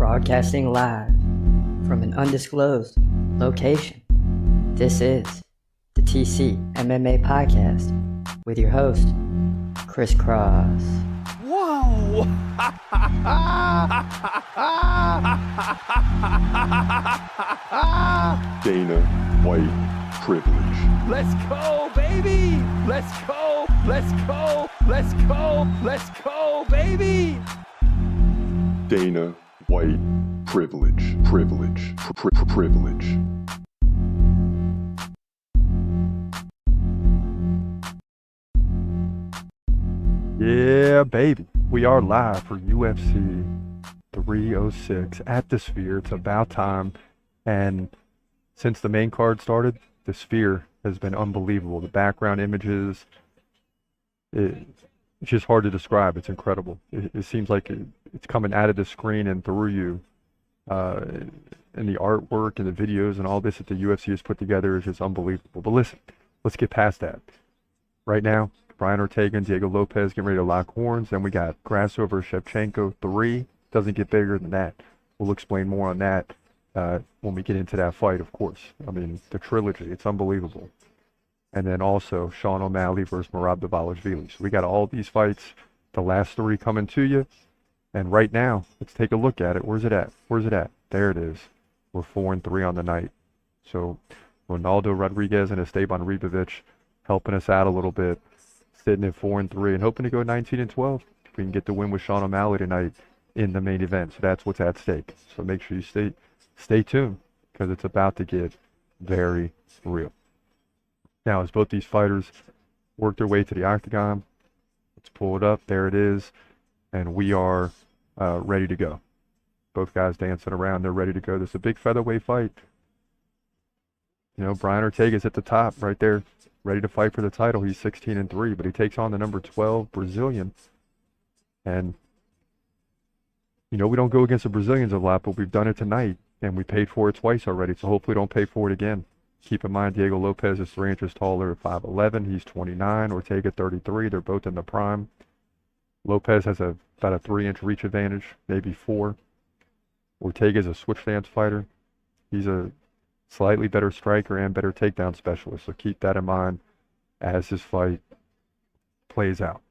broadcasting live from an undisclosed location. This is the TCMMA podcast with your host, Chris Cross. Whoa! Dana White privilege. Let's go, baby! Let's go! Let's go! Let's go! Let's go, baby! Dana White privilege. Privilege. Yeah, baby. We are live for UFC 306 at the Sphere. It's about time. And since the main card started, the Sphere has been unbelievable. The background images, it's just hard to describe. It's incredible. It seems like it's coming out of the screen and through you. And the artwork and the videos and all this that the UFC has put together is just unbelievable. But listen, let's get past that. Right now, Brian Ortega and Diego Lopez getting ready to lock horns. Then we got Grassover Shevchenko 3. Doesn't get bigger than that. We'll explain more on that when we get into that fight, of course. I mean, the trilogy, it's unbelievable. And then also Sean O'Malley versus Merab Dvalishvili. So we got all these fights, the last three coming to you. And right now, let's take a look at it. Where's it at? Where's it at? There it is. We're 4-3 on the night. So Ronaldo Rodriguez and Esteban Ribovic helping us out a little bit. Sitting at 4-3 and hoping to go 19-12. We can get the win with Sean O'Malley tonight in the main event. So that's what's at stake. So make sure you stay tuned because it's about to get very real. Now, as both these fighters work their way to the octagon, let's pull it up. There it is. And we are ready to go. Both guys dancing around. They're ready to go. This is a big featherweight fight. You know, Brian Ortega's at the top right there, ready to fight for the title. He's 16-3, but he takes on the number 12 Brazilian. And, you know, we don't go against the Brazilians a lot, but we've done it tonight, and we paid for it twice already, so hopefully don't pay for it again. Keep in mind, Diego Lopez is 3 inches taller at 5'11". He's 29. Ortega 33. They're both in the prime. Lopez has about a 3-inch reach advantage, maybe 4. Ortega's a switch stance fighter. He's a slightly better striker and better takedown specialist. So keep that in mind as this fight plays out.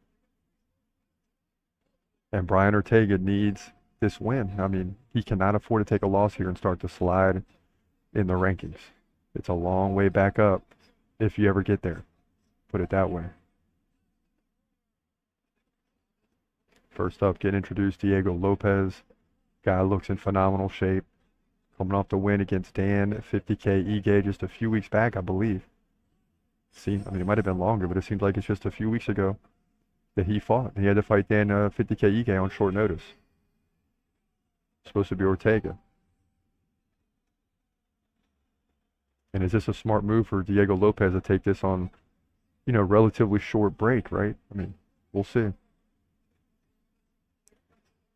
And Brian Ortega needs this win. I mean, he cannot afford to take a loss here and start to slide in the rankings. It's a long way back up if you ever get there. Put it that way. First up, get introduced Diego Lopez. Guy looks in phenomenal shape. Coming off the win against Dan at 50K Ige just a few weeks back, I believe. I mean, it might have been longer, but it seems like it's just a few weeks ago that he fought. He had to fight Dan 50K Ige on short notice. Supposed to be Ortega. And is this a smart move for Diego Lopez to take this on, you know, relatively short break, right? I mean, we'll see.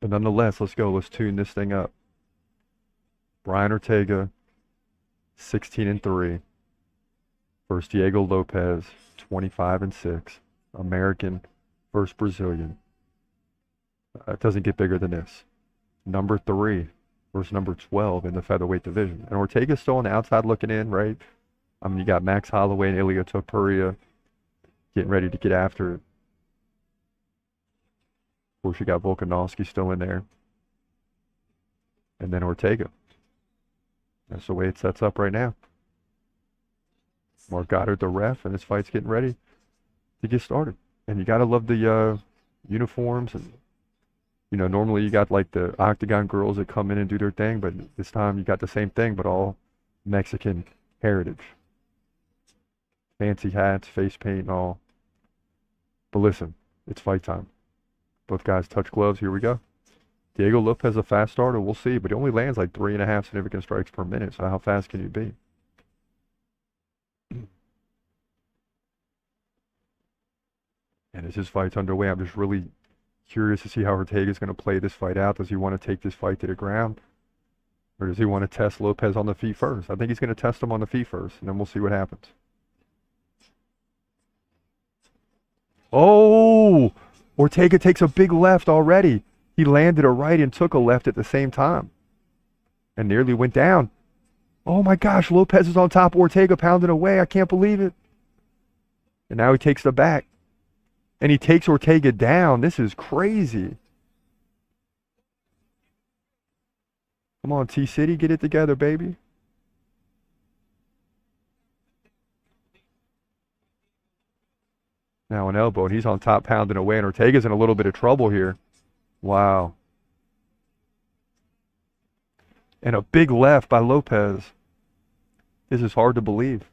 But nonetheless, let's go. Let's tune this thing up. Brian Ortega, 16-3. Versus Diego Lopez, 25-6. American versus Brazilian. It doesn't get bigger than this. Number 3 versus number 12 in the featherweight division. And Ortega's still on the outside looking in, right? I mean, you got Max Holloway and Ilia Topuria getting ready to get after it. Of course, you got Volkanovski still in there. And then Ortega. That's the way it sets up right now. Mark Goddard, the ref, and this fight's getting ready to get started. And you got to love the uniforms. And, you know, normally you got like the Octagon girls that come in and do their thing, but this time you got the same thing, but all Mexican heritage. Fancy hats, face paint, and all. But listen, it's fight time. Both guys touch gloves. Here we go. Diego Lopez a fast starter. We'll see, but he only lands like 3.5 significant strikes per minute. So how fast can you be? And as this fight's underway, I'm just really curious to see how Ortega's going to play this fight out. Does he want to take this fight to the ground? Or does he want to test Lopez on the feet first? I think he's going to test him on the feet first, and then we'll see what happens. Oh! Ortega takes a big left already. He landed a right and took a left at the same time. and nearly went down. Oh my gosh, Lopez is on top. Ortega pounding away. I can't believe it. And now he takes the back. And he takes Ortega down. This is crazy. Come on, T-City, get it together, baby. Now an elbow, and he's on top pounding away, and Ortega's in a little bit of trouble here. Wow. And a big left by Lopez. This is hard to believe.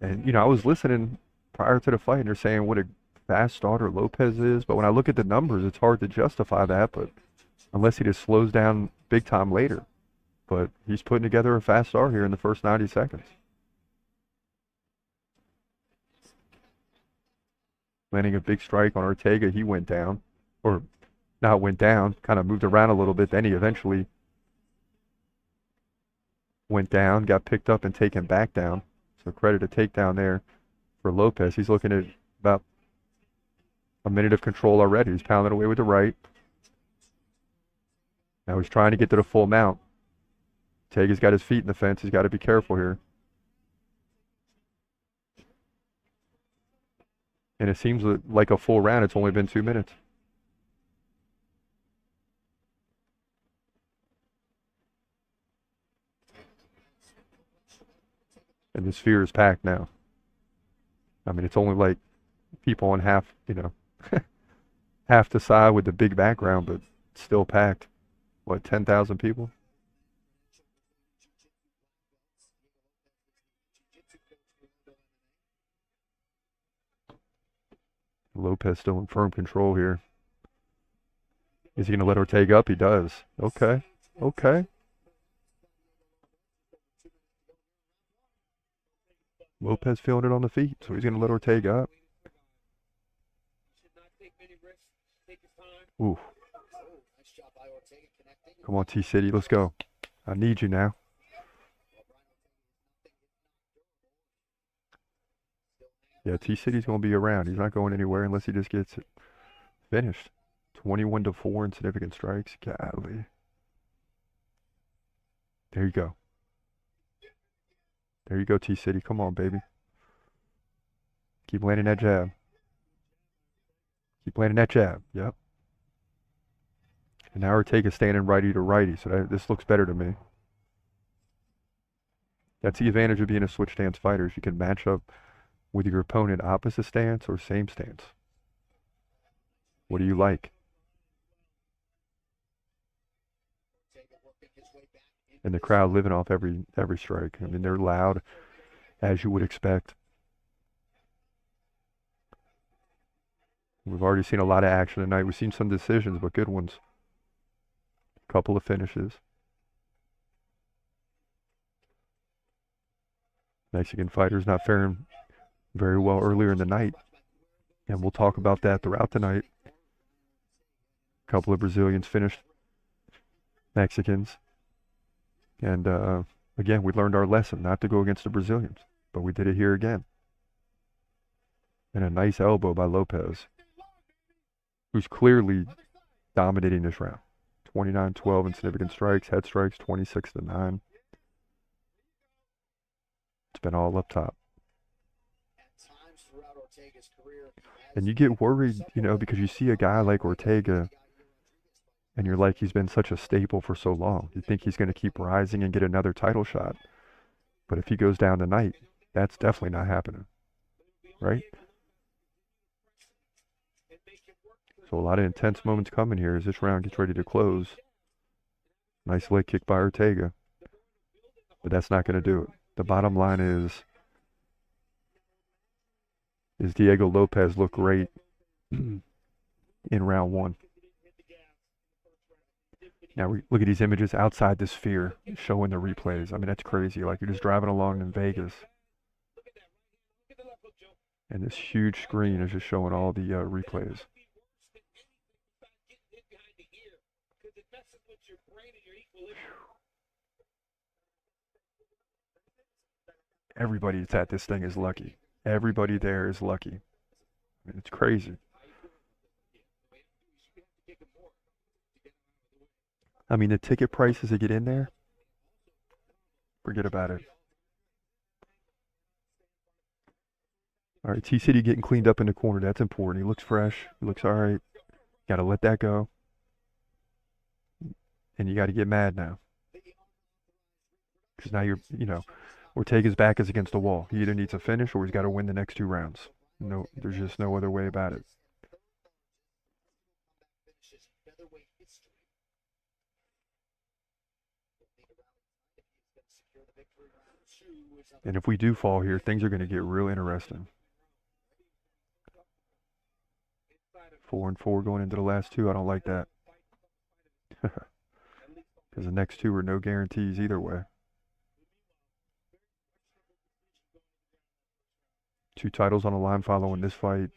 And, you know, I was listening prior to the fight, and they're saying what a fast starter Lopez is. But when I look at the numbers, it's hard to justify that. But unless he just slows down big time later. But he's putting together a fast start here in the first 90 seconds. Landing a big strike on Ortega. He went down. Or not went down. Kind of moved around a little bit. Then he eventually went down. Got picked up and taken back down. So credit a takedown there for Lopez. He's looking at about a minute of control already. He's pounding away with the right. Now he's trying to get to the full mount. Ortega's got his feet in the fence. He's got to be careful here. And it seems like a full round. It's only been 2 minutes. And the sphere is packed now. I mean, it's only like people on half, you know, half the side with the big background, but still packed. What, 10,000 people? Lopez still in firm control here. Is he going to let Ortega up? He does. Okay. Okay. Lopez feeling it on the feet, so he's going to let Ortega up. Ooh. Come on, T-City, let's go. I need you now. Yeah, T-City's going to be around. He's not going anywhere unless he just gets it finished. 21-4 in significant strikes. Golly. There you go. There you go, T-City. Come on, baby. Keep landing that jab. Keep landing that jab. Yep. And now Ortega's standing righty to righty, so this looks better to me. That's the advantage of being a switch stance fighter, is you can match up with your opponent opposite stance or same stance. What do you like? And the crowd living off every strike. I mean, they're loud, as you would expect. We've already seen a lot of action tonight. We've seen some decisions, but good ones. A couple of finishes. Mexican fighters not faring very well earlier in the night. And we'll talk about that throughout the night. A couple of Brazilians finished Mexicans. And again, we learned our lesson not to go against the Brazilians. But we did it here again. And a nice elbow by Lopez, who's clearly dominating this round. 29-12 in significant strikes, head strikes 26-9. It's been all up top. And you get worried, you know, because you see a guy like Ortega and you're like, he's been such a staple for so long. You think he's going to keep rising and get another title shot. But if he goes down tonight, that's definitely not happening. Right? So a lot of intense moments coming here as this round gets ready to close. Nice leg kick by Ortega. But that's not going to do it. The bottom line is Diego Lopez looked great in round one. Now we look at these images outside the sphere showing the replays. I mean, that's crazy. Like you're just driving along in Vegas. And this huge screen is just showing all the replays. Everybody that's at this thing is lucky. Everybody there is lucky. I mean, it's crazy. I mean, the ticket prices to get in there, forget about it. All right, T-City getting cleaned up in the corner. That's important. He looks fresh. He looks all right. Got to let that go. And you got to get mad now. Because now Ortega's back is against the wall. He either needs a finish or he's got to win the next 2 rounds. No, there's just no other way about it. And if we do fall here, things are going to get real interesting. 4-4 going into the last 2. I don't like that. Because the next 2 are no guarantees either way. 2 titles on the line following this fight.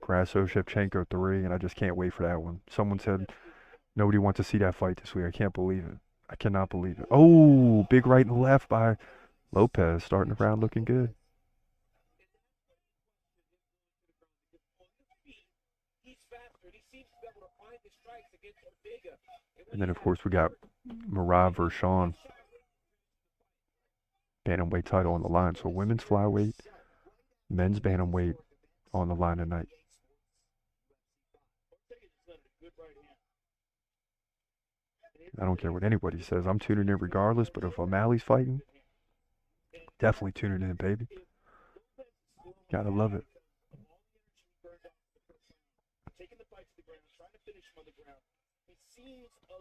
Grasso, Shevchenko 3, and I just can't wait for that one. Someone said nobody wants to see that fight this week. I can't believe it. I cannot believe it. Oh, big right and left by Lopez, starting the round looking good. And then, of course, we got Merab versus Sean. Bantamweight title on the line. So women's flyweight, men's bantamweight on the line tonight. I don't care what anybody says. I'm tuning in regardless, but if O'Malley's fighting, definitely tuning in, baby. Gotta love it.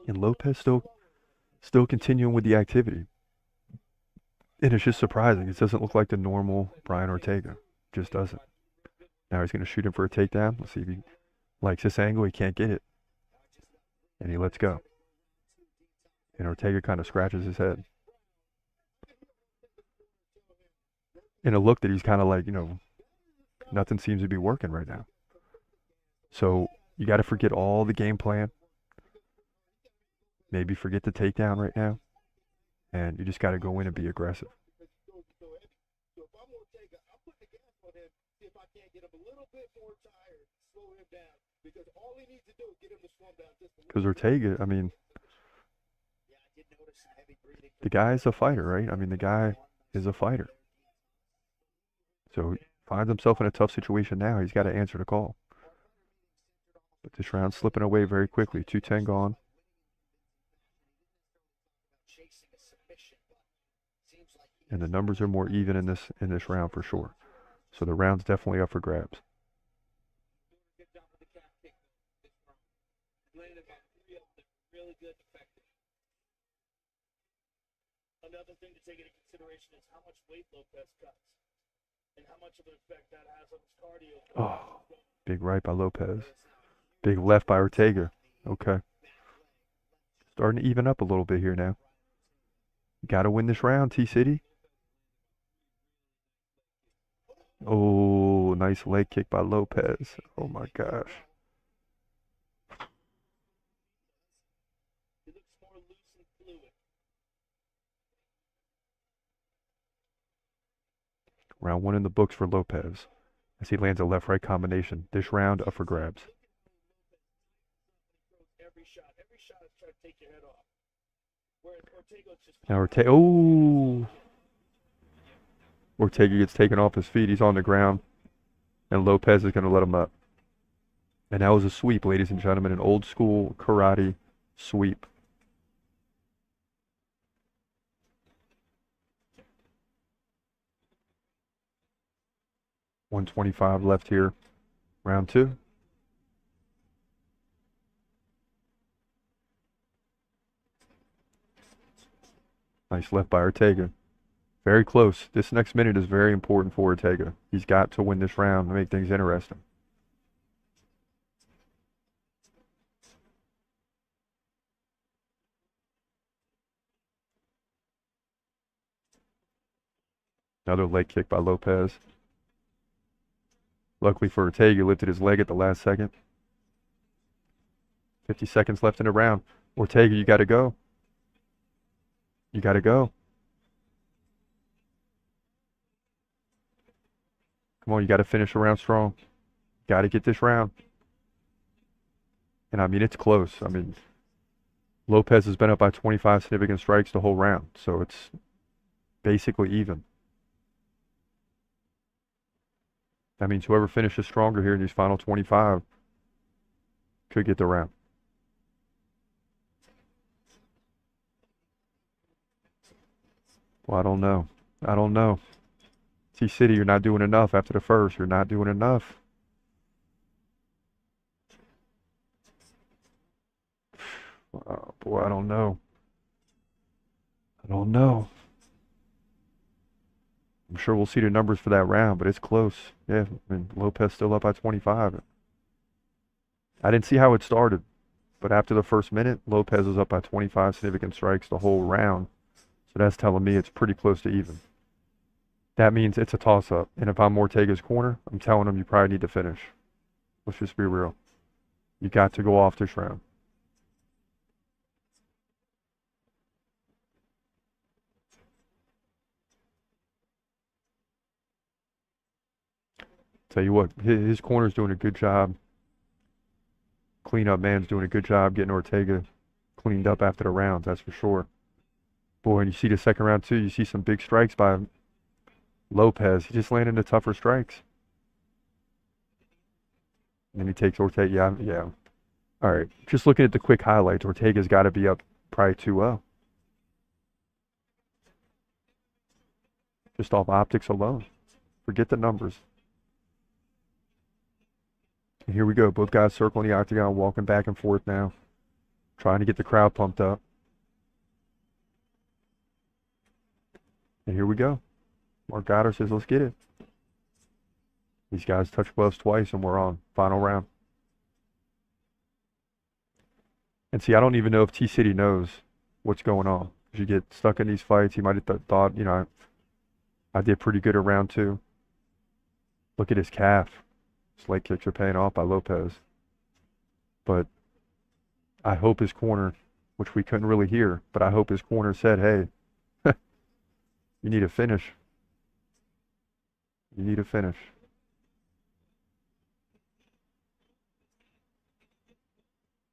And Lopez still continuing with the activity. And it's just surprising. It doesn't look like the normal Brian Ortega. Just doesn't. Now he's going to shoot him for a takedown. Let's see if he likes this angle. He can't get it. And he lets go. And Ortega kind of scratches his head. In a look that he's kind of like, nothing seems to be working right now. So you got to forget all the game plan. Maybe forget the takedown right now. And you just got to go in and be aggressive. Because Ortega, I mean, the guy is a fighter, right? I mean, the guy is a fighter. So he finds himself in a tough situation now. He's got to answer the call. But this round's slipping away very quickly. 2:10 gone. And the numbers are more even in this round for sure. So the round's definitely up for grabs. Another thing to take into consideration is how much weight Lopez cuts and how much of an effect that has on his cardio. Oh, big right by Lopez. Big left by Ortega. Okay. Starting to even up a little bit here now. Got to win this round, T-City. Oh, nice leg kick by Lopez. Oh, my gosh. Round 1 in the books for Lopez as he lands a left-right combination. This round up for grabs. Now Ortega gets taken off his feet. He's on the ground. And Lopez is going to let him up. And that was a sweep, ladies and gentlemen. An old school karate sweep. .125 left here. Round 2. Nice left by Ortega. Very close. This next minute is very important for Ortega. He's got to win this round to make things interesting. Another leg kick by Lopez. Luckily for Ortega, he lifted his leg at the last second. 50 seconds left in the round. Ortega, you got to go. You got to go. Come on, you got to finish the round strong. Got to get this round. And I mean, it's close. I mean, Lopez has been up by 25 significant strikes the whole round, so it's basically even. That means whoever finishes stronger here in these final 25 could get the round. Well, I don't know. I don't know. T-City, you're not doing enough after the first. You're not doing enough. Boy, I don't know. I don't know. I'm sure we'll see the numbers for that round, but it's close. Yeah, I mean, Lopez still up by 25. I didn't see how it started, but after the first minute, Lopez was up by 25 significant strikes the whole round. So that's telling me it's pretty close to even. That means it's a toss-up. And if I'm Ortega's corner, I'm telling him you probably need to finish. Let's just be real. You got to go off this round. Tell you what, his corner's doing a good job. Cleanup man's doing a good job getting Ortega cleaned up after the rounds, that's for sure. Boy, and you see the second round too, you see some big strikes by Lopez. He just landed the tougher strikes. And then he takes Ortega. Yeah. All right. Just looking at the quick highlights, Ortega's got to be up probably 2-0. Just off optics alone. Forget the numbers. And here we go. Both guys circling the octagon, walking back and forth now. Trying to get the crowd pumped up. And here we go. Mark Goddard says, let's get it. These guys touch gloves twice and we're on. Final round. And see, I don't even know if T-City knows what's going on. As you get stuck in these fights, he might have thought, you know, I did pretty good at round 2. Look at his calf. His leg kicks are paying off by Lopez. But I hope his corner, which we couldn't really hear, but I hope his corner said, hey, you need to finish. You need to finish.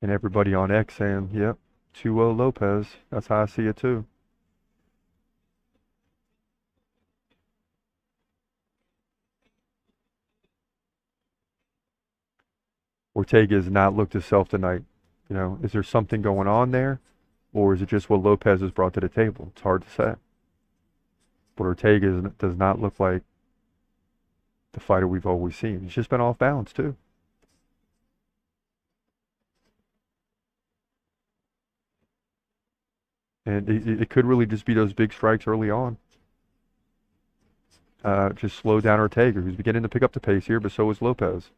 And everybody on X saying, yep, 2-0 Lopez. That's how I see it too. Ortega has not looked himself tonight. You know, is there something going on there? Or is it just what Lopez has brought to the table? It's hard to say. But Ortega does not look like the fighter we've always seen. He's just been off balance too. And it could really just be those big strikes early on. Just slow down Ortega, who's beginning to pick up the pace here, but so is Lopez.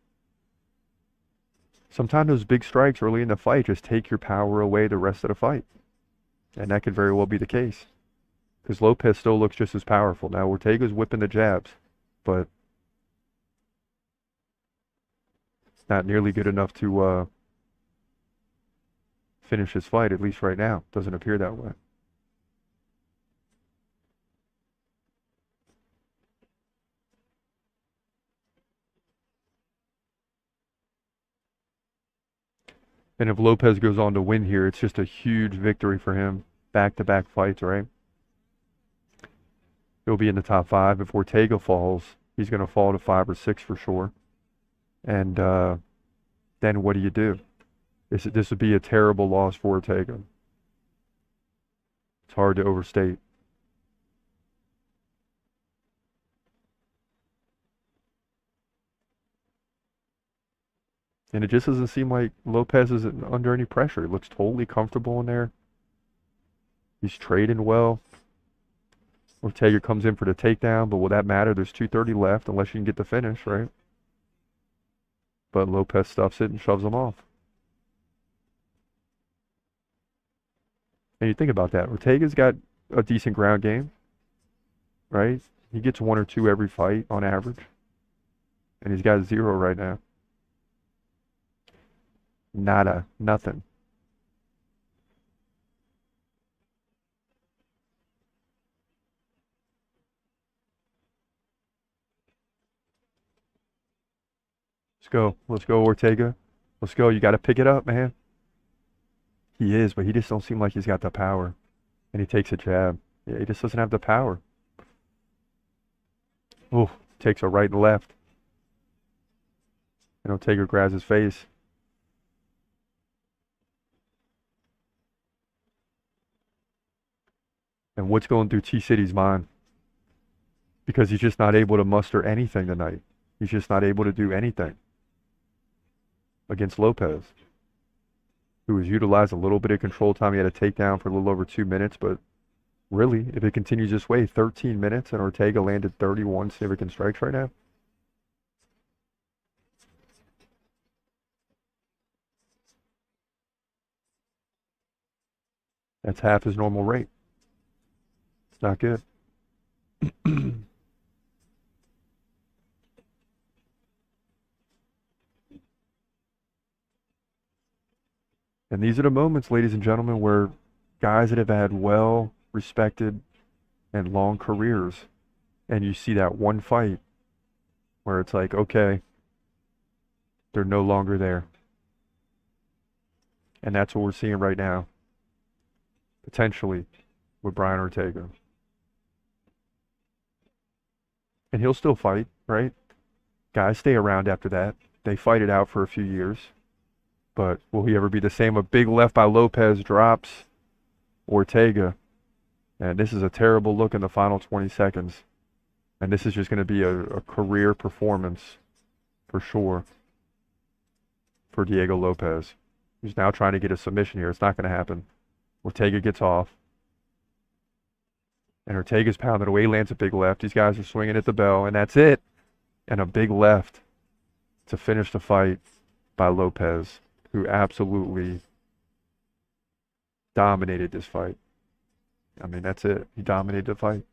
Sometimes those big strikes early in the fight just take your power away the rest of the fight. And that could very well be the case. Because Lopez still looks just as powerful. Now, Ortega's whipping the jabs, but it's not nearly good enough to finish his fight, at least right now. Doesn't appear that way. And if Lopez goes on to win here, it's just a huge victory for him. Back-to-back fights, right? He'll be in the top 5. If Ortega falls, he's going to fall to 5 or 6 for sure. And then what do? This would be a terrible loss for Ortega. It's hard to overstate. And it just doesn't seem like Lopez is under any pressure. He looks totally comfortable in there. He's trading well. Ortega comes in for the takedown, but will that matter? There's 2:30 left unless you can get the finish, right? But Lopez stuffs it and shoves him off. And you think about that. Ortega's got a decent ground game, right? He gets 1 or 2 every fight on average. And he's got 0 right now. Nada. Nothing. Let's go. Let's go, Ortega. Let's go. You got to pick it up, man. He is, but he just don't seem like he's got the power. And he takes a jab. Yeah, he just doesn't have the power. Oh, takes a right and left. And Ortega grabs his face. And what's going through T-City's mind? Because he's just not able to muster anything tonight. He's just not able to do anything against Lopez, who has utilized a little bit of control time. He had a takedown for a little over 2 minutes, but really, if it continues this way, 13 minutes, and Ortega landed 31 significant strikes right now. That's half his normal rate. It's not good. And these are the moments, ladies and gentlemen, where guys that have had well-respected and long careers, and you see that one fight where it's like, okay, they're no longer there. And that's what we're seeing right now, potentially, with Brian Ortega. And he'll still fight, right? Guys stay around after that. They fight it out for a few years. But will he ever be the same? A big left by Lopez drops Ortega. And this is a terrible look in the final 20 seconds. And this is just going to be a career performance for sure for Diego Lopez. He's now trying to get a submission here. It's not going to happen. Ortega gets off. And Ortega's pounding away, lands a big left. These guys are swinging at the bell, and that's it. And a big left to finish the fight by Lopez, who absolutely dominated this fight. I mean, that's it. He dominated the fight.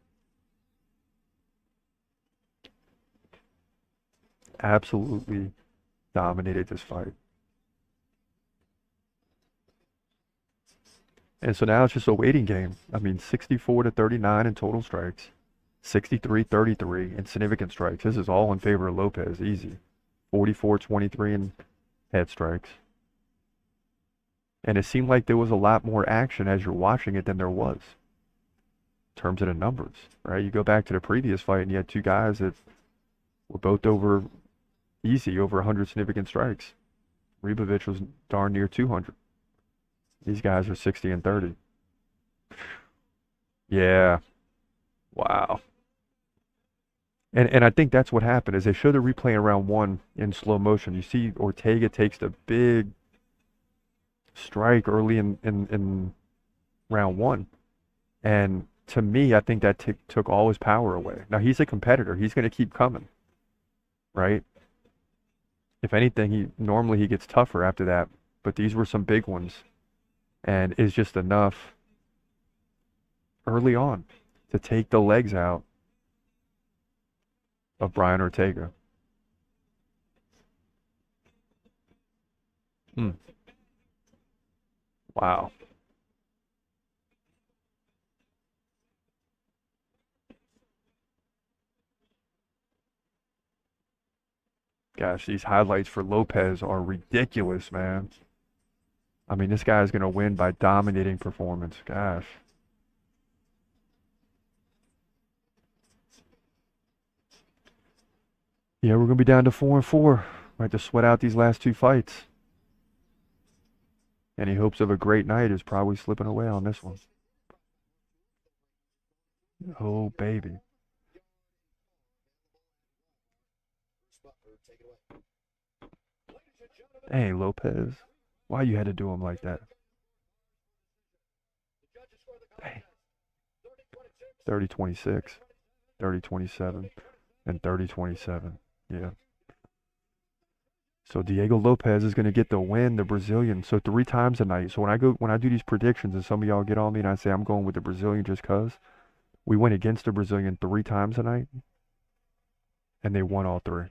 Absolutely dominated this fight. And so now it's just a waiting game. I mean, 64-39 in total strikes, 63-33 in significant strikes. This is all in favor of Lopez, easy. 44-23 in head strikes. And it seemed like there was a lot more action as you're watching it than there was in terms of the numbers, right? You go back to the previous fight and you had two guys that were both over 100 significant strikes. Ribovich was darn near 200. These guys are 60 and 30. Yeah. Wow. And I think that's what happened is they showed the replay in round one in slow motion. You see Ortega takes the big strike early in round one. And to me, I think that took all his power away. Now, he's a competitor. He's going to keep coming, right? If anything, normally he gets tougher after that. But these were some big ones. And is just enough early on to take the legs out of Brian Ortega. Wow. Gosh, these highlights for Lopez are ridiculous, man. I mean, this guy is going to win by dominating performance. Gosh. Yeah, we're going to be down to 4-4. Right, to sweat out these last two fights. Any hopes of a great night is probably slipping away on this one. Oh, baby. Hey, Lopez. Why you had to do him like that? Dang. 30-26, 30-27, and 30-27. Yeah. So Diego Lopez is going to get the win, the Brazilian. So 3 times a night. So when I do these predictions and some of y'all get on me and I say I'm going with the Brazilian just cause, we went against the Brazilian 3 times a night, and they won all 3.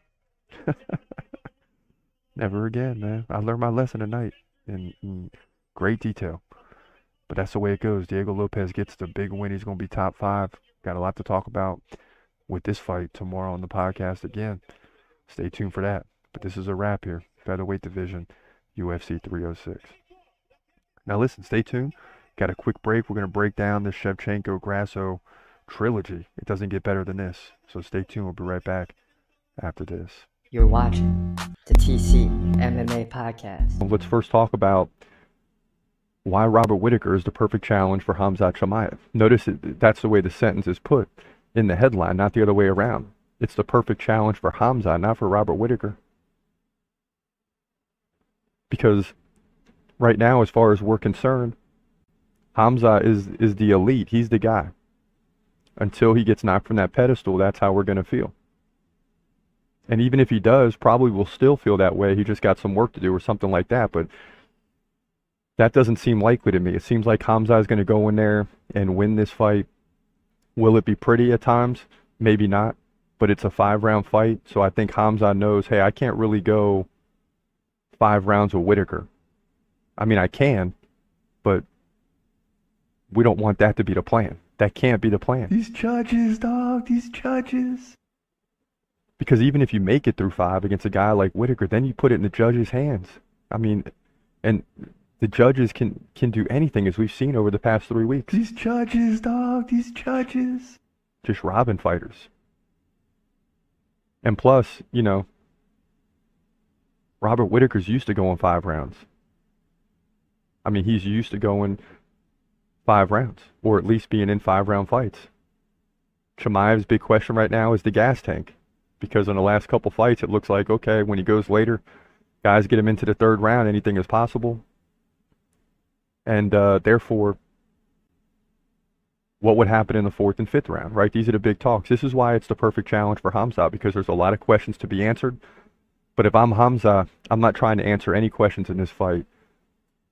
Never again, man. I learned my lesson tonight in great detail. But that's the way it goes. Diego Lopez gets the big win. He's going to be top 5. Got a lot to talk about with this fight tomorrow on the podcast again. Stay tuned for that. But this is a wrap here. Featherweight division, UFC 306. Now listen, stay tuned. Got a quick break. We're going to break down this Shevchenko-Grasso trilogy. It doesn't get better than this. So stay tuned. We'll be right back after this. You're watching the TCMMA podcast. Let's first talk about why Robert Whittaker is the perfect challenge for Khamzat Chimaev. Notice that's the way the sentence is put in the headline, not the other way around. It's the perfect challenge for Khamzat, not for Robert Whittaker. Because right now, as far as we're concerned, Khamzat is the elite. He's the guy. Until he gets knocked from that pedestal, that's how we're going to feel. And even if he does, probably we'll still feel that way. He just got some work to do or something like that. But that doesn't seem likely to me. It seems like Khamzat is going to go in there and win this fight. Will it be pretty at times? Maybe not. But it's a 5-round fight. So I think Khamzat knows, hey, I can't really go 5 rounds with Whittaker. I mean, I can, but we don't want that to be the plan. That can't be the plan. These judges, dog, these judges. Because even if you make it through 5 against a guy like Whittaker, then you put it in the judges' hands. I mean, and the judges can do anything, as we've seen over the past 3 weeks. These judges, dog, these judges. Just robbing fighters. And plus, you know, Robert Whittaker's used to going 5 rounds. I mean, he's used to going 5 rounds, or at least being in 5-round fights. Chimaev's big question right now is the gas tank. Because in the last couple fights, it looks like, okay, when he goes later, guys get him into the 3rd round, anything is possible. And therefore, what would happen in the 4th and 5th round, right? These are the big talks. This is why it's the perfect challenge for Khamzat, because there's a lot of questions to be answered. But if I'm Khamzat, I'm not trying to answer any questions in this fight.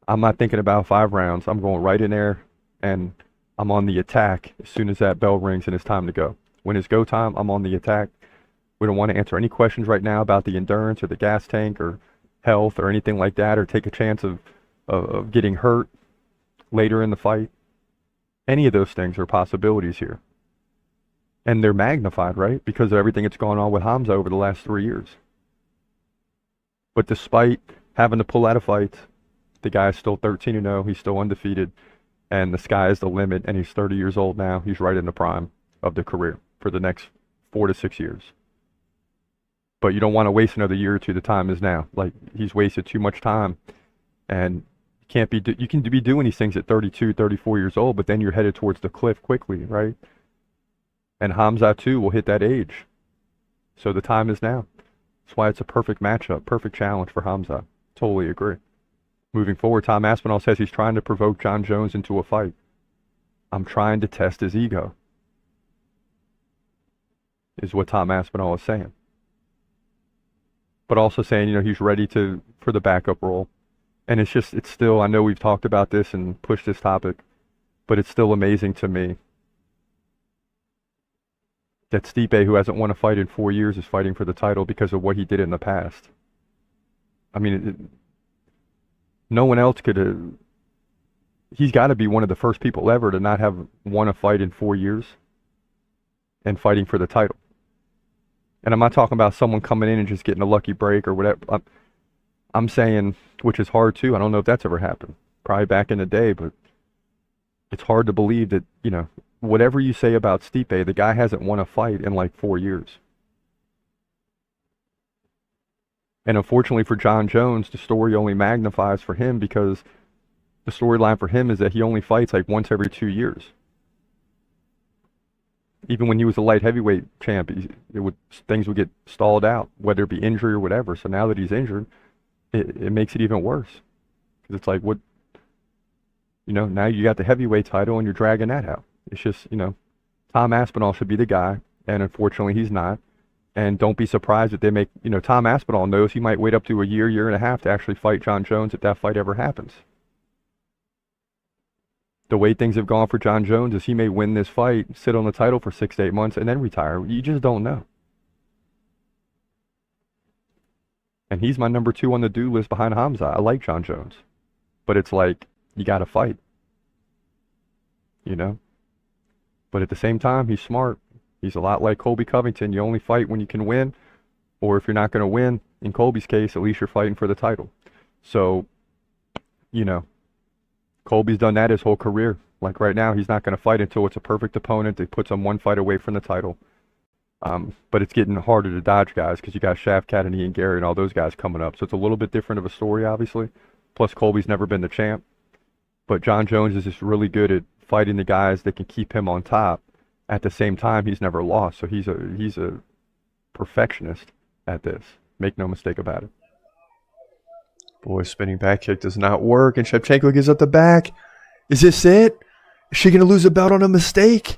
I'm not thinking about 5 rounds. I'm going right in there, and I'm on the attack as soon as that bell rings and it's time to go. When it's go time, I'm on the attack. We don't want to answer any questions right now about the endurance or the gas tank or health or anything like that, or take a chance of getting hurt later in the fight. Any of those things are possibilities here. And they're magnified, right? Because of everything that's gone on with Khamzat over the last 3 years. But despite having to pull out of fights, the guy is still 13-0. He's still undefeated. And the sky is the limit. And he's 30 years old now. He's right in the prime of the career for the next 4 to 6 years. But you don't want to waste another year or two. The time is now. Like, he's wasted too much time. And you can be doing these things at 32, 34 years old, but then you're headed towards the cliff quickly, right? And Khamzat, too, will hit that age. So the time is now. That's why it's a perfect matchup, perfect challenge for Khamzat. Totally agree. Moving forward, Tom Aspinall says he's trying to provoke John Jones into a fight. I'm trying to test his ego, is what Tom Aspinall is saying. But also saying, you know, he's ready for the backup role. And it's still, I know we've talked about this and pushed this topic, but it's still amazing to me that Stipe, who hasn't won a fight in 4 years, is fighting for the title because of what he did in the past. I mean, no one else could have. He's got to be one of the first people ever to not have won a fight in 4 years and fighting for the title. And I'm not talking about someone coming in and just getting a lucky break or whatever. I'm saying, which is hard too. I don't know if that's ever happened. Probably back in the day, but it's hard to believe that, you know, whatever you say about Stipe, the guy hasn't won a fight in like 4 years. And unfortunately for John Jones, the story only magnifies for him because the storyline for him is that he only fights like once every 2 years. Even when he was a light heavyweight champ, things would get stalled out, whether it be injury or whatever. So now that he's injured, it makes it even worse. Because it's like, what, you know, now you got the heavyweight title and you're dragging that out. It's just, you know, Tom Aspinall should be the guy, and unfortunately he's not. And don't be surprised if they make, you know, Tom Aspinall knows he might wait up to a year, year and a half to actually fight John Jones if that fight ever happens. The way things have gone for John Jones is he may win this fight, sit on the title for 6 to 8 months, and then retire. You just don't know. And he's my number 2 on the do list behind Khamzat. I like John Jones. But it's like, you got to fight. You know? But at the same time, he's smart. He's a lot like Colby Covington. You only fight when you can win. Or if you're not going to win, in Colby's case, at least you're fighting for the title. So, you know, Colby's done that his whole career. Like right now, he's not going to fight until it's a perfect opponent that puts him one fight away from the title. But it's getting harder to dodge guys because you got Shafkat and Ian Gary and all those guys coming up. So it's a little bit different of a story, obviously. Plus, Colby's never been the champ. But John Jones is just really good at fighting the guys that can keep him on top. At the same time, he's never lost. So he's a perfectionist at this. Make no mistake about it. Boy, spinning back kick does not work, and Shevchenko gives up the back. Is this it? Is she going to lose the belt on a mistake?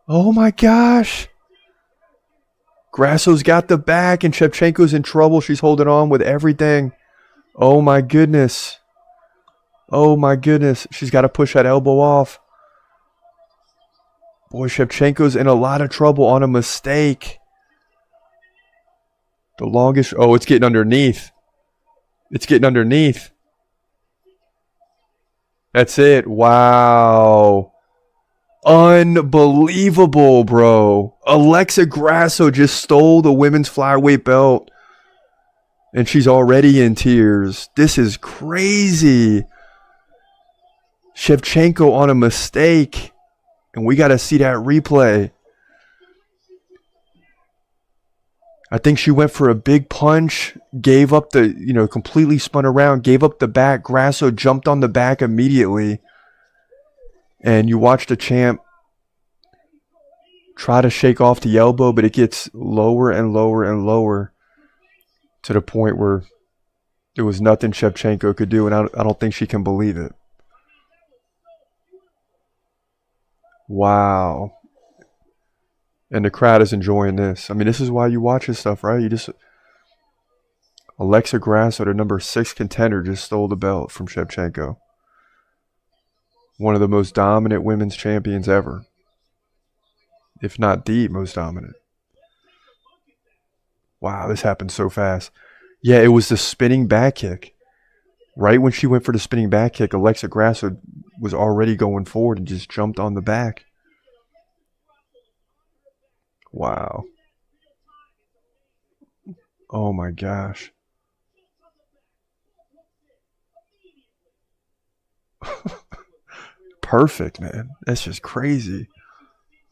Oh my gosh. Grasso's got the back, and Shevchenko's in trouble. She's holding on with everything. Oh my goodness. Oh my goodness. She's got to push that elbow off. Boy, Shevchenko's in a lot of trouble on a mistake. The longest... Oh, it's getting underneath. It's getting underneath. That's it. Wow. Unbelievable, bro. Alexa Grasso just stole the women's flyweight belt. And she's already in tears. This is crazy. Shevchenko on a mistake. And we got to see that replay. I think she went for a big punch, gave up the, completely spun around, gave up the back. Grasso jumped on the back immediately. And you watch the champ try to shake off the elbow, but it gets lower and lower and lower to the point where there was nothing Shevchenko could do, and I don't think she can believe it. Wow. And the crowd is enjoying this. I mean, this is why you watch this stuff, right? Alexa Grasso, the number 6 contender, just stole the belt from Shevchenko. One of the most dominant women's champions ever. If not the most dominant. Wow, this happened so fast. Yeah, it was the spinning back kick. Right when she went for the spinning back kick, Alexa Grasso was already going forward and just jumped on the back. Wow. Oh my gosh. Perfect, man. That's just crazy.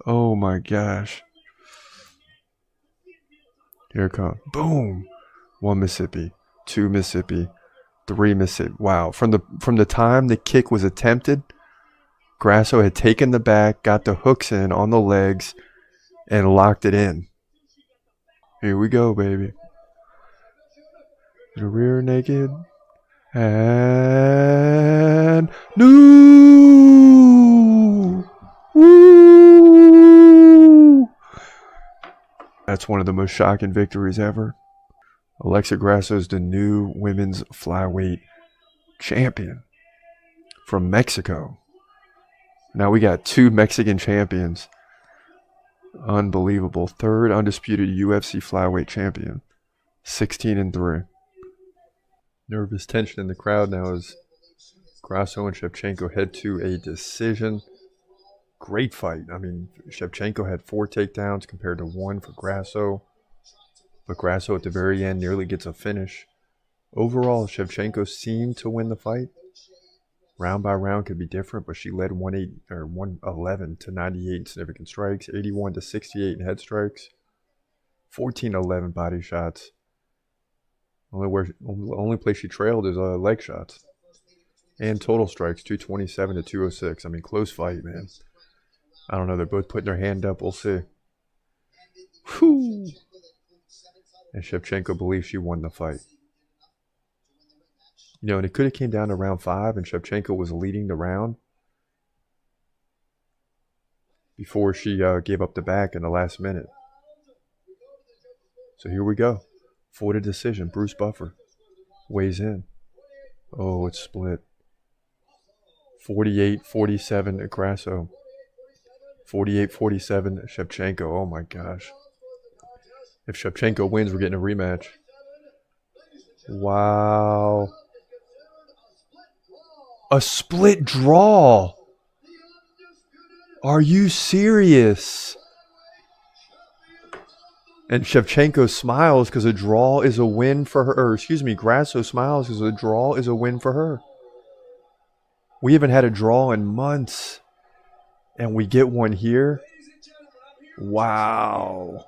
Oh my gosh. Here it comes. Boom. 1 Mississippi. 2 Mississippi. 3 Mississippi. Wow. From the time the kick was attempted, Grasso had taken the back, got the hooks in on the legs, and locked it in. Here we go, baby. The rear naked. And no! Woo! That's one of the most shocking victories ever. Alexa Grasso is the new women's flyweight champion from Mexico. Now we got 2 Mexican champions. Unbelievable. 3rd undisputed UFC flyweight champion. 16-3. Nervous tension in the crowd now as Grasso and Shevchenko head to a decision. Great fight. I mean, Shevchenko had 4 takedowns compared to 1 for Grasso. But Grasso at the very end nearly gets a finish. Overall, Shevchenko seemed to win the fight. Round by round could be different, but she led 111 to 98 in significant strikes, 81 to 68 in head strikes, 14-11 body shots. Only place she trailed is leg shots. And total strikes, 227 to 206. I mean, close fight, man. I don't know. They're both putting their hand up. We'll see. Whew. And Shevchenko believes she won the fight. And it could have came down to round 5, and Shevchenko was leading the round before she gave up the back in the last minute. So here we go. For the decision, Bruce Buffer weighs in. Oh, it's split. 48-47 Grasso. 48-47 Shevchenko. Oh my gosh. If Shevchenko wins, we're getting a rematch. Wow. A split draw. Are you serious? And Shevchenko smiles because a draw is a win for her. Or excuse me, Grasso smiles because a draw is a win for her. We haven't had a draw in months, and we get one here. Wow.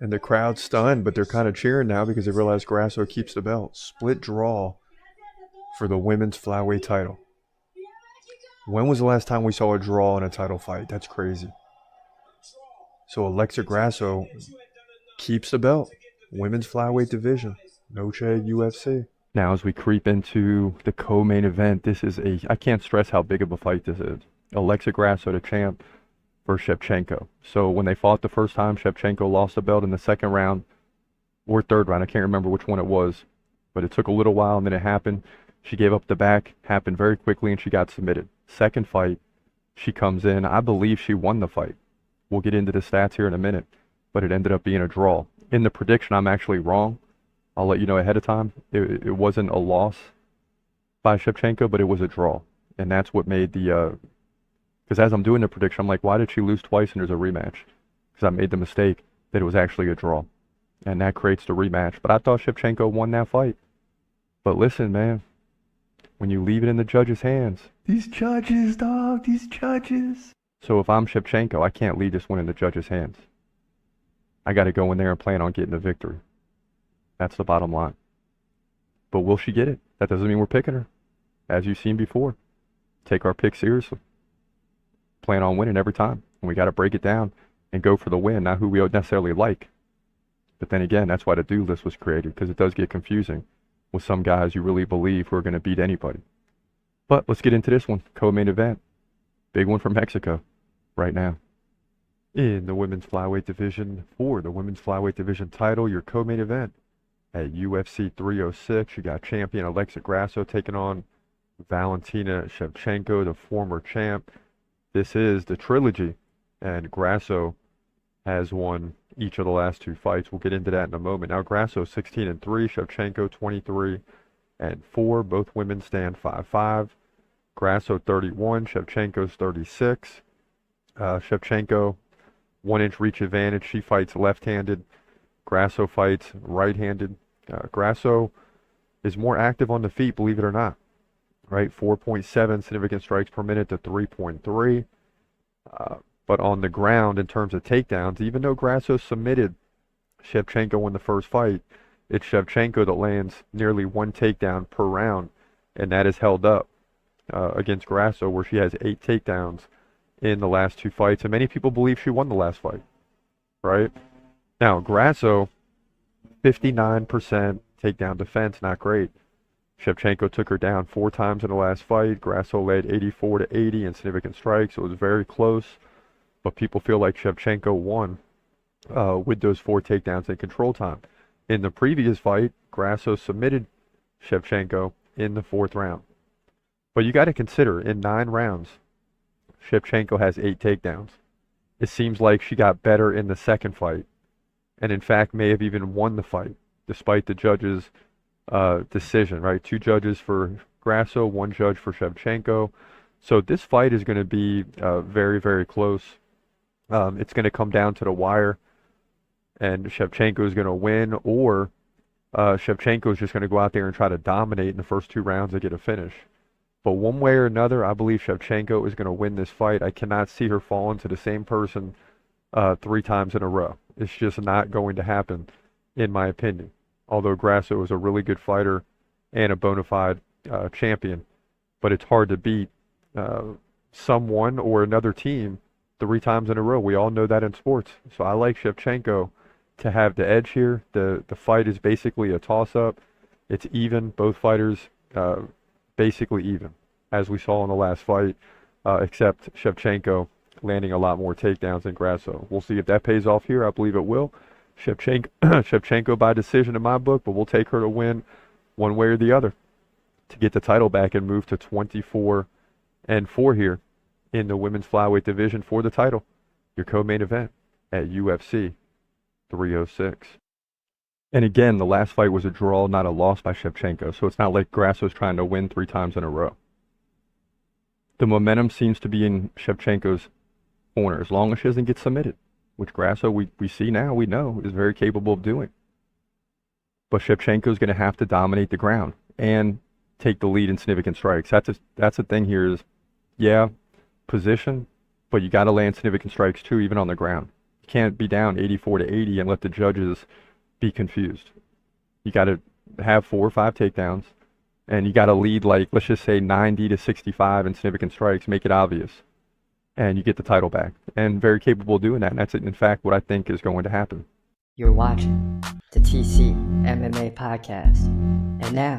And the crowd's stunned, but they're kind of cheering now because they realize Grasso keeps the belt. Split draw for the women's flyweight title. When was the last time we saw a draw in a title fight? That's crazy. So Alexa Grasso keeps the belt. Women's flyweight division. Noche UFC. Now as we creep into the co-main event, this is I can't stress how big of a fight this is. Alexa Grasso, the champ, versus Shevchenko. So when they fought the first time, Shevchenko lost the belt in the second round or third round. I can't remember which one it was, but it took a little while and then it happened. She gave up the back, happened very quickly, and she got submitted. Second fight, she comes in. I believe she won the fight. We'll get into the stats here in a minute, but it ended up being a draw. In the prediction, I'm actually wrong. I'll let you know ahead of time. It wasn't a loss by Shevchenko, but it was a draw. And that's what made the because as I'm doing the prediction, I'm like, why did she lose twice and there's a rematch? Because I made the mistake that it was actually a draw. And that creates the rematch. But I thought Shevchenko won that fight. But listen, man, when you leave it in the judges' hands, these judges, dog, these judges. So if I'm Shevchenko, I can't leave this one in the judges' hands. I got to go in there and plan on getting the victory. That's the bottom line. But will she get it? That doesn't mean we're picking her. As you've seen before, take our pick seriously. Plan on winning every time. And we got to break it down and go for the win, not who we necessarily like. But then again, that's why the do list was created, because it does get confusing with some guys you really believe who are going to beat anybody. But let's get into this one, co-main event. Big one from Mexico right now. In the women's flyweight division, for the women's flyweight division title, your co-main event at UFC 306, you got champion Alexa Grasso taking on Valentina Shevchenko, the former champ. This is the trilogy, and Grasso has won each of the last two fights. We'll get into that in a moment. Now Grasso 16-3, Shevchenko 23-4. Both women stand 5-5. Grasso 31, Shevchenko's 36. Shevchenko 1-inch reach advantage. She fights left-handed. Grasso fights right-handed. Grasso is more active on the feet, believe it or not. Right, 4.7 significant strikes per minute to 3.3. But on the ground, in terms of takedowns, even though Grasso submitted Shevchenko in the first fight, it's Shevchenko that lands nearly one takedown per round, and that is held up against Grasso, where she has 8 takedowns in the last 2 fights, and many people believe she won the last fight, right? Now, Grasso, 59% takedown defense, not great. Shevchenko took her down 4 times in the last fight. Grasso led 84-80 in significant strikes. It was very close, but people feel like Shevchenko won with those 4 takedowns in control time. In the previous fight, Grasso submitted Shevchenko in the 4th round. But you got to consider, in 9 rounds, Shevchenko has 8 takedowns. It seems like she got better in the second fight, and in fact may have even won the fight, despite the judges' decision, right? 2 judges for Grasso, 1 judge for Shevchenko. So this fight is going to be very, very close. It's going to come down to the wire, and Shevchenko is going to win, or Shevchenko is just going to go out there and try to dominate in the first 2 rounds and get a finish. But one way or another, I believe Shevchenko is going to win this fight. I cannot see her falling to the same person 3 times in a row. It's just not going to happen, in my opinion. Although Grasso is a really good fighter and a bona fide champion. But it's hard to beat someone or another team 3 times in a row. We all know that in sports. So I like Shevchenko to have the edge here. The fight is basically a toss-up. It's even. Both fighters basically even, as we saw in the last fight, except Shevchenko landing a lot more takedowns than Grasso. We'll see if that pays off here. I believe it will. Shevchenko by decision in my book, but we'll take her to win one way or the other to get the title back and move to 24-4 here in the women's flyweight division for the title. Your co-main event at UFC 306. And again, the last fight was a draw, not a loss by Shevchenko, so it's not like Grasso's trying to win 3 times in a row. The momentum seems to be in Shevchenko's corner, as long as she doesn't get submitted, which Grasso, we see now, we know, is very capable of doing. But Shevchenko's going to have to dominate the ground. and take the lead in significant strikes. That's the thing here is, yeah, position, but you got to land significant strikes too, even on the ground. You can't be down 84-80 and let the judges be confused. You got to have 4 or 5 takedowns, and you got to lead, like, let's just say 90-65 in significant strikes, make it obvious, and you get the title back. And very capable of doing that, and that's, in fact, what I think is going to happen. You're watching the TCMMA podcast. And now,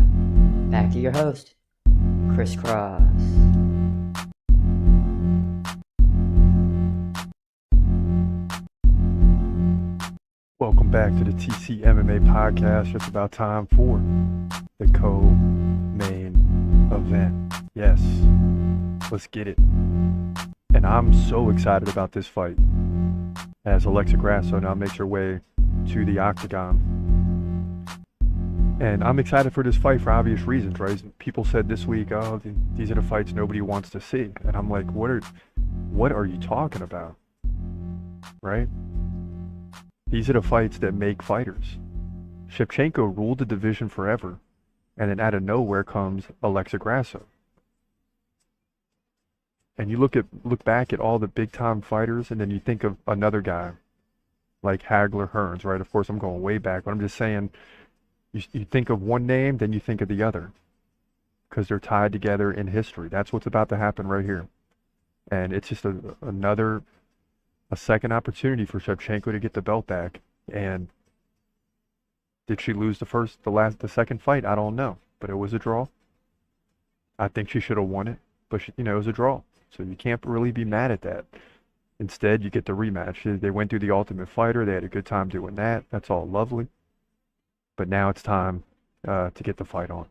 back to your host, Chris Cross. Welcome back to the TCMMA podcast. Just about time for the co-main event. Yes, let's get it. And I'm so excited about this fight as Alexa Grasso now makes her way to the octagon. And I'm excited for this fight for obvious reasons, right? People said this week, oh, these are the fights nobody wants to see. And I'm like, what are you talking about? Right? These are the fights that make fighters. Shevchenko ruled the division forever, and then out of nowhere comes Alexa Grasso. And you look back at all the big time fighters, and then you think of another guy like Hagler Hearns, right? Of course, I'm going way back, but I'm just saying, you think of one name, then you think of the other, because they're tied together in history. That's what's about to happen right here, and it's just a second opportunity for Shevchenko to get the belt back. And did she lose the second fight? I don't know, but it was a draw. I think she should have won it, but it was a draw, so you can't really be mad at that. Instead, you get the rematch. They went through the Ultimate Fighter. They had a good time doing that. That's all lovely. But now it's time to get the fight on.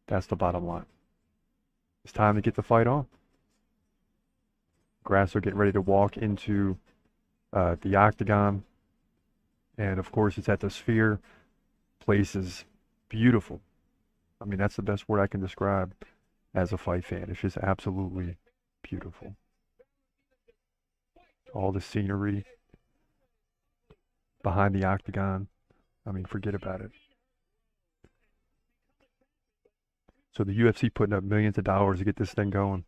That's the bottom line. It's time to get the fight on. Grasso getting ready to walk into the octagon, and of course it's at the Sphere. Place is beautiful. I mean, that's the best word I can describe as a fight fan. It's just absolutely beautiful. All the scenery behind the octagon, I mean, forget about it. So the UFC putting up millions of dollars to get this thing going,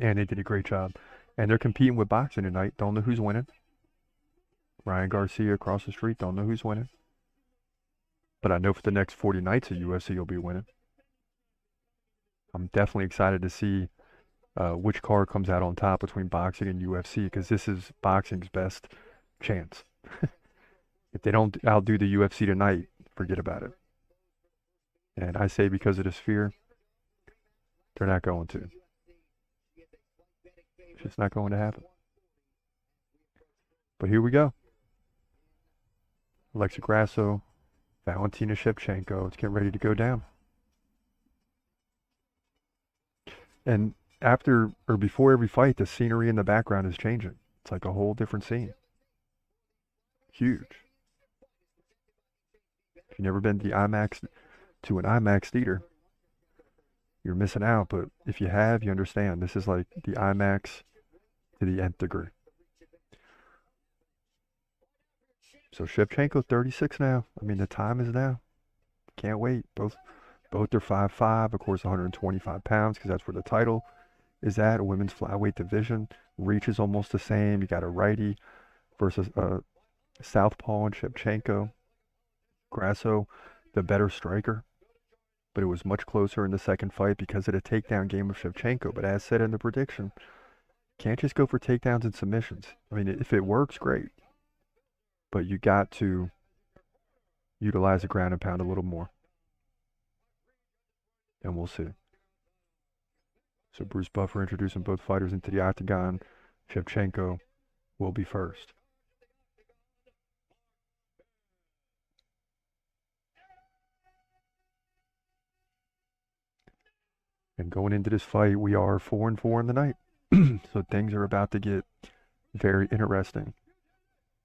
and they did a great job. And they're competing with boxing tonight. Don't know who's winning. Ryan Garcia across the street. Don't know who's winning. But I know for the next 40 nights of UFC, you'll be winning. I'm definitely excited to see which card comes out on top between boxing and UFC, because this is boxing's best chance. If they don't outdo the UFC tonight, forget about it. And I say because of the Sphere, they're not going to. It's just not going to happen. But here we go. Alexa Grasso, Valentina Shevchenko. It's getting ready to go down. And after or before every fight, the scenery in the background is changing. It's like a whole different scene. Huge. If you've never been to an IMAX theater, you're missing out. But if you have, you understand. This is like the IMAX to the nth degree. So Shevchenko 36 now. I mean, the time is now. Can't wait. Both are 5'5", of course, 125 pounds, because that's where the title is at. A women's flyweight division. Reach is almost the same. You got a righty versus a southpaw in Shevchenko. Grasso, the better striker. But it was much closer in the second fight because of the takedown game of Shevchenko. But as said in the prediction, can't just go for takedowns and submissions. I mean, if it works, great. But you got to utilize the ground and pound a little more. And we'll see. So Bruce Buffer introducing both fighters into the octagon. Shevchenko will be first. And going into this fight, we are 4-4 in the night. So things are about to get very interesting.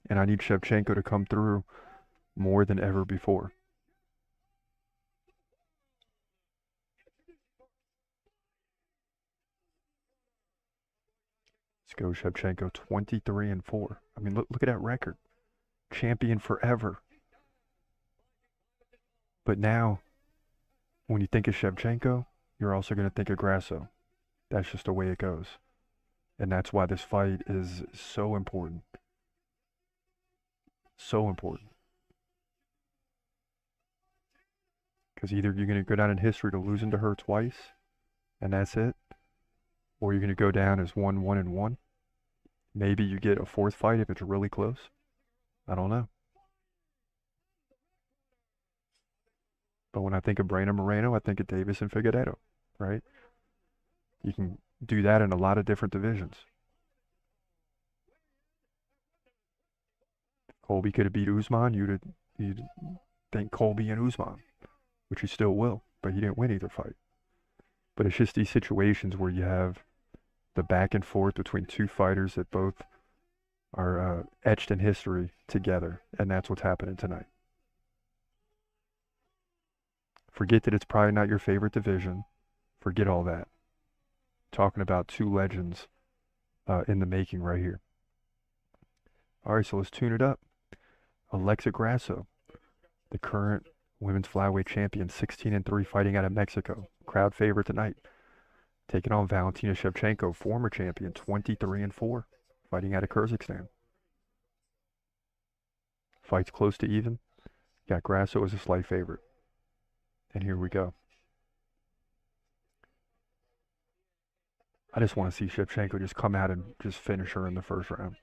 And I need Shevchenko to come through more than ever before. Let's go Shevchenko, 23-4. I mean, look at that record. Champion forever. But now when you think of Shevchenko, you're also going to think of Grasso. That's just the way it goes. And that's why this fight is so important. So important. Because either you're going to go down in history to losing to her twice, and that's it, or you're going to go down as 1-1-1. Maybe you get a fourth fight if it's really close. I don't know. But when I think of Brandon Moreno, I think of Davis and Figueiredo, right? You can do that in a lot of different divisions. Colby could have beat Usman. You'd think Colby and Usman, which he still will, but he didn't win either fight. But it's just these situations where you have the back and forth between two fighters that both are etched in history together, and that's what's happening tonight. Forget that it's probably not your favorite division. Forget all that. Talking about two legends in the making right here. All right, so let's tune it up. Alexa Grasso, the current women's flyweight champion, 16-3, fighting out of Mexico. Crowd favorite tonight. Taking on Valentina Shevchenko, former champion, 23-4, fighting out of Kyrgyzstan. Fight's close to even. Got Grasso as a slight favorite. And here we go. I just want to see Shevchenko just come out and just finish her in the first round.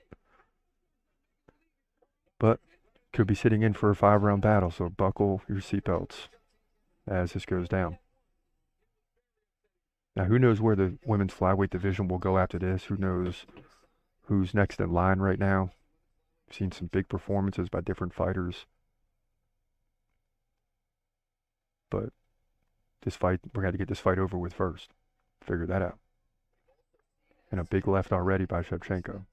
But could be sitting in for a 5-round battle, so buckle your seatbelts as this goes down. Now, who knows where the women's flyweight division will go after this? Who knows who's next in line right now? We've seen some big performances by different fighters. But this fight, we're going to get this fight over with first. Figure that out. And a big left already by Shevchenko.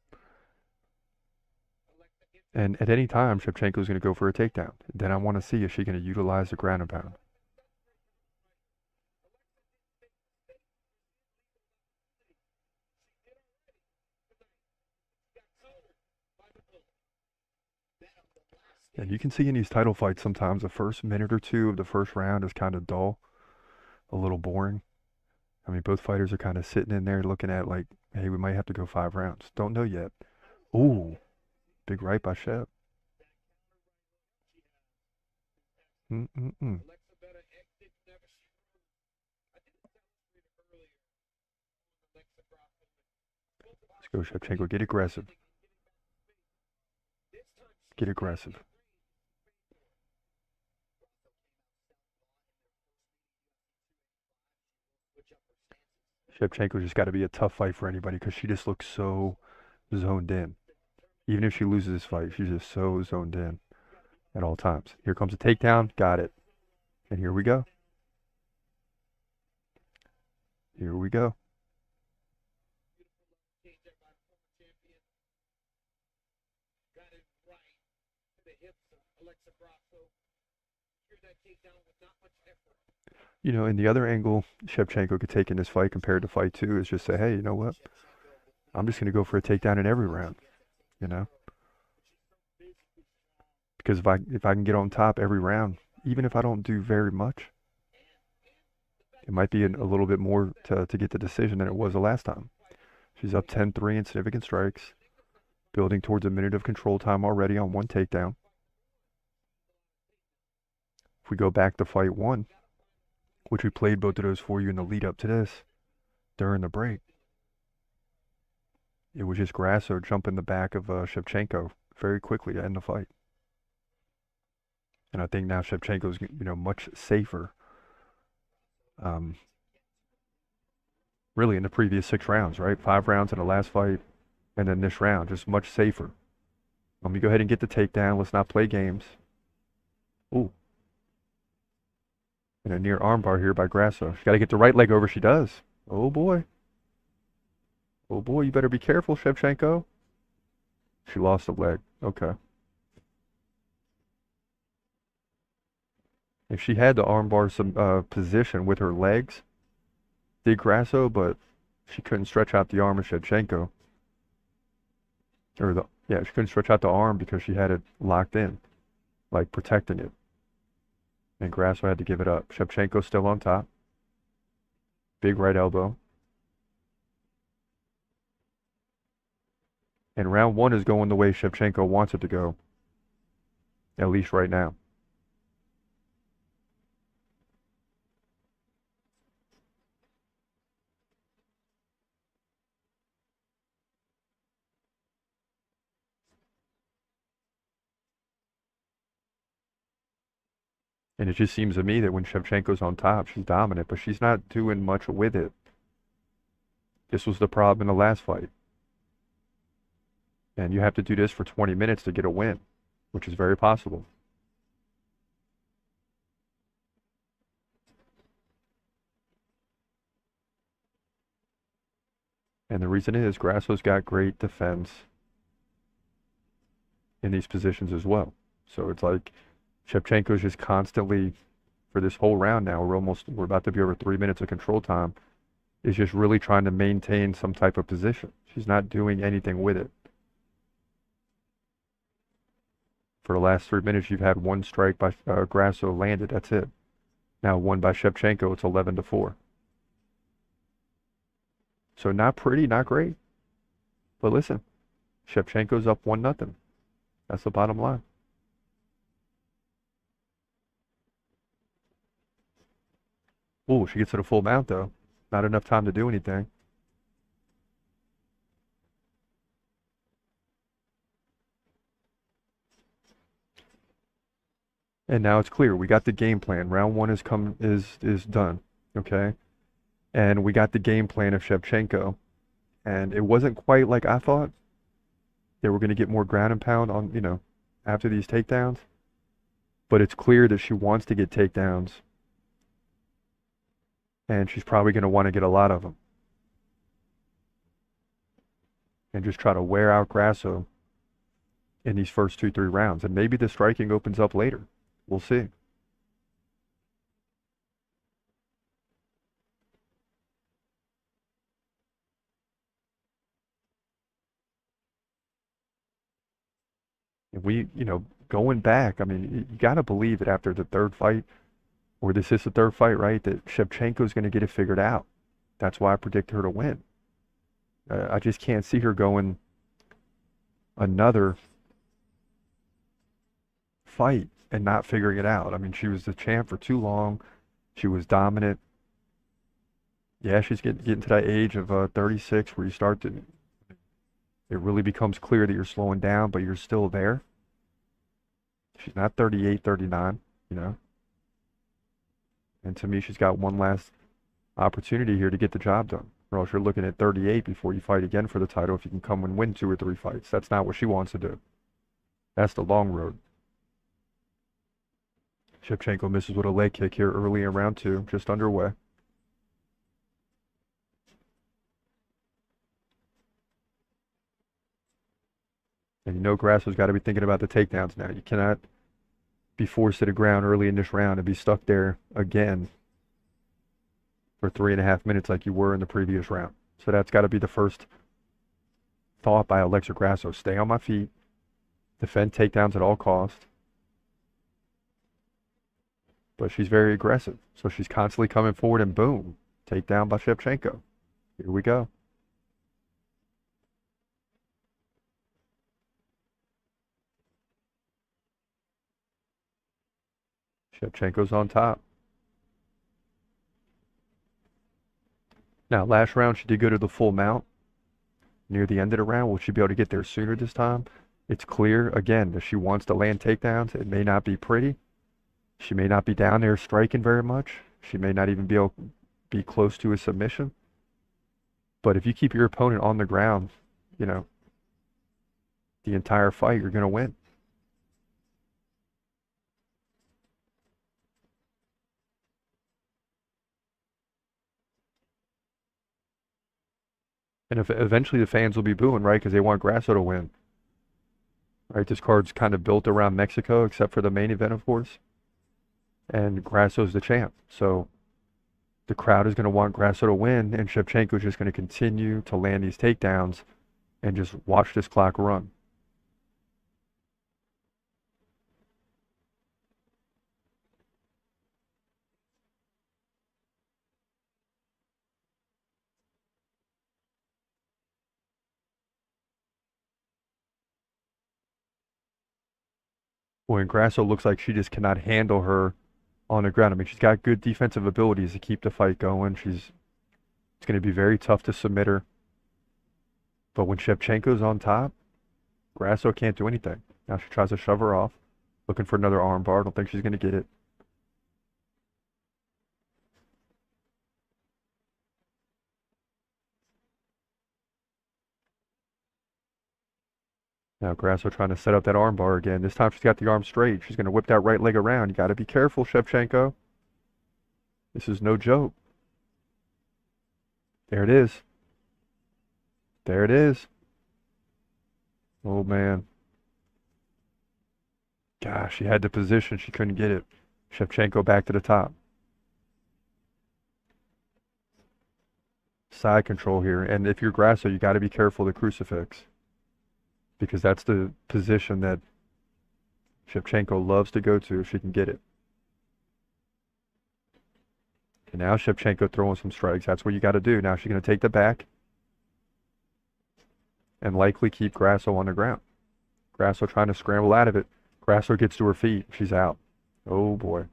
And at any time, Shevchenko is going to go for a takedown. Then I want to see if she's going to utilize the ground and pound. And you can see in these title fights sometimes the first minute or two of the first round is kind of dull, a little boring. I mean, both fighters are kind of sitting in there looking at like, hey, we might have to go 5 rounds. Don't know yet. Ooh, big right by Shev. Let's go, Shevchenko. Get aggressive. Get aggressive. Shevchenko just got to be a tough fight for anybody because she just looks so zoned in. Even if she loses this fight, she's just so zoned in at all times. Here comes a takedown. Got it. And here we go. Here we go. You know, and the other angle Shevchenko could take in this fight compared to fight 2 is just say, hey, you know what? I'm just going to go for a takedown in every round, you know? Because if I can get on top every round, even if I don't do very much, it might be a little bit more to get the decision than it was the last time. She's up 10-3 in significant strikes, building towards a minute of control time already on 1 takedown. If we go back to fight 1, which we played both of those for you in the lead up to this, during the break, it was just Grasso jumping the back of Shevchenko very quickly to end the fight. And I think now Shevchenko's, you know, much safer. Really in the previous 6 rounds, right? 5 rounds in the last fight, and then this round, just much safer. Let me go ahead and get the takedown. Let's not play games. Ooh. And a near armbar here by Grasso. She's got to get the right leg over. She does. Oh, boy. Oh, boy, you better be careful, Shevchenko. She lost a leg. Okay. If she had to armbar some position with her legs, did Grasso, but she couldn't stretch out the arm of Shevchenko. She couldn't stretch out the arm because she had it locked in, like protecting it. and Grasso had to give it up. Shevchenko still on top. Big right elbow. And round one is going the way Shevchenko wants it to go, at least right now. And it just seems to me that when Shevchenko's on top, she's dominant, but she's not doing much with it. This was the problem in the last fight. And you have to do this for 20 minutes to get a win, which is very possible. And the reason is Grasso's got great defense in these positions as well. So it's like Shevchenko's just constantly, for this whole round now, we're about to be over 3 minutes of control time, is just really trying to maintain some type of position. She's not doing anything with it. For the last 3 minutes, you've had one strike by Grasso landed. That's it. Now one by Shevchenko. It's 11-4. So not pretty, not great. But listen, Shevchenko's up 1-0. That's the bottom line. Ooh, she gets to the full mount though. Not enough time to do anything. And now it's clear. We got the game plan. Round one is done. Okay? And we got the game plan of Shevchenko. And it wasn't quite like I thought. They were going to get more ground and pound on, after these takedowns. But it's clear that she wants to get takedowns. And she's probably going to want to get a lot of them. And just try to wear out Grasso in these first 2-3 rounds. And maybe the striking opens up later. We'll see. And going back, I mean, you got to believe that after the third fight, or this is the third fight, right, that Shevchenko's going to get it figured out. That's why I predict her to win. I just can't see her going another fight and not figuring it out. I mean, she was the champ for too long. She was dominant. Yeah, she's getting to that age of 36 where it really becomes clear that you're slowing down, but you're still there. She's not 38, 39, And to me, she's got one last opportunity here to get the job done. Or else you're looking at 38 before you fight again for the title if you can come and win 2 or 3 fights. That's not what she wants to do. That's the long road. Shevchenko misses with a leg kick here early in round 2, just underway. And Grasso's got to be thinking about the takedowns now. You cannot be forced to the ground early in this round and be stuck there again for 3.5 minutes like you were in the previous round. So that's got to be the first thought by Alexa Grasso. Stay on my feet. Defend takedowns at all costs. But she's very aggressive. So she's constantly coming forward and boom, takedown by Shevchenko. Here we go. Shevchenko's on top. Now, last round, she did go to the full mount. Near the end of the round, will she be able to get there sooner this time? It's clear, again, that she wants to land takedowns. It may not be pretty. She may not be down there striking very much. She may not even be able to be close to a submission. But if you keep your opponent on the ground, the entire fight, you're going to win. And eventually the fans will be booing, right? Because they want Grasso to win. Right? This card's kind of built around Mexico, except for the main event, of course. And Grasso's the champ. So the crowd is going to want Grasso to win, and Shevchenko's just going to continue to land these takedowns and just watch this clock run. when Grasso looks like she just cannot handle her on the ground. I mean, she's got good defensive abilities to keep the fight going. It's going to be very tough to submit her. But when Shevchenko's on top, Grasso can't do anything. Now she tries to shove her off, looking for another arm bar. I don't think she's going to get it. Now Grasso trying to set up that arm bar again. This time she's got the arm straight. She's going to whip that right leg around. You got to be careful, Shevchenko. This is no joke. There it is. There it is. Oh, man. Gosh, she had the position. She couldn't get it. Shevchenko back to the top. Side control here. And if you're Grasso, you got to be careful of the crucifix, because that's the position that Shevchenko loves to go to if she can get it. And now Shevchenko throwing some strikes. That's what you got to do. Now she's going to take the back and likely keep Grasso on the ground. Grasso trying to scramble out of it. Grasso gets to her feet. She's out. Oh, boy.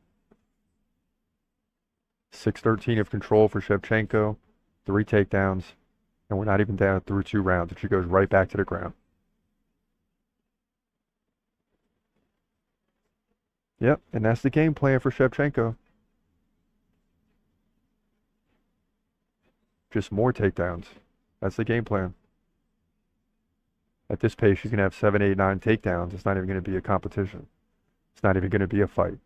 6-13 of control for Shevchenko. 3 takedowns. And we're not even down through 2 rounds. And she goes right back to the ground. Yep, and that's the game plan for Shevchenko. Just more takedowns. That's the game plan. At this pace, she's going to have 7, 8, 9 takedowns. It's not even going to be a competition. It's not even going to be a fight.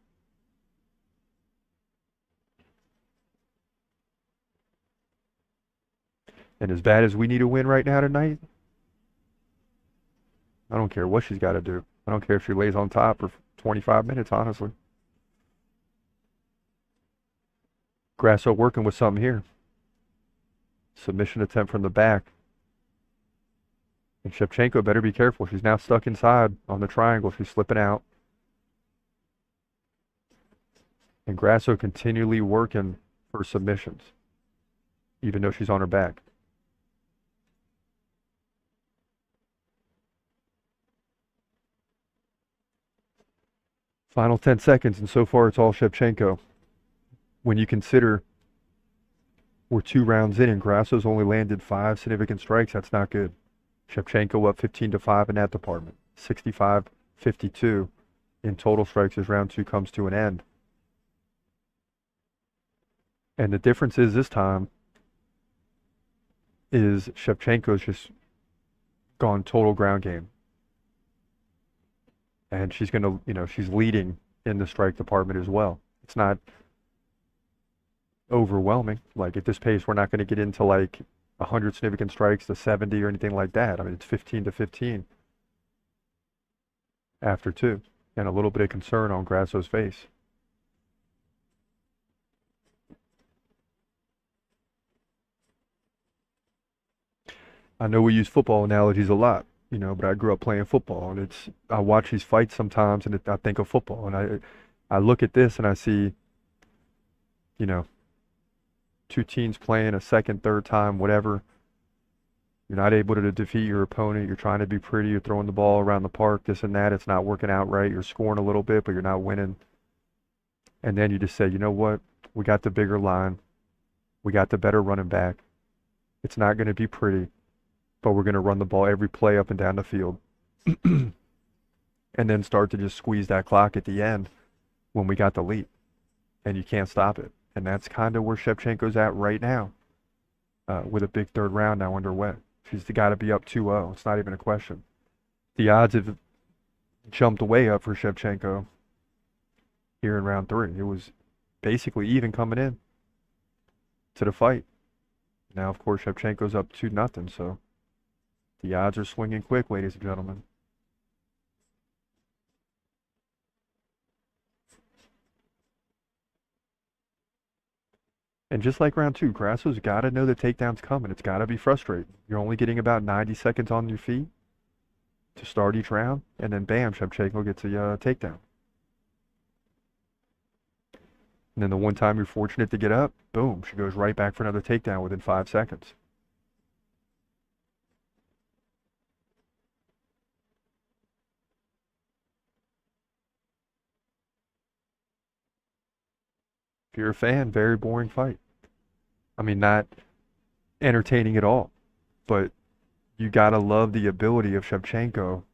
And as bad as we need a win right now tonight, I don't care what she's got to do. I don't care if she lays on top for 25 minutes, honestly. Grasso working with something here. Submission attempt from the back. And Shevchenko better be careful. She's now stuck inside on the triangle. She's slipping out. And Grasso continually working for submissions, even though she's on her back. Final 10 seconds, and so far it's all Shevchenko. When you consider we're 2 rounds in and Grasso's only landed 5 significant strikes, that's not good. Shevchenko up 15-5 in that department. 65-52 in total strikes as round 2 comes to an end. And the difference is this time is Shevchenko's just gone total ground game. And she's going to, she's leading in the strike department as well. It's not overwhelming. Like at this pace, we're not going to get into like 100 significant strikes to 70 or anything like that. I mean, it's 15-15 after 2. And a little bit of concern on Grasso's face. I know we use football analogies a lot. But I grew up playing football, and I watch these fights sometimes, and I think of football, and I look at this, and I see, 2 teams playing a second, third time, whatever. You're not able to defeat your opponent. You're trying to be pretty. You're throwing the ball around the park, this and that. It's not working out right. You're scoring a little bit, but you're not winning. And then you just say, you know what? We got the bigger line. We got the better running back. It's not going to be pretty, but we're going to run the ball every play up and down the field. And then start to just squeeze that clock at the end when we got the lead. And you can't stop it. And that's kind of where Shevchenko's at right now, with a big 3rd round now underway. She's got to be up 2-0. It's not even a question. The odds have jumped way up for Shevchenko here in round 3. It was basically even coming in to the fight. Now, of course, Shevchenko's up 2-0, so the odds are swinging quick, ladies and gentlemen. And just like round 2, Grasso's got to know the takedown's coming. It's got to be frustrating. You're only getting about 90 seconds on your feet to start each round, and then bam, Shevchenko gets a takedown. And then the one time you're fortunate to get up, boom, she goes right back for another takedown within 5 seconds. If you're a fan, very boring fight. I mean, not entertaining at all, but you gotta love the ability of Shevchenko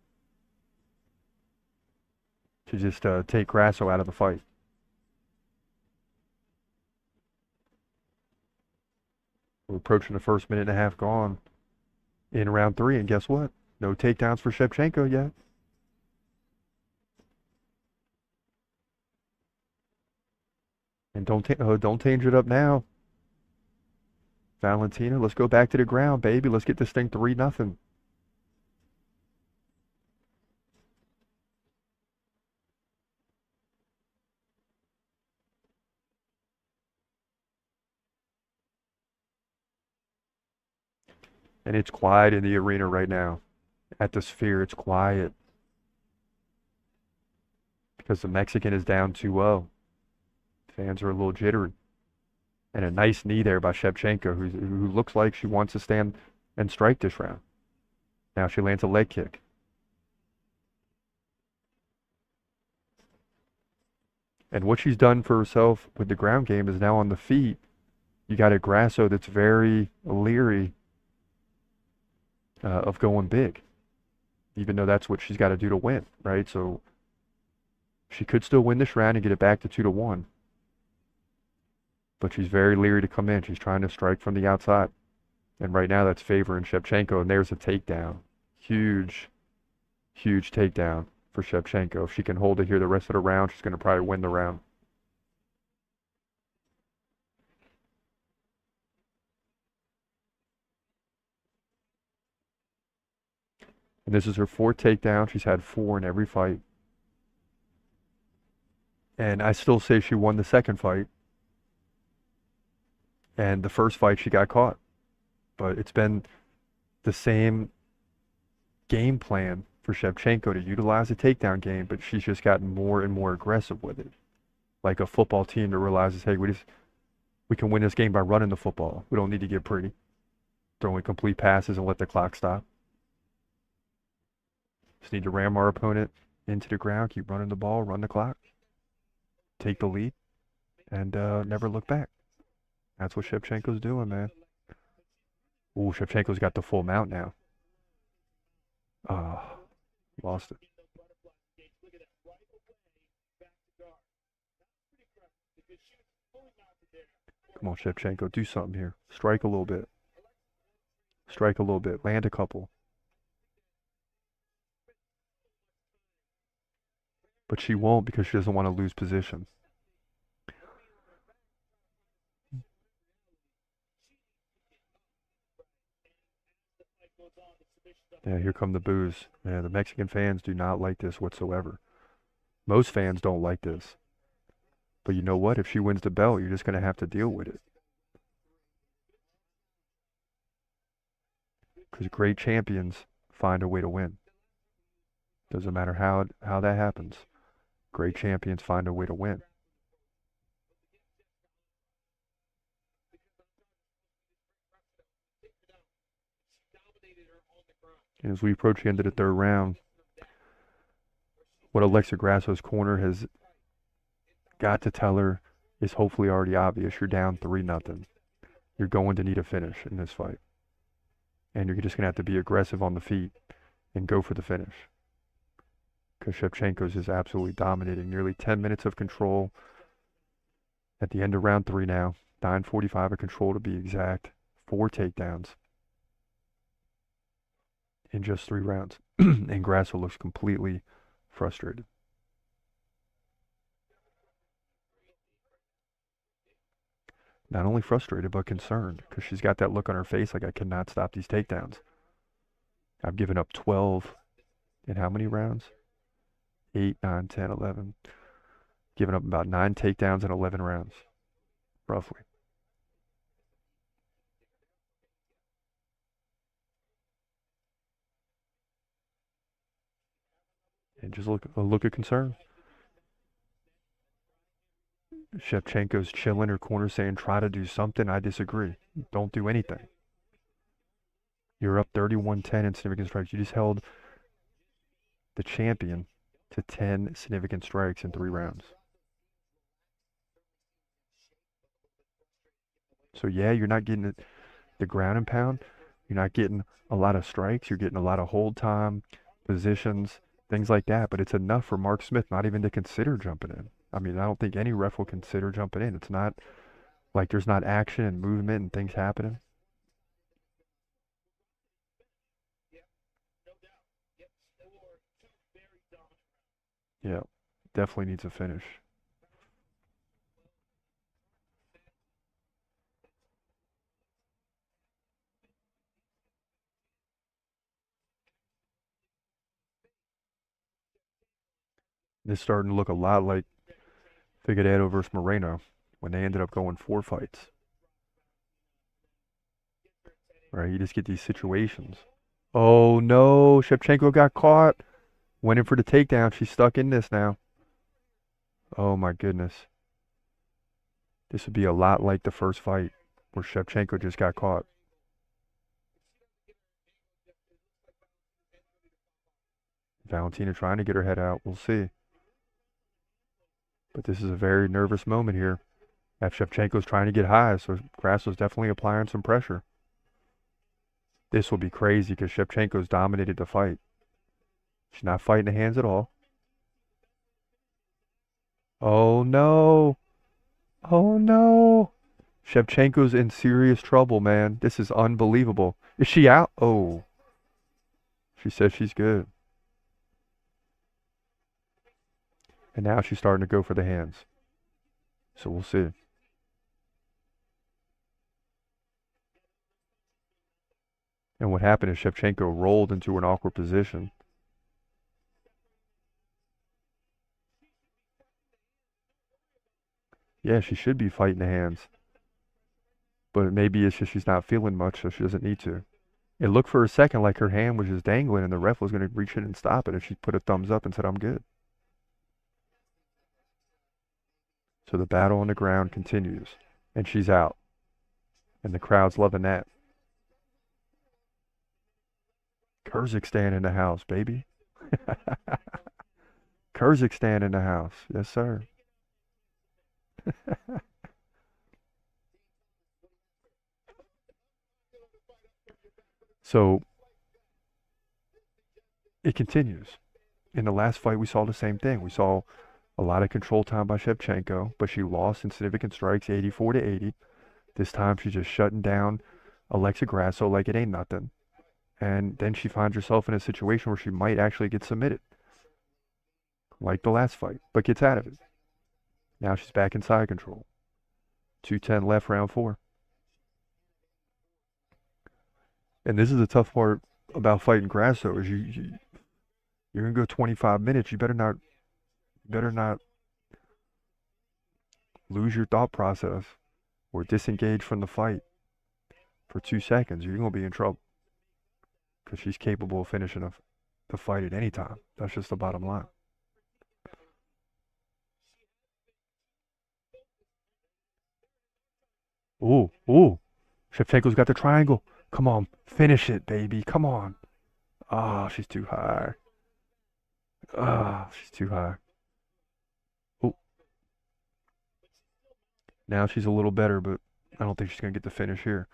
to just take Grasso out of the fight. We're approaching the first minute and a half gone in round 3, and guess what? No takedowns for Shevchenko yet. And don't change it up now. Valentina, let's go back to the ground, baby. Let's get this thing 3-0. And it's quiet in the arena right now. At the Sphere, it's quiet. Because the Mexican is down 2-0. Fans are a little jittery. And a nice knee there by Shevchenko, who looks like she wants to stand and strike this round. Now she lands a leg kick. And what she's done for herself with the ground game is now on the feet. You got a Grasso that's very leery of going big, even though that's what she's got to do to win, right? So she could still win this round and get it back to 2-1. But she's very leery to come in. She's trying to strike from the outside. And right now that's favoring Shevchenko. And there's a takedown. Huge, huge takedown for Shevchenko. If she can hold it here the rest of the round, she's going to probably win the round. And this is her 4th takedown. She's had 4 in every fight. And I still say she won the second fight. And the first fight she got caught. But it's been the same game plan for Shevchenko to utilize the takedown game, but she's just gotten more and more aggressive with it. Like a football team that realizes, hey, we can win this game by running the football. We don't need to get pretty. Throwing complete passes and let the clock stop. Just need to ram our opponent into the ground, keep running the ball, run the clock, take the lead, and never look back. That's what Shevchenko's doing, man. Ooh, Shevchenko's got the full mount now. Lost it. Come on, Shevchenko, do something here. Strike a little bit. Strike a little bit. Land a couple. But she won't because she doesn't want to lose position. Yeah, here come the boos. Yeah, the Mexican fans do not like this whatsoever. Most fans don't like this. But you know what? If she wins the belt, you're just going to have to deal with it. Because great champions find a way to win. Doesn't matter how that happens. Great champions find a way to win. And as we approach the end of the 3rd round, what Alexa Grasso's corner has got to tell her is hopefully already obvious. You're down 3-0. You're going to need a finish in this fight. And you're just going to have to be aggressive on the feet and go for the finish. Because Shevchenko's is absolutely dominating. Nearly 10 minutes of control at the end of round 3 now. 9:45 of control to be exact. 4 takedowns in just 3 rounds. And Grasso looks completely frustrated. Not only frustrated, but concerned. Because she's got that look on her face like, I cannot stop these takedowns. I've given up 12 in how many rounds? 8, 9, 10, 11. Given up about 9 takedowns in 11 rounds. Roughly. And just a look of concern. Shevchenko's chilling her corner saying, try to do something. I disagree. Don't do anything. You're up 31-10 in significant strikes. You just held the champion to 10 significant strikes in 3 rounds. So yeah, you're not getting the ground and pound. You're not getting a lot of strikes. You're getting a lot of hold time, positions, things like that. But it's enough for Mark Smith not even to consider jumping in. I mean, I don't think any ref will consider jumping in. It's not like there's not action and movement and things happening. Yeah, definitely needs a finish. This is starting to look a lot like Figueiredo versus Moreno when they ended up going 4 fights. Right, you just get these situations. Oh no, Shevchenko got caught. Went in for the takedown. She's stuck in this now. Oh my goodness. This would be a lot like the first fight where Shevchenko just got caught. Valentina trying to get her head out. We'll see. But this is a very nervous moment here. If Shevchenko's trying to get high, so Grasso's definitely applying some pressure. This will be crazy because Shevchenko's dominated the fight. She's not fighting the hands at all. Oh no. Oh no. Shevchenko's in serious trouble, man. This is unbelievable. Is she out? Oh. She says she's good. And now she's starting to go for the hands. So we'll see. And what happened is Shevchenko rolled into an awkward position. Yeah, she should be fighting the hands. But maybe it's just she's not feeling much, so she doesn't need to. It looked for a second like her hand was just dangling and the ref was going to reach in and stop it, and she put a thumbs up and said, I'm good. So the battle on the ground continues, and she's out. And the crowd's loving that. Kyrgyzstan in the house, baby. Kyrgyzstan in the house. Yes, sir. So it continues. In the last fight, we saw the same thing. We saw a lot of control time by Shevchenko, but she lost in significant strikes, 84-80. This time, she's just shutting down Alexa Grasso like it ain't nothing. And then she finds herself in a situation where she might actually get submitted, like the last fight, but gets out of it. Now she's back in side control. 2:10 left, round 4. And this is the tough part about fighting Grasso is you're gonna go 25 minutes. You better not lose your thought process or disengage from the fight for 2 seconds. You're gonna be in trouble because she's capable of finishing the fight at any time. That's just the bottom line. Ooh, ooh. Shevchenko's got the triangle. Come on, finish it, baby. Come on. Ah, she's too high. Ah, she's too high. Ooh. Now she's a little better, but I don't think she's going to get the finish here.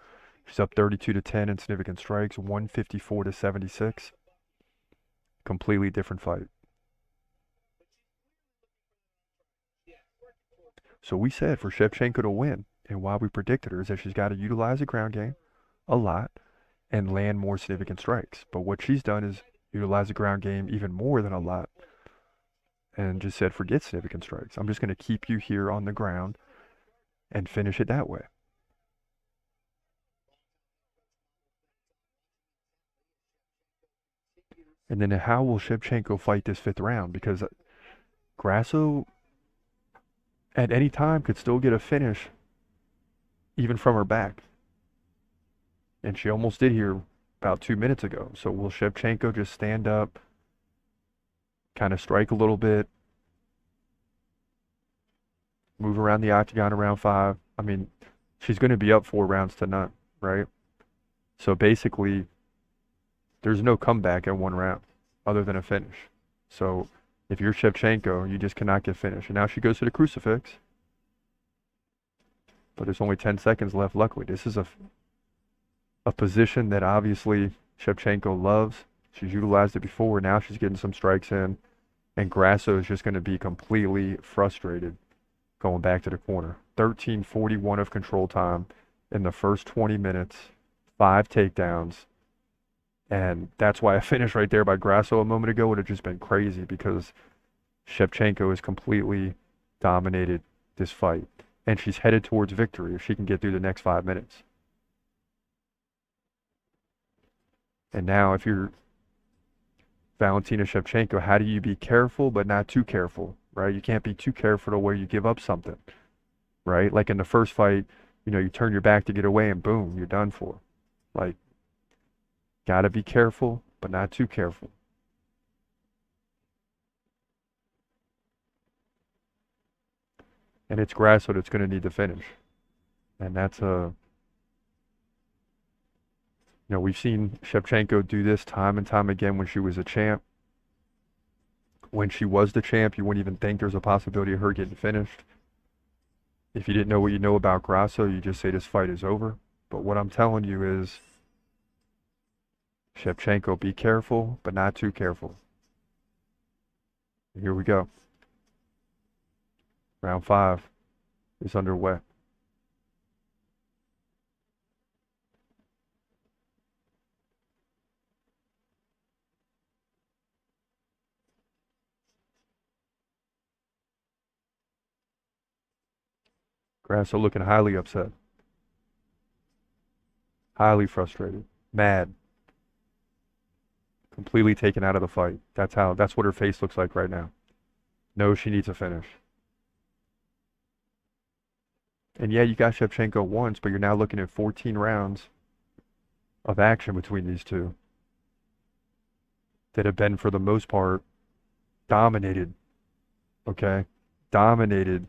She's up 32-10 in significant strikes, 154-76. Completely different fight. So we said for Shevchenko to win, and why we predicted her is that she's got to utilize the ground game a lot and land more significant strikes. But what she's done is utilize the ground game even more than a lot and just said, forget significant strikes. I'm just going to keep you here on the ground and finish it that way. And then how will Shevchenko fight this 5th round? Because Grasso at any time could still get a finish even from her back. And she almost did here about 2 minutes ago. So will Shevchenko just stand up, kind of strike a little bit, move around the octagon around 5? I mean, she's going to be up 4 rounds to none, right? So basically, there's no comeback in 1 round other than a finish. So if you're Shevchenko, you just cannot get finished. And now she goes to the crucifix. but there's only 10 seconds left. Luckily, this is a position that obviously Shevchenko loves. She's utilized it before. Now she's getting some strikes in, and Grasso is just going to be completely frustrated going back to the corner. 13:41 of control time in the first 20 minutes, 5 takedowns. And that's why I finished right there by Grasso a moment ago. Would have just been crazy because Shevchenko has completely dominated this fight. And she's headed towards victory if she can get through the next 5 minutes. And now if you're Valentina Shevchenko, how do you be careful but not too careful, right? You can't be too careful to where you give up something, right? Like in the first fight, you turn your back to get away and boom, you're done for. Like, gotta be careful but not too careful. And it's Grasso that's going to need to finish. And that's we've seen Shevchenko do this time and time again when she was a champ. When she was the champ, you wouldn't even think there's a possibility of her getting finished. If you didn't know what you know about Grasso, you just say this fight is over. But what I'm telling you is, Shevchenko, be careful, but not too careful. Here we go. Round 5 is underway. Grasso looking highly upset. Highly frustrated. Mad. Completely taken out of the fight. That's what her face looks like right now. Knows she needs a finish. And yeah, you got Shevchenko once, but you're now looking at 14 rounds of action between these two that have been, for the most part, dominated. Okay? Dominated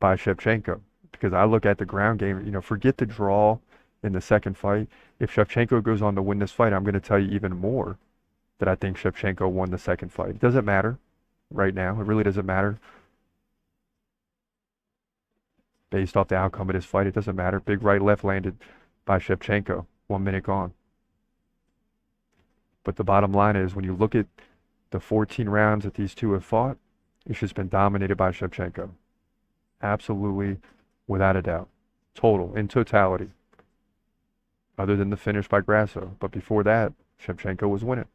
by Shevchenko. Because I look at the ground game, forget the draw in the second fight. If Shevchenko goes on to win this fight, I'm going to tell you even more that I think Shevchenko won the second fight. It doesn't matter right now. It really doesn't matter. Based off the outcome of this fight, it doesn't matter. Big right left landed by Shevchenko. 1 minute gone. But the bottom line is, when you look at the 14 rounds that these two have fought, it's just been dominated by Shevchenko. Absolutely, without a doubt. Total, in totality. Other than the finish by Grasso. But before that, Shevchenko was winning.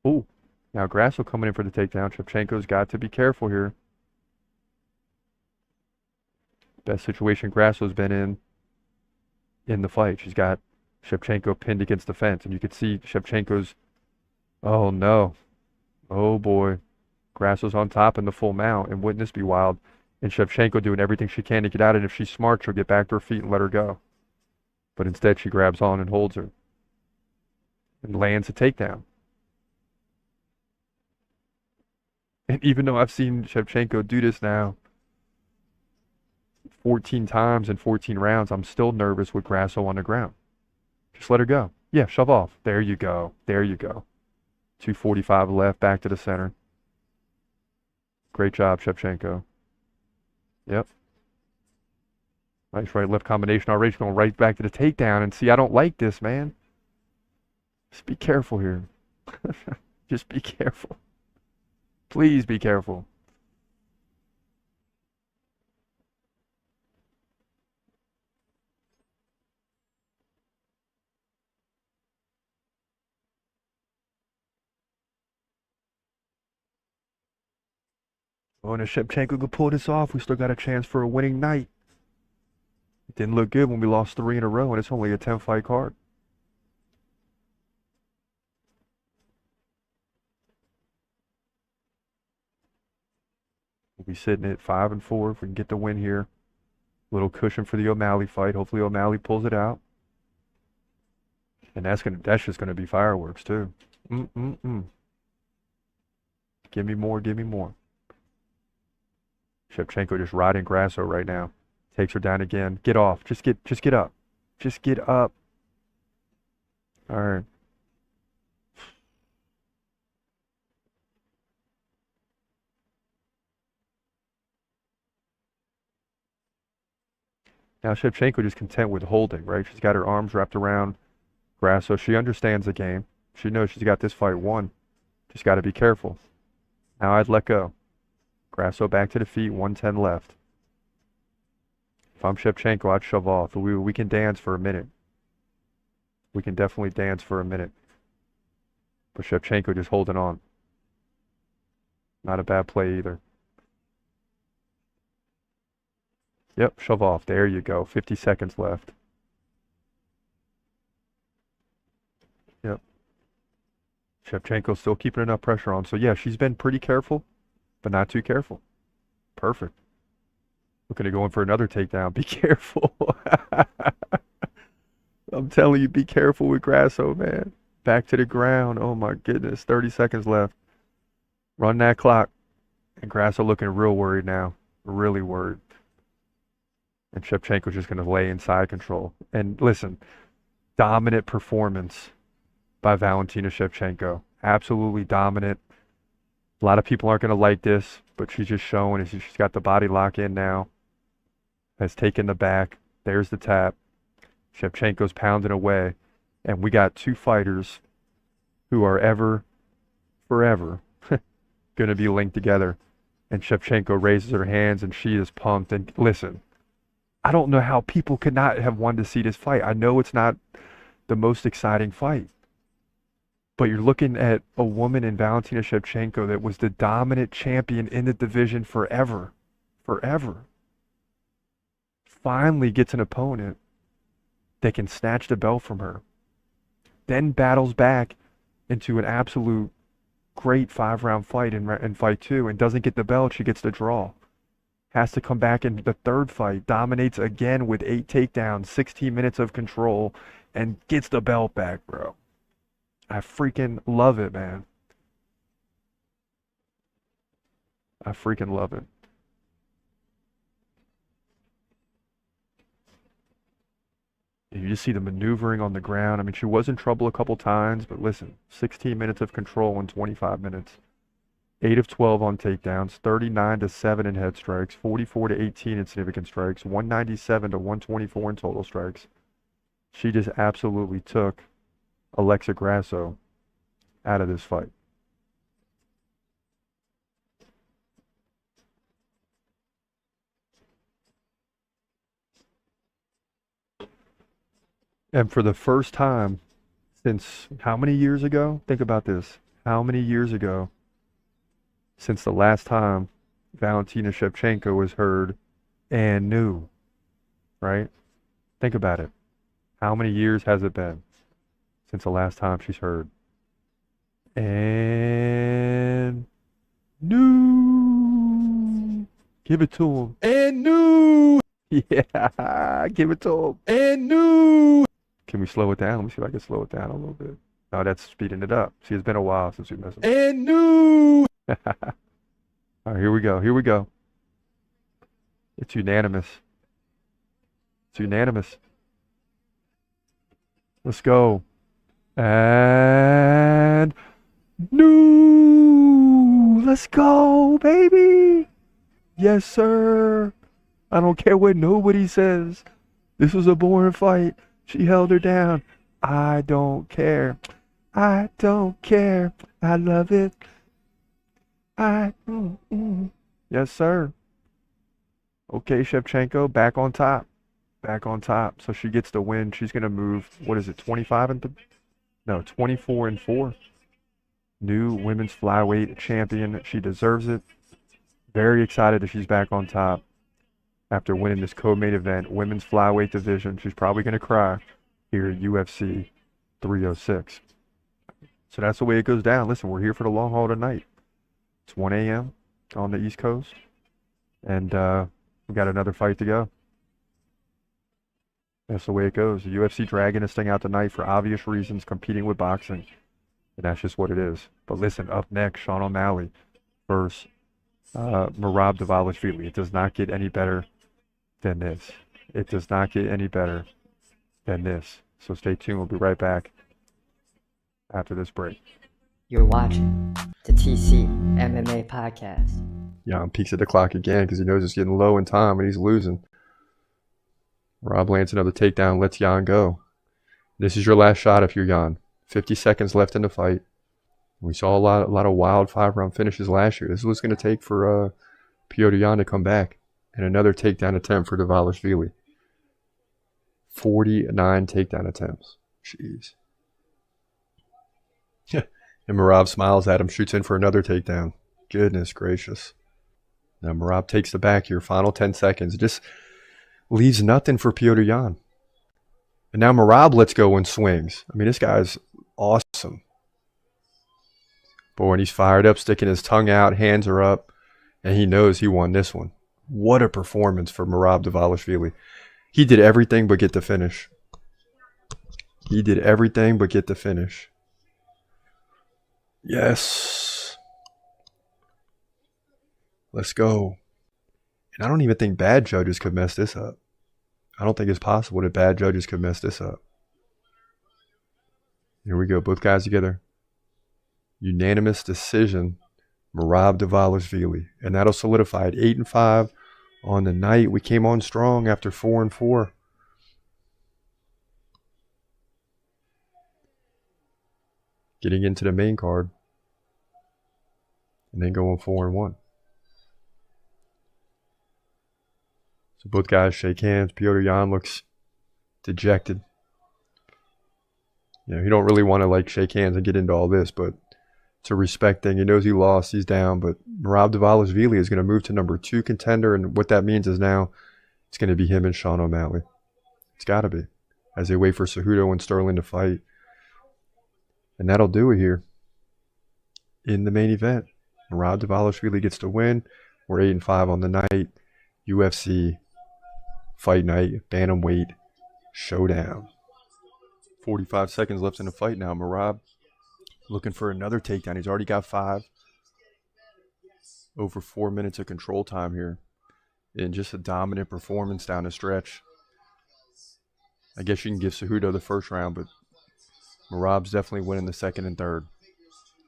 Ooh, now Grasso coming in for the takedown. Shevchenko's got to be careful here. Best situation Grasso's been in the fight. She's got Shevchenko pinned against the fence. And you could see Shevchenko's, oh no. Oh boy. Grasso's on top in the full mount. And wouldn't this be wild? And Shevchenko doing everything she can to get out. And if she's smart, she'll get back to her feet and let her go. But instead, she grabs on and holds her. And lands a takedown. And even though I've seen Shevchenko do this now 14 times in 14 rounds, I'm still nervous with Grasso on the ground. Just let her go. Yeah, shove off. There you go. There you go. 2:45 left, back to the center. Great job, Shevchenko. Yep. Nice right left combination already. She's going right back to the takedown. And see, I don't like this, man. Just be careful here. Just be careful. Please be careful. Oh, and if Shevchenko could pull this off, we still got a chance for a winning night. It didn't look good when we lost 3 in a row, and it's only a 10-fight card. We'll be sitting at 5-4 if we can get the win here. Little cushion for the O'Malley fight. Hopefully O'Malley pulls it out. And that's just gonna be fireworks too. Give me more, give me more. Shevchenko just riding Grasso right now. Takes her down again. Get off. Just get up. Just get up. All right. Now Shevchenko just content with holding, right? She's got her arms wrapped around Grasso. She understands the game. She knows she's got this fight won. Just got to be careful. Now I'd let go. Grasso back to the feet, 110 left. If I'm Shevchenko, I'd shove off. We can dance for a minute. We can definitely dance for a minute. But Shevchenko just holding on. Not a bad play either. Yep, shove off. There you go. 50 seconds left. Yep. Shevchenko's still keeping enough pressure on. So yeah, she's been pretty careful, but not too careful. Perfect. Looking to go in for another takedown. Be careful. I'm telling you, be careful with Grasso, man. Back to the ground. Oh my goodness. 30 seconds left. Run that clock. And Grasso looking real worried now. Really worried. And Shevchenko's just going to lay in side control. And listen, dominant performance by Valentina Shevchenko. Absolutely dominant. A lot of people aren't going to like this, but she's just showing she's got the body lock in now. Has taken the back. There's the tap. Shevchenko's pounding away. And we got two fighters who are forever going to be linked together. And Shevchenko raises her hands and she is pumped. And listen, I don't know how people could not have wanted to see this fight. I know it's not the most exciting fight. But you're looking at a woman in Valentina Shevchenko that was the dominant champion in the division forever. Forever. Finally gets an opponent that can snatch the belt from her. Then battles back into an absolute great 5-round fight in fight 2 and doesn't get the belt. She gets the draw. Has to come back in the third fight, dominates again with 8 takedowns, 16 minutes of control, and gets the belt back, bro. I freaking love it, man. I freaking love it. You just see the maneuvering on the ground. I mean, she was in trouble a couple times, but listen, 16 minutes of control in 25 minutes. 8 of 12 on takedowns, 39-7 in head strikes, 44-18 in significant strikes, 197-124 in total strikes. She just absolutely took Alexa Grasso out of this fight. And for the first time since how many years ago? Think about this. How many years ago since the last time Valentina Shevchenko was heard and new, right? Think about it. How many years has it been since the last time she's heard? And new. Give it to him. And new. Yeah, give it to him. And new. Can we slow it down? Let me see if I can slow it down a little bit. No, that's speeding it up. See, it's been a while since we messed with it. And new. All right, here we go. Here we go. It's unanimous. It's unanimous. Let's go. And new. Let's go, baby. Yes, sir. I don't care what nobody says. This was a boring fight. She held her down. I don't care. I don't care. I love it. Yes, sir. Okay, Shevchenko, back on top. Back on top. So she gets the win. She's going to move, what is it, 24-4. New women's flyweight champion. She deserves it. Very excited that she's back on top after winning this co-main event, women's flyweight division. She's probably going to cry here at UFC 306. So that's the way it goes down. Listen, we're here for the long haul tonight. It's 1 a.m. on the East Coast. And we got another fight to go. That's the way it goes. The UFC dragging this thing out tonight for obvious reasons, competing with boxing. And that's just what it is. But listen, up next, Sean O'Malley versus Merab Dvalishvili. It does not get any better than this. It does not get any better than this. So stay tuned. We'll be right back after this break. You're watching the TCMMA podcast. Jan peeks at the clock again because he knows it's getting low in time and he's losing. Merab lands another takedown, lets Jan go. This is your last shot if you're Jan. 50 seconds left in the fight. We saw a lot of wild 5-round finishes last year. This is what's going to take for Petr Yan to come back. And another takedown attempt for Dvalishvili. 49 takedown attempts. Jeez. And Merab smiles at him, shoots in for another takedown. Goodness gracious. Now Merab takes the back here. Final 10 seconds. It just leaves nothing for Petr Yan. And now Merab lets go and swings. I mean, this guy's awesome. But when he's fired up, sticking his tongue out, hands are up, and he knows he won this one. What a performance for Merab Dvalishvili. He did everything but get the finish. He did everything but get the finish. Yes. Let's go. And I don't even think bad judges could mess this up. I don't think it's possible that bad judges could mess this up. Here we go. Both guys together. Unanimous decision. Merab Dvalishvili. And that'll solidify it. 8-5 on the night. We came on strong after 4-4. Getting into the main card. And then going 4-1. So both guys shake hands. Petr Yan looks dejected. You know, he don't really want to like shake hands and get into all this, but it's a respect thing. He knows he lost. He's down. But Merab Dvalishvili is going to move to number 2 contender. And what that means is now it's going to be him and Sean O'Malley. It's got to be. As they wait for Cejudo and Sterling to fight. And that'll do it here. In the main event. Merab Dvalishvili gets the win. We're 8-5 on the night. UFC Fight Night. Bantamweight Showdown. 45 seconds left in the fight now. Merab looking for another takedown. He's already got 5. Over 4 minutes of control time here. In just a dominant performance down the stretch. I guess you can give Cejudo the first round, but Merab's definitely winning the second and third.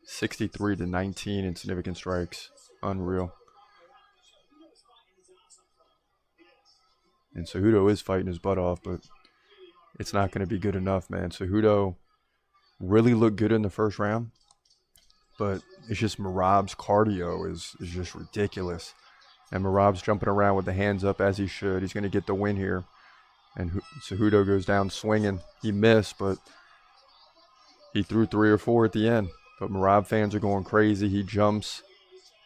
63-19 in significant strikes. Unreal. And Cejudo is fighting his butt off, but it's not going to be good enough, man. Cejudo really looked good in the first round, but it's just Merab's cardio is just ridiculous. And Merab's jumping around with the hands up as he should. He's going to get the win here. And Cejudo goes down swinging. He missed, but he threw 3 or 4 at the end. But Merab fans are going crazy. He jumps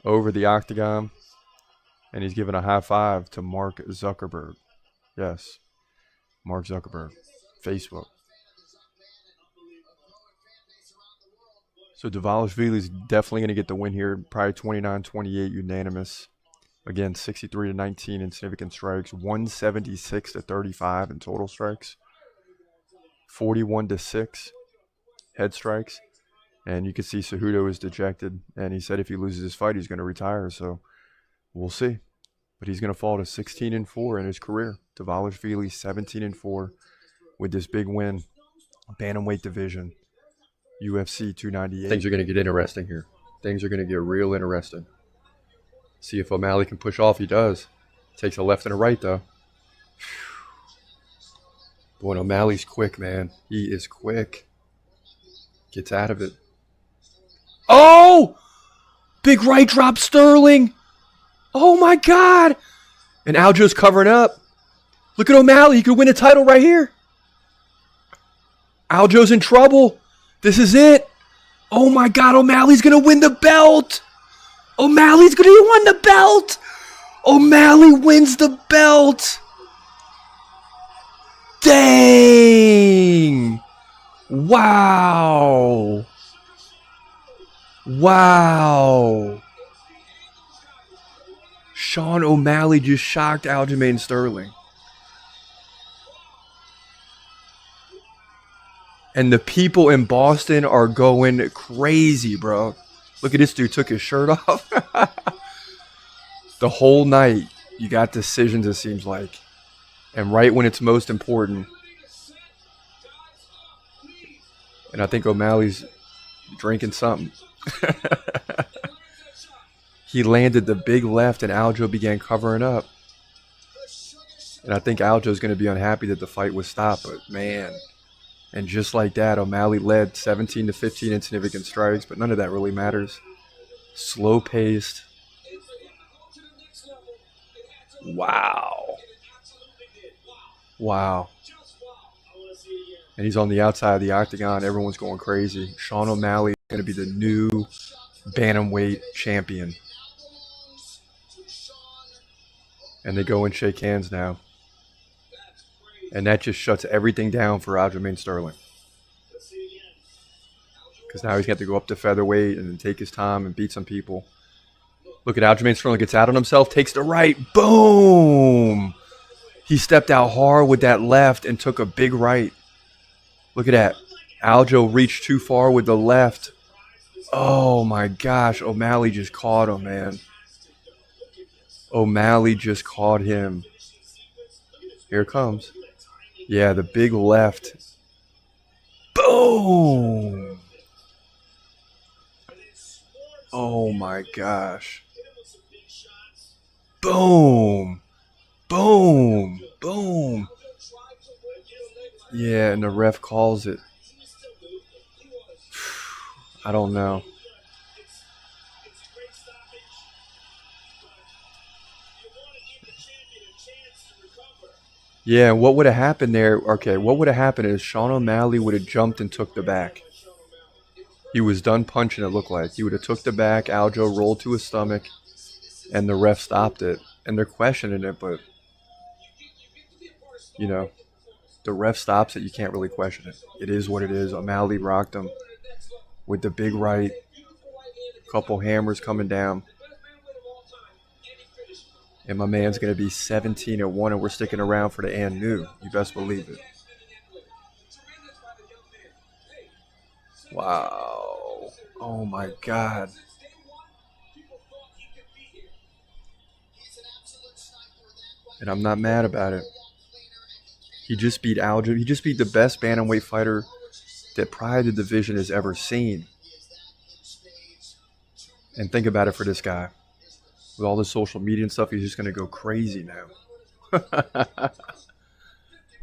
over the octagon, and he's giving a high five to Mark Zuckerberg. Yes, Mark Zuckerberg, Facebook. So Dvalishvili is definitely going to get the win here. Probably 29-28 unanimous. Again, 63-19 in significant strikes. 176-35 in total strikes. 41-6 head strikes. And you can see Cejudo is dejected. And he said if he loses his fight, he's going to retire. So we'll see. But he's going to fall to 16-4 in his career. Dvalishvili 17-4 with this big win. Bantamweight division. UFC 298. Things are going to get interesting here. Things are going to get real interesting. See if O'Malley can push off. He does. Takes a left and a right, though. Boy, O'Malley's quick, man. He is quick. Gets out of it. Oh! Big right drop, Sterling. Oh, my God. And Aljo's covering up. Look at O'Malley. He could win a title right here. Aljo's in trouble. This is it. Oh, my God. O'Malley's going to win the belt. O'Malley's going to win the belt. O'Malley wins the belt. Dang. Wow. Wow. Sean O'Malley just shocked Aljamain Sterling. And the people in Boston are going crazy, bro. Look at this dude took his shirt off. The whole night, you got decisions, it seems like. And right when it's most important. And I think O'Malley's drinking something. He landed the big left and Aljo began covering up. And I think Aljo's going to be unhappy that the fight was stopped, but man. And just like that, O'Malley led 17 to 15 in significant strikes, but none of that really matters. Slow paced. Wow. Wow. And he's on the outside of the octagon. Everyone's going crazy. Sean O'Malley is going to be the new bantamweight champion. And they go and shake hands now. And that just shuts everything down for Aljamain Sterling. Because now he's got to go up to featherweight and then take his time and beat some people. Look at Aljamain Sterling, gets out on himself, takes the right. Boom! He stepped out hard with that left and took a big right. Look at that. Aljo reached too far with the left. Oh my gosh, O'Malley just caught him, man. O'Malley just caught him. Here it comes. Yeah, the big left. Boom! Oh my gosh. Boom! Boom! Boom! Yeah, and the ref calls it. I don't know. Yeah, what would have happened there? Okay, what would have happened is Sean O'Malley would have jumped and took the back. He was done punching, it looked like. He would have took the back, Aljo rolled to his stomach, and the ref stopped it. And they're questioning it, but, you know, the ref stops it, you can't really question it. It is what it is. O'Malley rocked him with the big right. Couple hammers coming down. And my man's going to be 17-1, and we're sticking around for the and new. You best believe it. Wow. Oh, my God. And I'm not mad about it. He just beat Aljo. He just beat the best bantamweight fighter that probably the division has ever seen. And think about it for this guy. With all the social media and stuff, he's just going to go crazy now.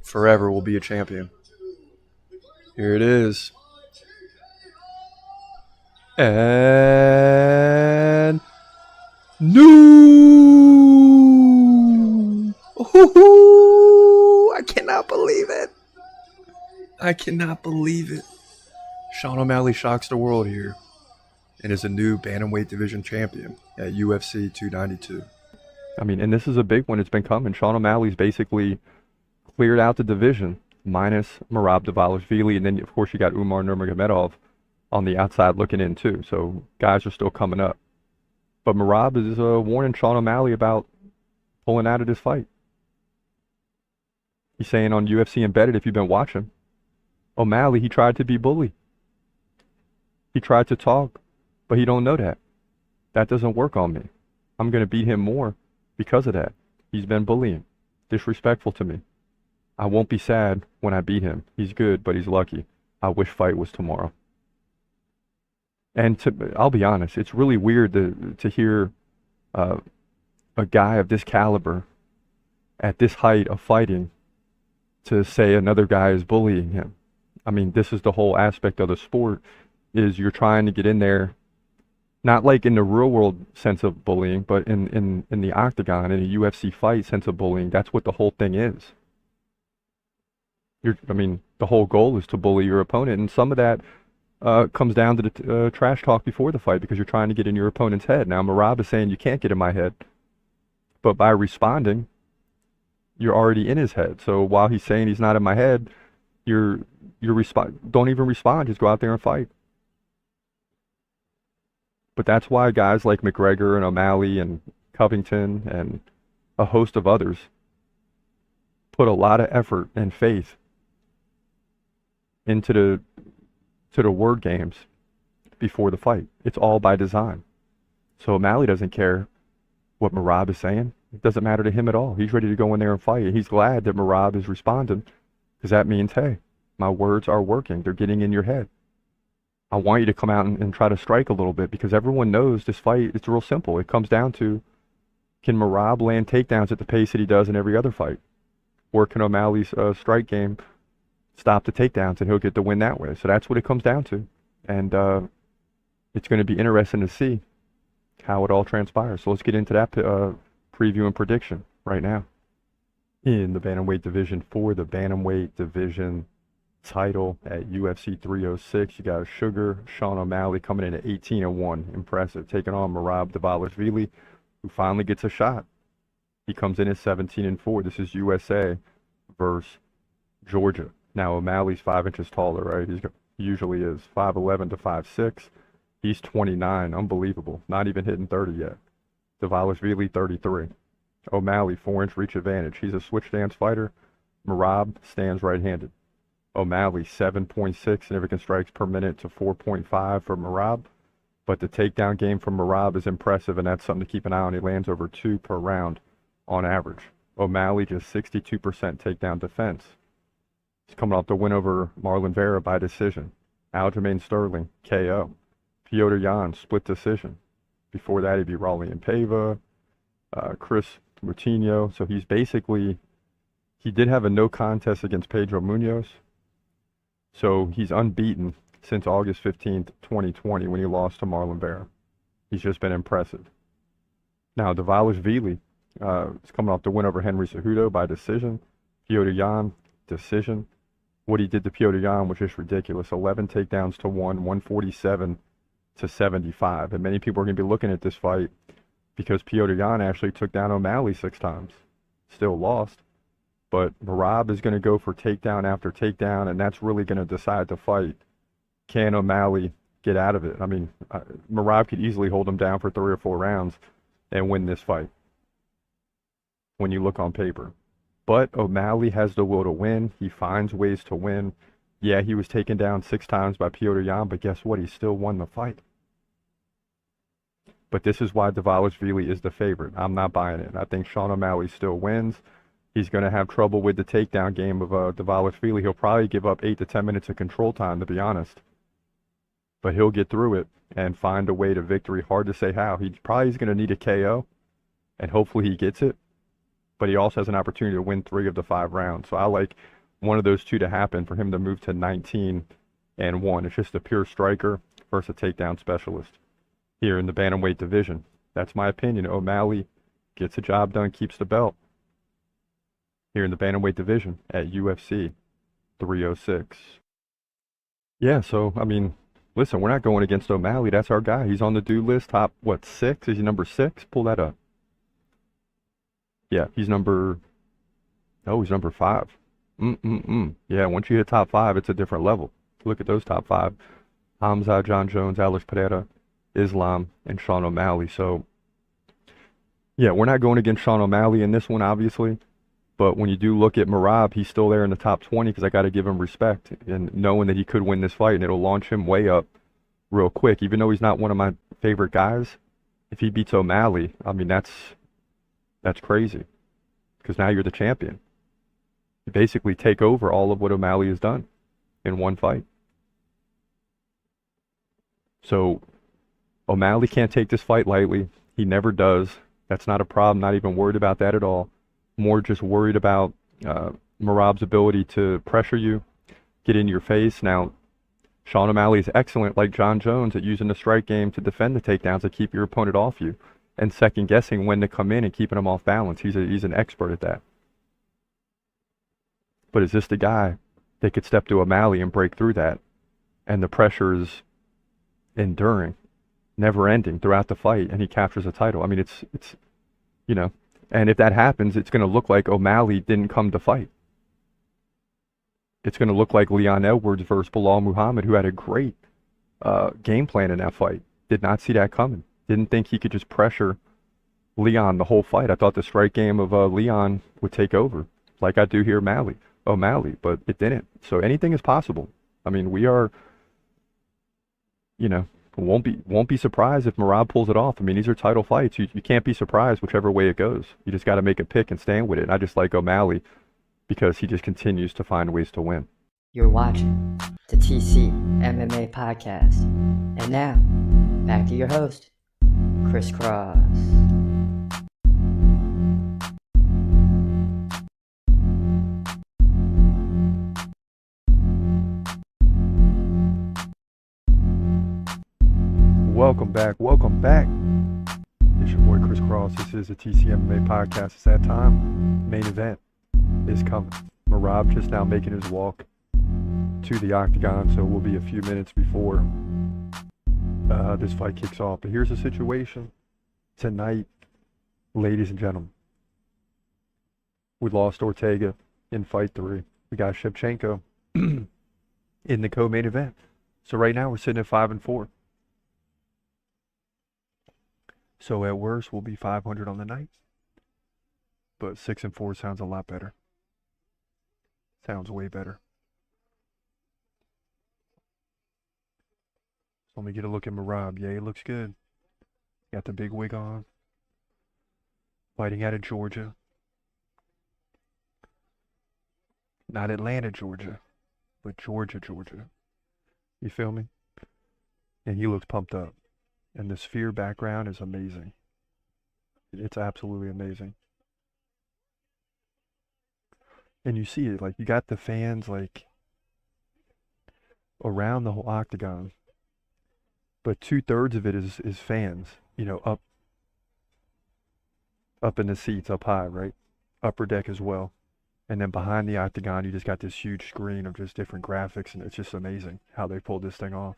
Forever will be a champion. Here it is. And new. Ooh, I cannot believe it. I cannot believe it. Sean O'Malley shocks the world here and is a new bantamweight division champion at UFC 292. I mean, and this is a big one. It's been coming. Sean O'Malley's basically cleared out the division, minus Merab Dvalishvili, and then, of course, you got Umar Nurmagomedov on the outside looking in, too. So guys are still coming up. But Merab is warning Sean O'Malley about pulling out of this fight. He's saying on UFC Embedded, if you've been watching, O'Malley, he tried to be bully. He tried to talk, but he don't know that. That doesn't work on me. I'm going to beat him more because of that. He's been bullying, disrespectful to me. I won't be sad when I beat him. He's good, but he's lucky. I wish fight was tomorrow. And I'll be honest, it's really weird to hear a guy of this caliber at this height of fighting to say another guy is bullying him. I mean, this is the whole aspect of the sport, is you're trying to get in there, not like in the real world sense of bullying, but in the octagon, in a UFC fight sense of bullying. That's what the whole thing is. I mean, the whole goal is to bully your opponent, and some of that comes down to the trash talk before the fight, because you're trying to get in your opponent's head. Now, Merab is saying you can't get in my head, but by responding, you're already in his head. So while he's saying he's not in my head, don't even respond. Just go out there and fight. But that's why guys like McGregor and O'Malley and Covington and a host of others put a lot of effort and faith into the word games before the fight. It's all by design. So O'Malley doesn't care what Merab is saying. It doesn't matter to him at all. He's ready to go in there and fight. And he's glad that Merab is responding, because that means, hey, my words are working. They're getting in your head. I want you to come out and try to strike a little bit, because everyone knows this fight, it's real simple. It comes down to, can Merab land takedowns at the pace that he does in every other fight? can O'Malley's strike game stop the takedowns, and he'll get the win that way. So that's what it comes down to. And it's going to be interesting to see how it all transpires. So let's get into that preview and prediction right now. In the bantamweight division, for the bantamweight division title at UFC 306, you got Sugar Sean O'Malley coming in at 18-1. Impressive. Taking on Merab Dvalishvili, who finally gets a shot. He comes in at 17-4. This is USA versus Georgia. Now, O'Malley's 5 inches taller, right? He usually is 5'11" to 5'6". He's 29. Unbelievable. Not even hitting 30 yet. Dvalishvili, 33. O'Malley, 4-inch reach advantage. He's a switch stance fighter. Merab stands right-handed. O'Malley, 7.6 significant strikes per minute to 4.5 for Merab. But the takedown game from Merab is impressive, and that's something to keep an eye on. He lands over 2 per round on average. O'Malley, just 62% takedown defense. He's coming off the win over Marlon Vera by decision. Aljamain Sterling, KO. Piotr Jan, split decision. Before that, he'd be Raulian Paiva, Chris Moutinho. So he's basically, he did have a no contest against Pedro Munoz. So he's unbeaten since August 15th, 2020, when he lost to Marlon Vera. He's just been impressive. Now, Dvalishvili is coming off the win over Henry Cejudo by decision. Piotr Jan, decision. What he did to Piotr Jan was just ridiculous. 11 takedowns to 1, 147 to 75. And many people are going to be looking at this fight because Piotr Jan actually took down O'Malley 6 times. Still lost. But Merab is going to go for takedown after takedown, and that's really going to decide the fight. Can O'Malley get out of it? I mean, Merab could easily hold him down for 3 or 4 rounds and win this fight when you look on paper. But O'Malley has the will to win. He finds ways to win. Yeah, he was taken down 6 times by Piotr Jan, but guess what? He still won the fight. But this is why Dvalishvili is the favorite. I'm not buying it. I think Sean O'Malley still wins. He's going to have trouble with the takedown game of Dvalishvili. He'll probably give up 8 to 10 minutes of control time, to be honest. But he'll get through it and find a way to victory. Hard to say how. He probably is going to need a KO, and hopefully he gets it. But he also has an opportunity to win 3 of the 5 rounds. So I like one of those 2 to happen for him to move to 19-1. It's just a pure striker versus a takedown specialist here in the bantamweight division. That's my opinion. O'Malley gets the job done, keeps the belt here in the bantamweight division at UFC 306. Yeah, so, I mean, listen, we're not going against O'Malley. That's our guy. He's on the do list. Top, 6? Is he number 6? Pull that up. Yeah, he's number 5. Yeah, once you hit top 5, it's a different level. Look at those top 5. Hamza, John Jones, Alex Pereira, Islam, and Sean O'Malley. So, yeah, we're not going against Sean O'Malley in this one, obviously. But when you do look at Merab, he's still there in the top 20 because I got to give him respect. And knowing that he could win this fight, and it'll launch him way up real quick. Even though he's not one of my favorite guys, if he beats O'Malley, I mean, that's crazy, because now you're the champion. You basically take over all of what O'Malley has done in one fight. So O'Malley can't take this fight lightly. He never does. That's not a problem. Not even worried about that at all. More just worried about Merab's ability to pressure you, get in your face. Now, Sean O'Malley is excellent, like John Jones, at using the strike game to defend the takedowns to keep your opponent off you, and second guessing when to come in and keeping him off balance. He's an expert at that. But is this the guy that could step to O'Malley and break through that? And the pressure is enduring, never ending throughout the fight, and he captures a title. I mean, it's and if that happens, it's going to look like O'Malley didn't come to fight. It's going to look like Leon Edwards versus Bilal Muhammad, who had a great game plan in that fight. Did not see that coming. Didn't think he could just pressure Leon the whole fight. I thought the strike game of Leon would take over, like I do here O'Malley, but it didn't. So anything is possible. I mean, we are, won't be surprised if Merab pulls it off. I mean, these are title fights. You can't be surprised whichever way it goes. You just got to make a pick and stand with it. And I just like O'Malley because he just continues to find ways to win. You're watching the TCMMA podcast. And now, back to your host, Chris Cross. Welcome back. Welcome back. It's your boy Chris Cross. This is the TCMMA podcast. It's that time. Main event is coming. Merab just now making his walk to the octagon, so we'll be a few minutes before this fight kicks off. But here's the situation tonight, ladies and gentlemen. We lost Ortega in fight 3. We got Shevchenko in the co-main event. So right now we're sitting at 5-4. So at worst we'll be 500 on the night. But 6-4 sounds a lot better. Sounds way better. So let me get a look at Merab. Yeah, he looks good. Got the big wig on. Fighting out of Georgia. Not Atlanta, Georgia, but Georgia, Georgia. You feel me? And he looks pumped up. And the sphere background is amazing. It's absolutely amazing. And you see it, like, you got the fans, like, around the whole octagon. But 2/3 of it is fans, you know, up in the seats, up high, right? Upper deck as well. And then behind the octagon, you just got this huge screen of just different graphics, and it's just amazing how they pulled this thing off.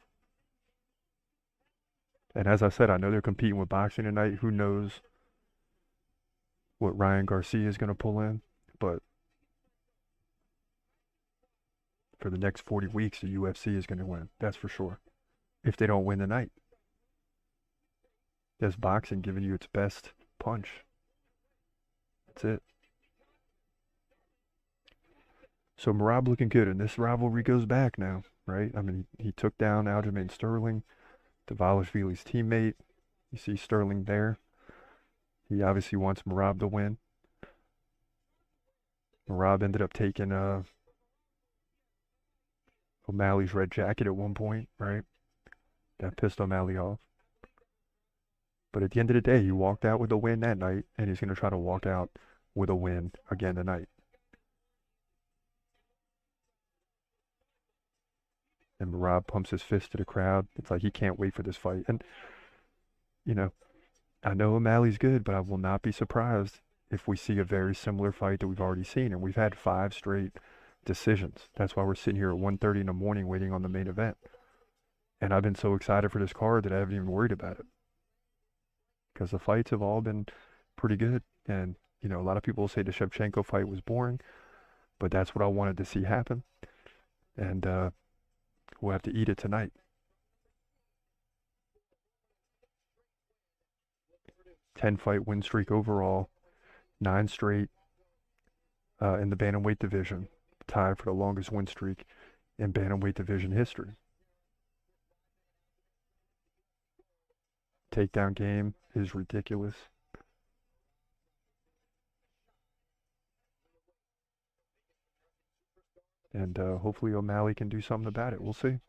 And as I said, I know they're competing with boxing tonight. Who knows what Ryan Garcia is going to pull in, but for the next 40 weeks, the UFC is going to win. That's for sure. If they don't win tonight. That's boxing giving you its best punch. That's it. So Merab looking good, and this rivalry goes back now, right? I mean, he took down Aljamain Sterling, Dvalishvili's teammate. You see Sterling there. He obviously wants Merab to win. Merab ended up taking O'Malley's red jacket at one point, right? That pissed O'Malley off. But at the end of the day, he walked out with a win that night, and he's going to try to walk out with a win again tonight. And Merab pumps his fist to the crowd. It's like he can't wait for this fight. And, you know, I know O'Malley's good, but I will not be surprised if we see a very similar fight that we've already seen. And we've had 5 straight decisions. That's why we're sitting here at 1:30 in the morning waiting on the main event. And I've been so excited for this card that I haven't even worried about it. Because the fights have all been pretty good. And, you know, a lot of people say the Shevchenko fight was boring. But that's what I wanted to see happen. And, we'll have to eat it tonight. 10-fight win streak overall. 9 straight in the bantamweight division. Tied for the longest win streak in bantamweight division history. Takedown game is ridiculous. And hopefully O'Malley can do something about it. We'll see.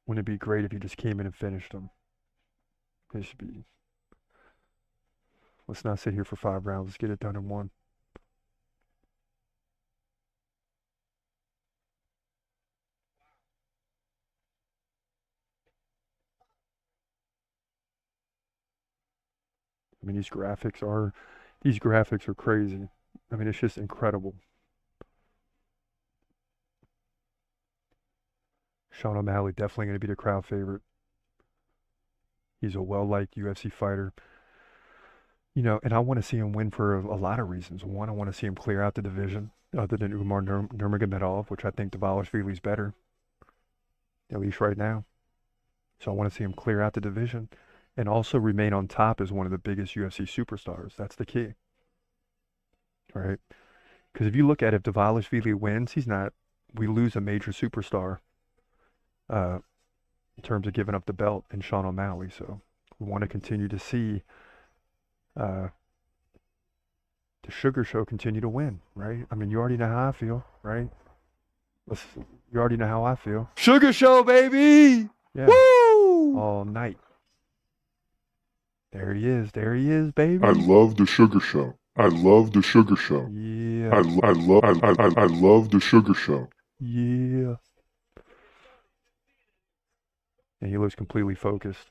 Wouldn't it be great if he just came in and finished him? It should be. Let's not sit here for 5 rounds. Let's get it done in 1. I mean, these graphics are crazy. I mean, it's just incredible. Sean O'Malley definitely going to be the crowd favorite. He's a well-liked UFC fighter. You know, and I want to see him win for a lot of reasons. One, I want to see him clear out the division, other than Umar Nurmagomedov, which I think Dvalishvili's better, at least right now. So I want to see him clear out the division and also remain on top as one of the biggest UFC superstars. That's the key. Right? Because if you look at it, if Dvalishvili wins, we lose a major superstar in terms of giving up the belt in Sean O'Malley. So we want to continue to see the Sugar Show continue to win, right? I mean, you already know how I feel, right? You already know how I feel. Sugar Show, baby! Yeah. Woo! All night. There he is, baby. I love the Sugar Show. I love the Sugar Show. Yeah. I love the Sugar Show. Yeah. And he looks completely focused.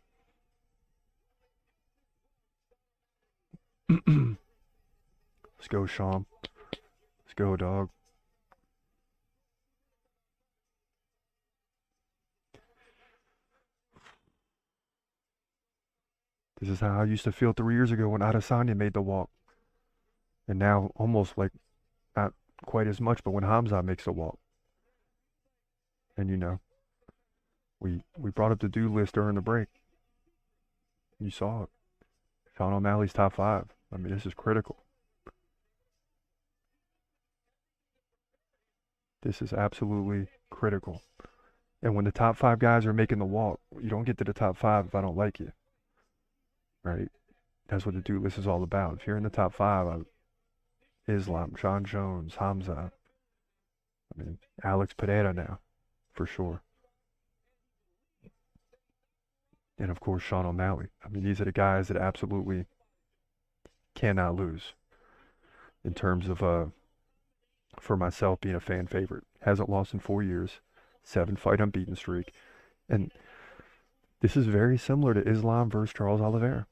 Let's go, Sean. Let's go, dog. This is how I used to feel 3 years ago when Adesanya made the walk. And now almost like not quite as much, but when Hamza makes the walk. And you know, we brought up the do list during the break. You saw it. Sean O'Malley's top 5. I mean, this is critical. This is absolutely critical. And when the top 5 guys are making the walk, you don't get to the top 5 if I don't like you. Right? That's what the do list is all about. If you're in the top 5, Islam, John Jones, Hamza, I mean, Alex Pereira now, for sure. And of course, Sean O'Malley. I mean, these are the guys that absolutely cannot lose in terms of, for myself, being a fan favorite. Hasn't lost in 4 years, 7-fight unbeaten streak. And this is very similar to Islam versus Charles Oliveira.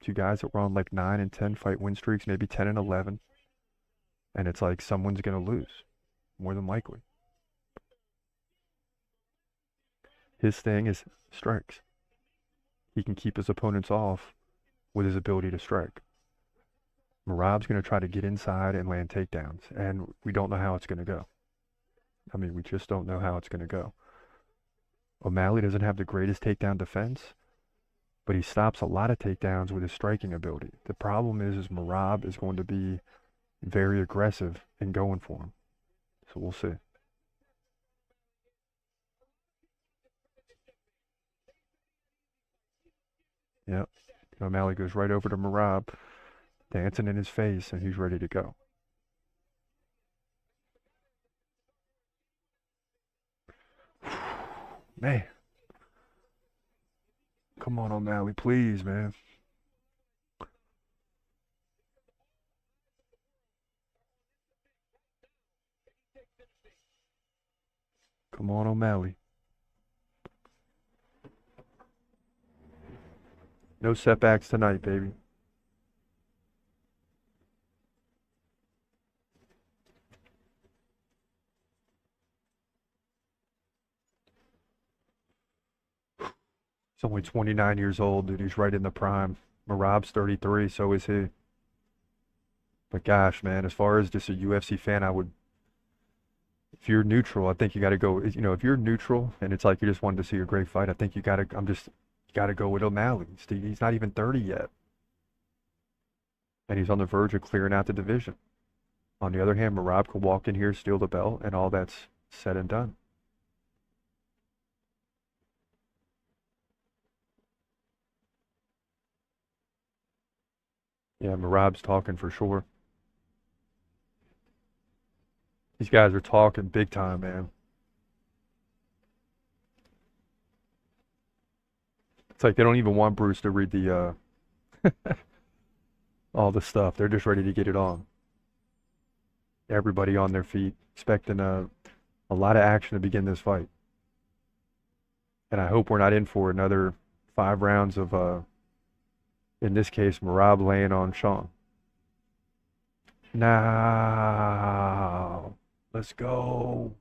2 guys that were on like 9 and 10 fight win streaks, maybe 10 and 11. And it's like someone's going to lose, more than likely. His thing is strikes. He can keep his opponents off with his ability to strike. Merab's going to try to get inside and land takedowns, and we don't know how it's going to go. I mean, we just don't know how it's going to go. O'Malley doesn't have the greatest takedown defense, but he stops a lot of takedowns with his striking ability. The problem is Merab is going to be very aggressive in going for him. So we'll see. Yep. O'Malley goes right over to Merab, dancing in his face, and he's ready to go. Man. Come on, O'Malley, please, man. Come on, O'Malley. No setbacks tonight, baby. He's only 29 years old, dude. He's right in the prime. Merab's 33, so is he. But gosh, man, as far as just a UFC fan, I would, if you're neutral, I think you got to go, you know, if you're neutral and it's like you just wanted to see a great fight, I think you got to, you got to go with O'Malley. He's not even 30 yet. And he's on the verge of clearing out the division. On the other hand, Merab could walk in here, steal the belt, and all that's said and done. Yeah, Merab's talking for sure. These guys are talking big time, man. It's like they don't even want Bruce to read the all the stuff. They're just ready to get it on. Everybody on their feet, expecting a lot of action to begin this fight. And I hope we're not in for another 5 rounds of, in this case, Merab laying on Sean. Now, let's go.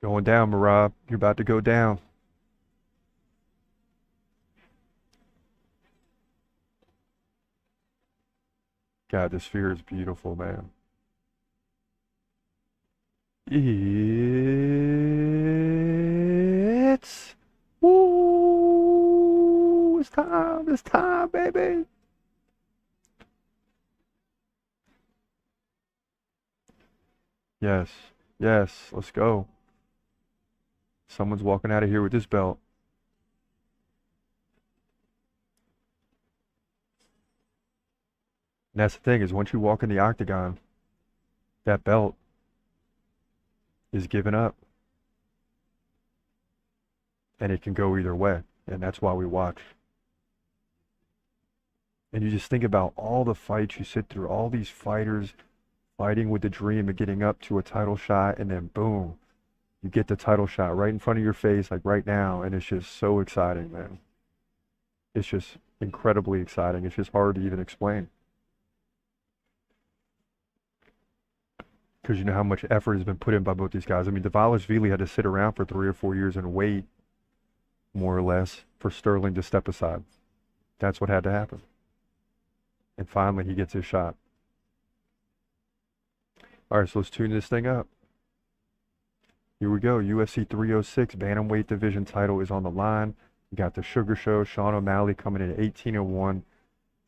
Going down, Merab. You're about to go down. God, this sphere is beautiful, man. It's it's time, baby. Yes, yes, let's go. Someone's walking out of here with this belt. And that's the thing, is once you walk in the octagon, that belt is given up. And it can go either way. And that's why we watch. And you just think about all the fights you sit through, all these fighters fighting with the dream of getting up to a title shot, and then boom, you get the title shot right in front of your face, like right now, and it's just so exciting, man. It's just incredibly exciting. It's just hard to even explain. Because you know how much effort has been put in by both these guys. I mean, Dvalishvili had to sit around for 3 or 4 years and wait, more or less, for Sterling to step aside. That's what had to happen. And finally, he gets his shot. All right, so let's tune this thing up. Here we go. UFC 306 Bantamweight Division title is on the line. You got the Sugar Show, Sean O'Malley coming in at 18-1,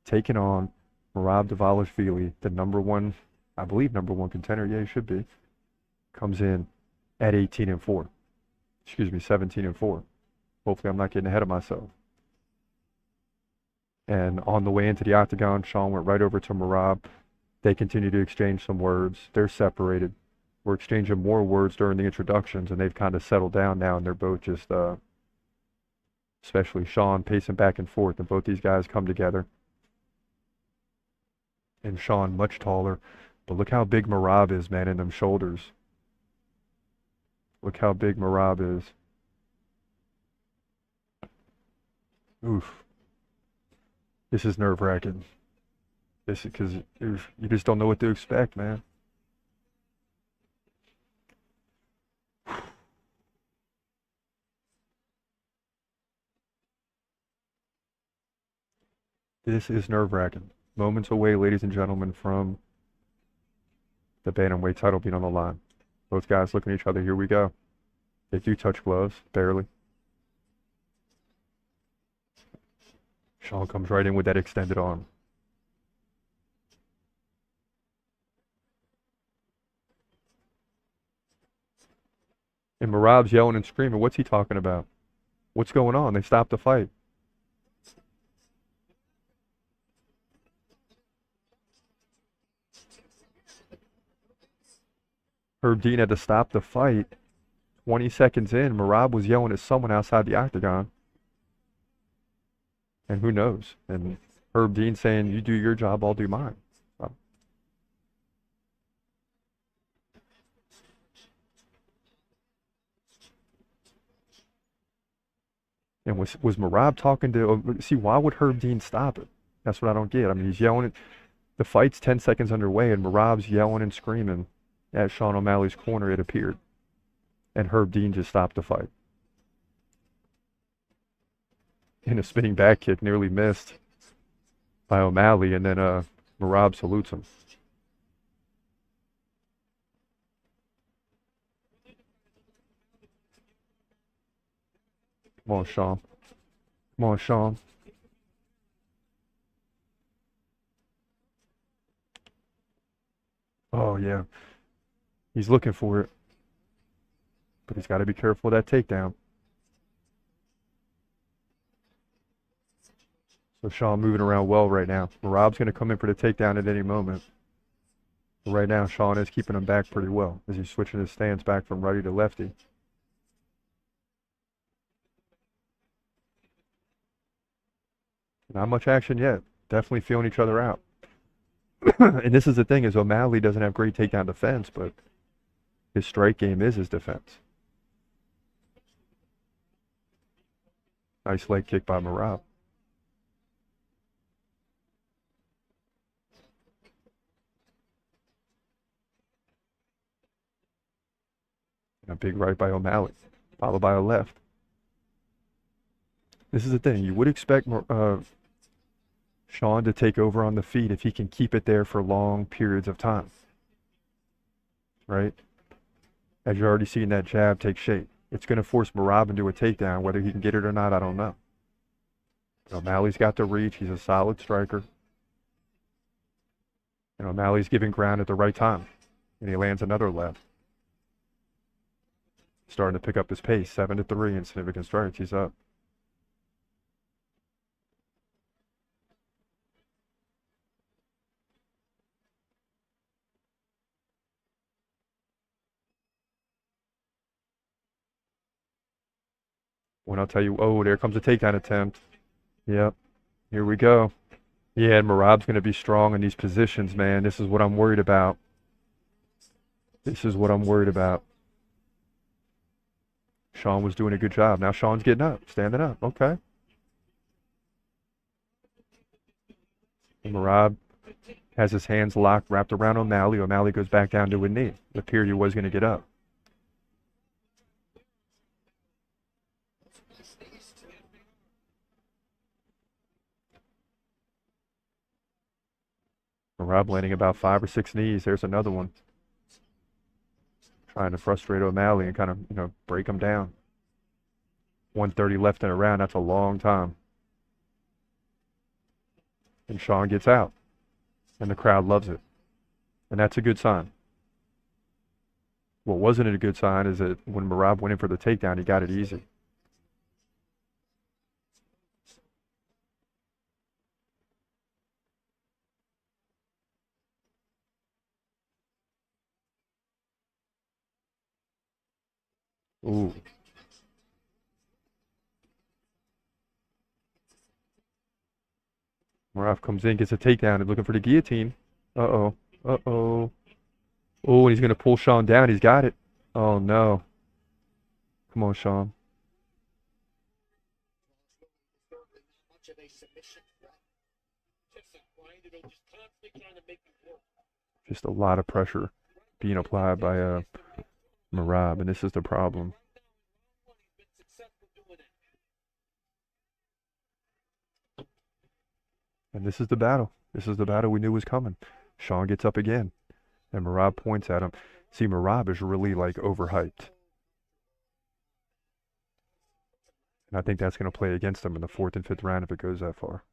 taking on Merab Dvalishvili, the number one, I believe number one contender. Yeah, he should be. Comes in at 18-4. Excuse me, 17-4. Hopefully I'm not getting ahead of myself. And on the way into the octagon, Sean went right over to Merab. They continue to exchange some words. They're separated. We're exchanging more words during the introductions, and they've kind of settled down now, and they're both just, especially Sean, pacing back and forth, and both these guys come together. And Sean, much taller, but look how big Merab is, man, in them shoulders. Look how big Merab is. Oof. This is nerve-wracking. This is because you just don't know what to expect, man. This is nerve-wracking. Moments away, ladies and gentlemen, from the bantamweight title being on the line. Both guys looking at each other. Here we go. They do touch gloves, barely. Sean comes right in with that extended arm. And Merab's yelling and screaming. What's he talking about? What's going on? They stopped the fight. Herb Dean had to stop the fight. 20 seconds in, Merab was yelling at someone outside the octagon. And who knows? And Herb Dean saying, you do your job, I'll do mine. So. And was Merab talking to... See, why would Herb Dean stop it? That's what I don't get. I mean, he's yelling... The fight's 10 seconds underway, and Merab's yelling and screaming at Sean O'Malley's corner, it appeared. And Herb Dean just stopped the fight. And a spinning back kick nearly missed by O'Malley, and then Merab salutes him. Come on, Sean. Come on, Sean. Oh, yeah. He's looking for it. But he's got to be careful of that takedown. So Sean moving around well right now. Merab's going to come in for the takedown at any moment. But right now, Sean is keeping him back pretty well as he's switching his stance back from righty to lefty. Not much action yet. Definitely feeling each other out. And this is the thing, is O'Malley doesn't have great takedown defense, but his strike game is his defense. Nice leg kick by Merab. And a big right by O'Malley, followed by a left. This is the thing. You would expect Sean to take over on the feet if he can keep it there for long periods of time. Right? As you're already seeing that jab take shape. It's going to force Merab into a takedown. Whether he can get it or not, I don't know. But O'Malley's got the reach. He's a solid striker. And O'Malley's giving ground at the right time. And he lands another left. Starting to pick up his pace. 7-3 in significant strikes. He's up. When I'll tell you, oh, there comes a takedown attempt. Yep. Here we go. Yeah, and Merab's going to be strong in these positions, man. This is what I'm worried about. This is what I'm worried about. Sean was doing a good job. Now Sean's getting up, standing up. Okay. And Merab has his hands locked, wrapped around O'Malley. O'Malley goes back down to a knee. It appeared he was going to get up. Merab landing about 5 or 6 knees. There's another one. Trying to frustrate O'Malley and kind of, break him down. 130 left in a round. That's a long time. And Sean gets out. And the crowd loves it. And that's a good sign. What wasn't a good sign is that when Merab went in for the takedown, he got it easy. Ooh. Merab comes in, gets a takedown, and looking for the guillotine. Uh-oh. Uh-oh. Oh, and he's going to pull Sean down. He's got it. Oh, no. Come on, Sean. Just a lot of pressure being applied by Merab, and this is the problem. And this is the battle. This is the battle we knew was coming. Sean gets up again, and Merab points at him. See, Merab is really, overhyped. And I think that's going to play against him in the 4th and 5th round if it goes that far.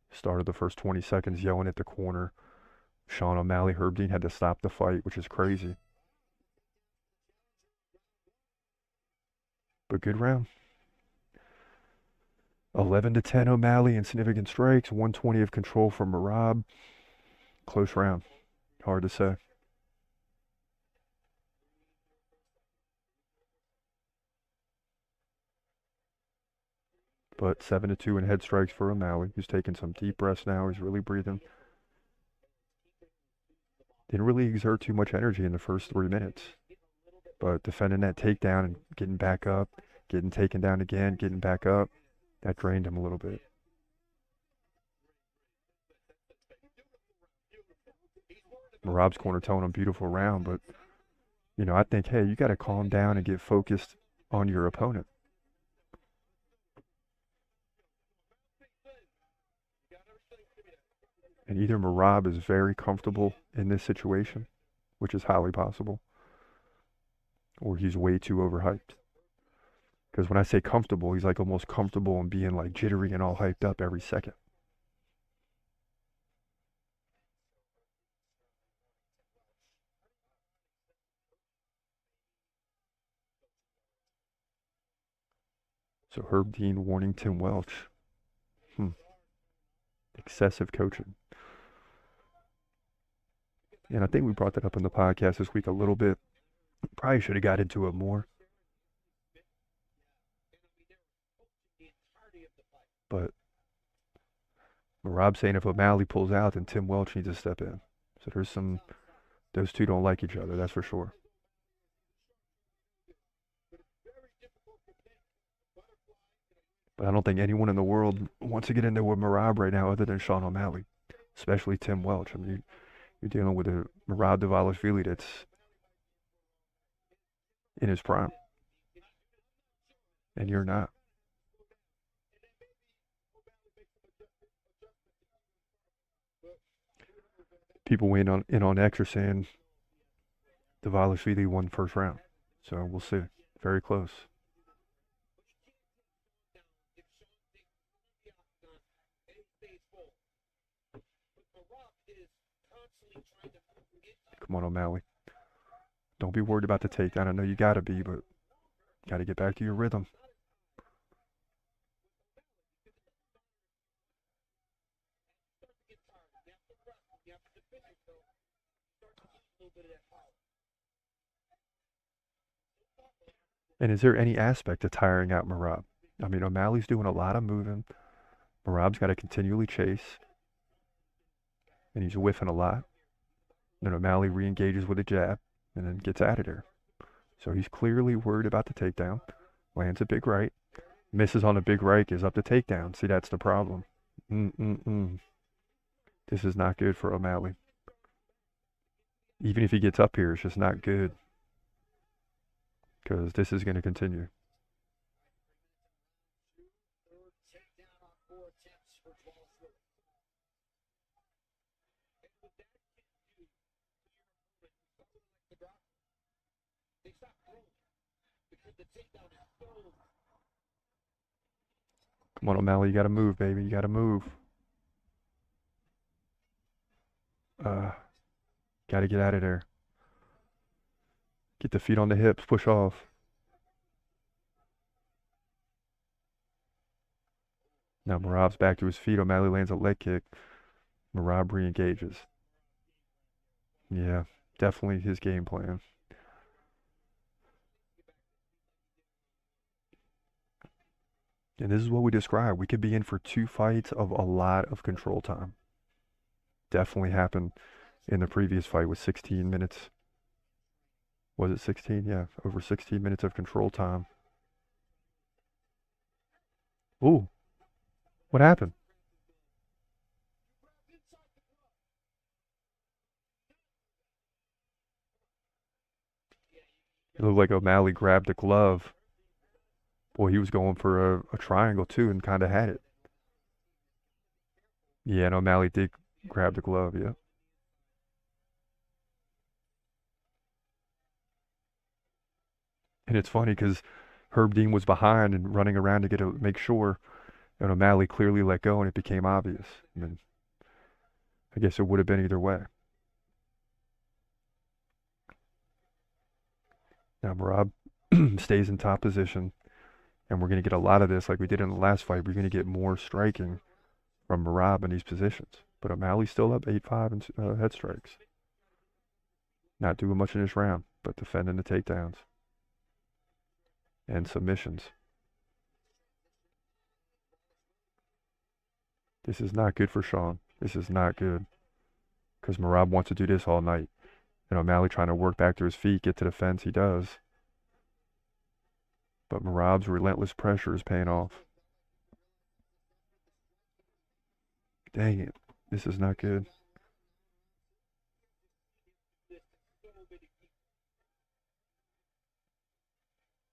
Started the first 20 seconds yelling at the corner. Sean O'Malley, Herb Dean had to stop the fight, which is crazy. But good round. 11-10 O'Malley in significant strikes. 120 of control from Merab. Close round. Hard to say. But 7-2 in head strikes for O'Malley. He's taking some deep breaths now. He's really breathing. Didn't really exert too much energy in the first 3 minutes. But defending that takedown and getting back up, getting taken down again, getting back up, that drained him a little bit. Merab's corner telling him beautiful round, but, I think, hey, you got to calm down and get focused on your opponent. And either Merab is very comfortable in this situation, which is highly possible, or he's way too overhyped. Because when I say comfortable, he's almost comfortable in being jittery and all hyped up every second. So Herb Dean warning Tim Welch. Excessive coaching. And I think we brought that up in the podcast this week a little bit. Probably should have got into it more. But Merab saying if O'Malley pulls out, then Tim Welch needs to step in. So those two don't like each other, that's for sure. But I don't think anyone in the world wants to get into with Merab right now other than Sean O'Malley, especially Tim Welch. I mean, you're dealing with a Merab Dvalishvili that's in his prime, and you're not. People weighing in on X are saying Dvalishvili won first round, so we'll see. Very close. Come on, O'Malley. Don't be worried about the takedown. I know you got to be, but got to get back to your rhythm. And is there any aspect of tiring out Merab? I mean, O'Malley's doing a lot of moving, Merab's got to continually chase, and he's whiffing a lot. Then O'Malley re-engages with a jab, and then gets out of there. So he's clearly worried about the takedown. Lands a big right. Misses on a big right, gives up the takedown. See, that's the problem. This is not good for O'Malley. Even if he gets up here, it's just not good. Because this is going to continue. Come on, O'Malley, you got to move, baby. You got to move. Got to get out of there. Get the feet on the hips. Push off. Now Merab's back to his feet. O'Malley lands a leg kick. Merab re-engages. Yeah, definitely his game plan. And this is what we described. We could be in for 2 fights of a lot of control time. Definitely happened in the previous fight with 16 minutes. Was it 16? Yeah, over 16 minutes of control time. Ooh, what happened? It looked like O'Malley grabbed the glove. Boy, he was going for a triangle too and kind of had it. Yeah, and O'Malley did grab the glove, yeah. And it's funny because Herb Dean was behind and running around to make sure, and O'Malley clearly let go, and it became obvious. I mean, I guess it would have been either way. Now Merab stays in top position, and we're going to get a lot of this like we did in the last fight. We're going to get more striking from Merab in these positions. But O'Malley's still up 8-5 in head strikes. Not doing much in this round, but defending the takedowns and submissions. This is not good for Sean. This is not good. Because Merab wants to do this all night. And O'Malley trying to work back to his feet, get to the fence. He does. But Merab's relentless pressure is paying off. Dang it. This is not good.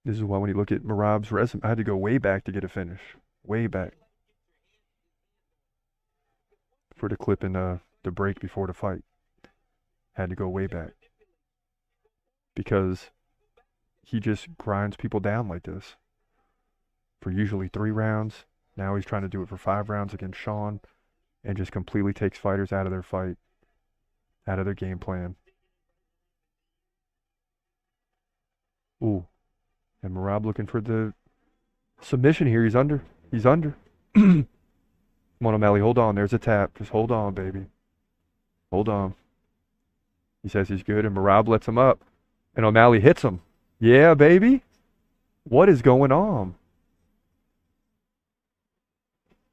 This is why when you look at Merab's resume, I had to go way back to get a finish. Way back. For the clip in the break before the fight. Had to go way back. Because he just grinds people down like this. For usually 3 rounds. Now he's trying to do it for 5 rounds against Sean. And just completely takes fighters out of their fight. Out of their game plan. Ooh. And Merab looking for the submission here. He's under. He's under. Come on, O'Malley. Hold on. There's a tap. Just hold on, baby. Hold on. He says he's good, and Merab lets him up. And O'Malley hits him. Yeah, baby. What is going on?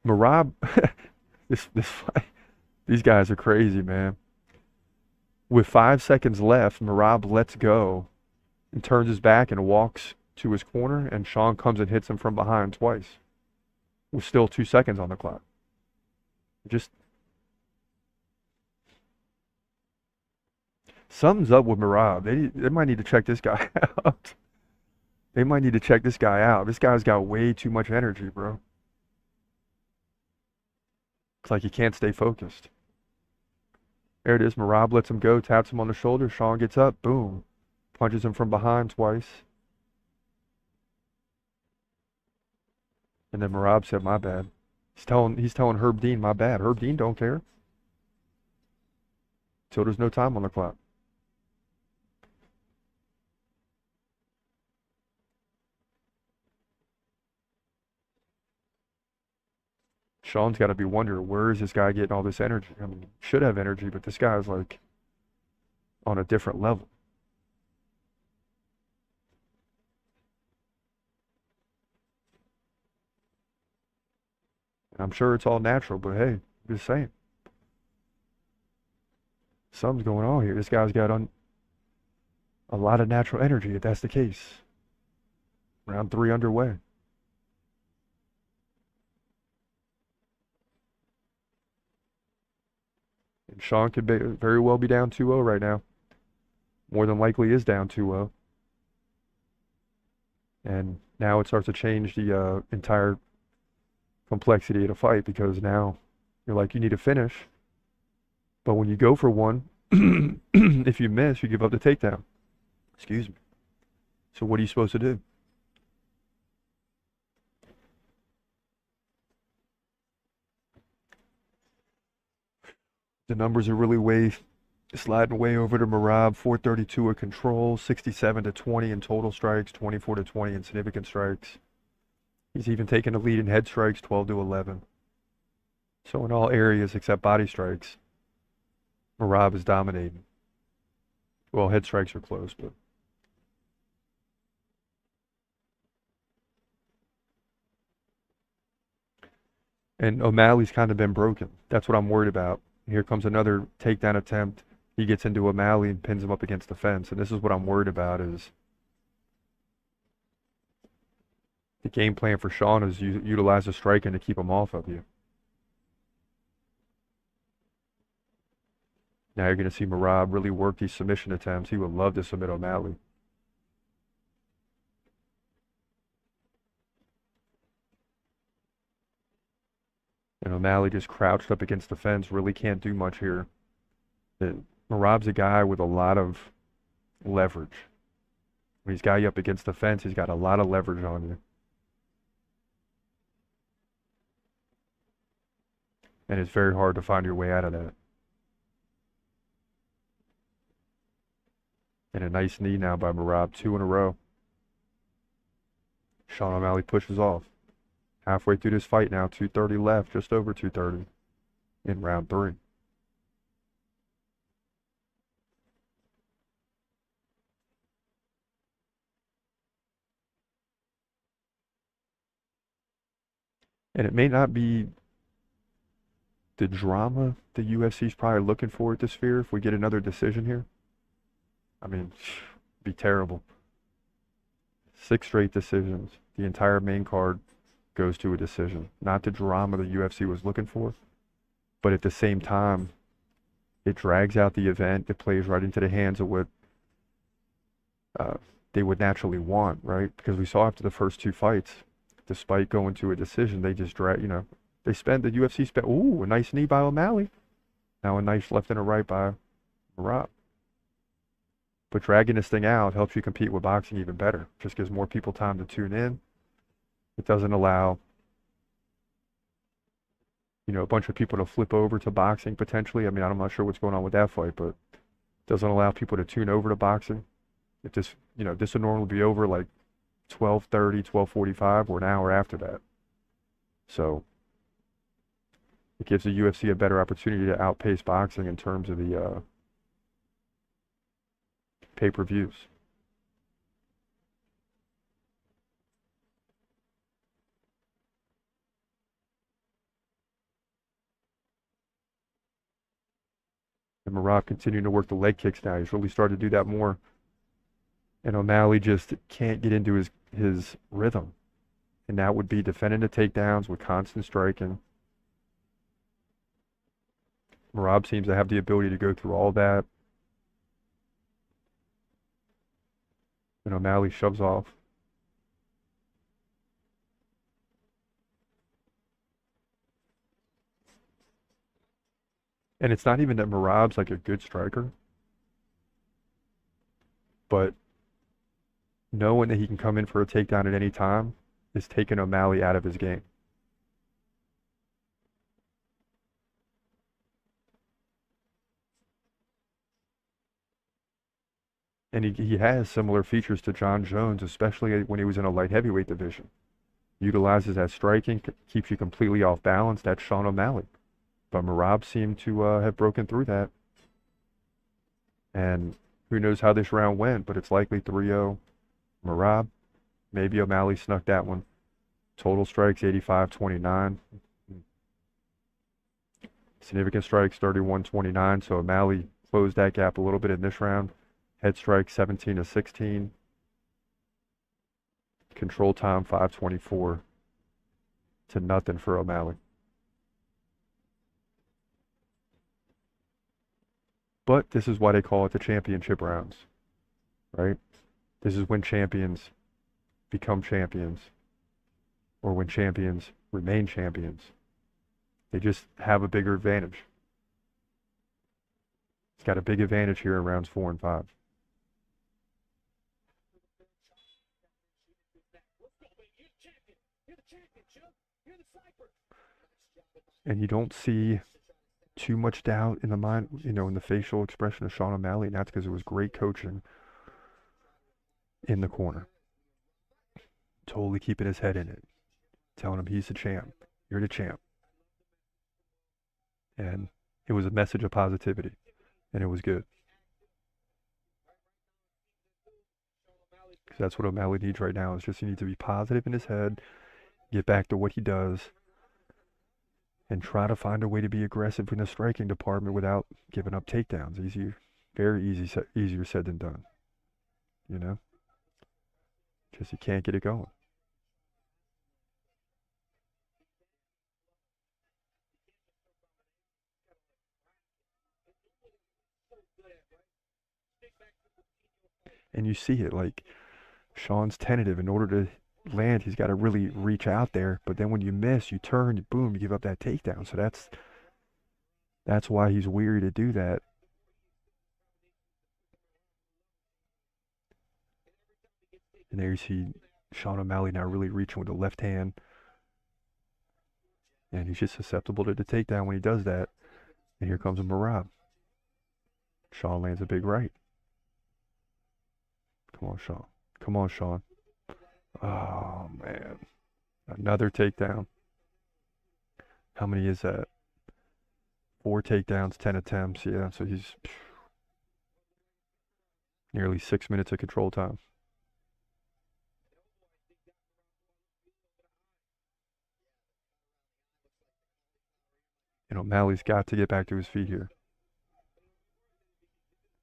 Merab. this fight. These guys are crazy, man. With 5 seconds left, Merab lets go and turns his back and walks to his corner, and Sean comes and hits him from behind twice. With still 2 seconds on the clock. Just something's up with Merab. They might need to check this guy out. They might need to check this guy out. This guy's got way too much energy, bro. It's like he can't stay focused. There it is. Merab lets him go, taps him on the shoulder. Sean gets up, boom. Punches him from behind twice. And then Merab said, my bad. He's telling Herb Dean, my bad. Herb Dean don't care. Till there's no time on the clock. Sean's got to be wondering, where is this guy getting all this energy? I mean, should have energy, but this guy's like on a different level. And I'm sure it's all natural, but hey, I'm just saying. Something's going on here. This guy's got a lot of natural energy, if that's the case. Round 3 underway. And Sean could very well be down 2-0 right now. More than likely is down 2-0. And now it starts to change the entire complexity of the fight, because now you're like, you need to finish. But when you go for one, if you miss, you give up the takedown. Excuse me. So what are you supposed to do? The numbers are really sliding way over to Merab. 432 of control, 67-20 in total strikes, 24-20 in significant strikes. He's even taken the lead in head strikes, 12-11. So in all areas except body strikes, Merab is dominating. Well, head strikes are close, but and O'Malley's kind of been broken. That's what I'm worried about. Here comes another takedown attempt. He gets into O'Malley and pins him up against the fence. And this is what I'm worried about, is the game plan for Sean is utilize the striking to keep him off of you. Now you're going to see Merab really work these submission attempts. He would love to submit O'Malley. And O'Malley just crouched up against the fence, really can't do much here. Merab's a guy with a lot of leverage. When he's got you up against the fence, he's got a lot of leverage on you. And it's very hard to find your way out of that. And a nice knee now by Merab, 2 in a row. Sean O'Malley pushes off. Halfway through this fight now, 2:30 left, just over 2:30 in round 3. And it may not be the drama the UFC is probably looking for at the Sphere if we get another decision here. I mean, it'd be terrible. 6 straight decisions. The entire main card goes to a decision. Not the drama the UFC was looking for, but at the same time, it drags out the event. It plays right into the hands of what they would naturally want, right? Because we saw after the first 2 fights, despite going to a decision, they just drag, the UFC spent, ooh, a nice knee by O'Malley. Now a nice left and a right by Merab. But dragging this thing out helps you compete with boxing even better. Just gives more people time to tune in. It doesn't allow, a bunch of people to flip over to boxing potentially. I mean, I'm not sure what's going on with that fight, but it doesn't allow people to tune over to boxing. If this, this would normally be over like 12:30, 12:45, or an hour after that. So it gives the UFC a better opportunity to outpace boxing in terms of the pay-per-views. And Merab continuing to work the leg kicks now. He's really started to do that more. And O'Malley just can't get into his rhythm. And that would be defending the takedowns with constant striking. Merab seems to have the ability to go through all that. And O'Malley shoves off. And it's not even that Merab's like a good striker, but knowing that he can come in for a takedown at any time is taking O'Malley out of his game. And he has similar features to John Jones, especially when he was in a light heavyweight division. Utilizes that striking, keeps you completely off balance. That's Sean O'Malley. But Merab seemed to have broken through that. And who knows how this round went, but it's likely 3-0 Merab. Maybe O'Malley snuck that one. Total strikes 85-29. Significant strikes 31-29, so O'Malley closed that gap a little bit in this round. Head strike 17-16. Control time 5:24 to nothing for O'Malley. But this is why they call it the championship rounds, right? This is when champions become champions, or when champions remain champions. They just have a bigger advantage. It's got a big advantage here in rounds 4 and 5. And you don't see too much doubt in the mind, in the facial expression of Sean O'Malley, and that's because it was great coaching in the corner. Totally keeping his head in it, telling him he's the champ, you're the champ. And it was a message of positivity, and it was good. Because that's what O'Malley needs right now, is just he needs to be positive in his head, get back to what he does, and try to find a way to be aggressive in the striking department without giving up takedowns. Very easier said than done. Just you can't get it going. And you see it, like Sean's tentative. In order to land, he's got to really reach out there. But then when you miss, you turn, boom, you give up that takedown. So that's why he's weary to do that. And there you see Sean O'Malley now really reaching with the left hand. And he's just susceptible to the takedown when he does that. And here comes a Merab. Sean lands a big right. Come on, Sean. Come on, Sean. Oh, man. Another takedown. How many is that? 4 takedowns, 10 attempts. Yeah, so he's nearly 6 minutes of control time. O'Malley's got to get back to his feet here.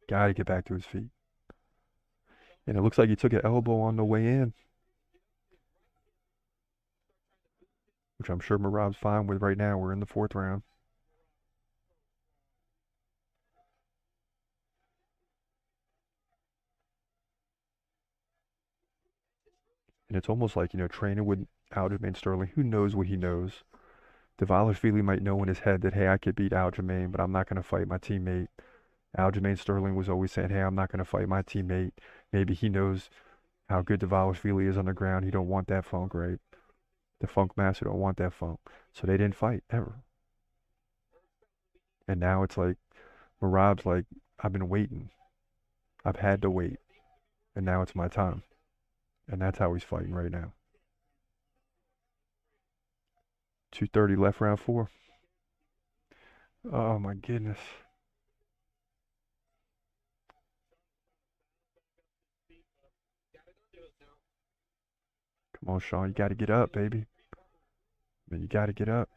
Got to get back to his feet. And it looks like he took an elbow on the way in, which I'm sure Merab's fine with right now. We're in the 4th round. And it's almost like, training with Aljamain Sterling. Who knows what he knows? Dvalishvili might know in his head that, hey, I could beat Aljamain, but I'm not going to fight my teammate. Aljamain Sterling was always saying, hey, I'm not going to fight my teammate. Maybe he knows how good Dvalishvili is on the ground. He don't want that funk, right? The funk master don't want that funk. So they didn't fight, ever. And now it's like, Merab's like, I've been waiting. I've had to wait. And now it's my time. And that's how he's fighting right now. 2:30 left, round 4. Oh, my goodness. Come on, Sean. You got to get up, baby. You got to get up.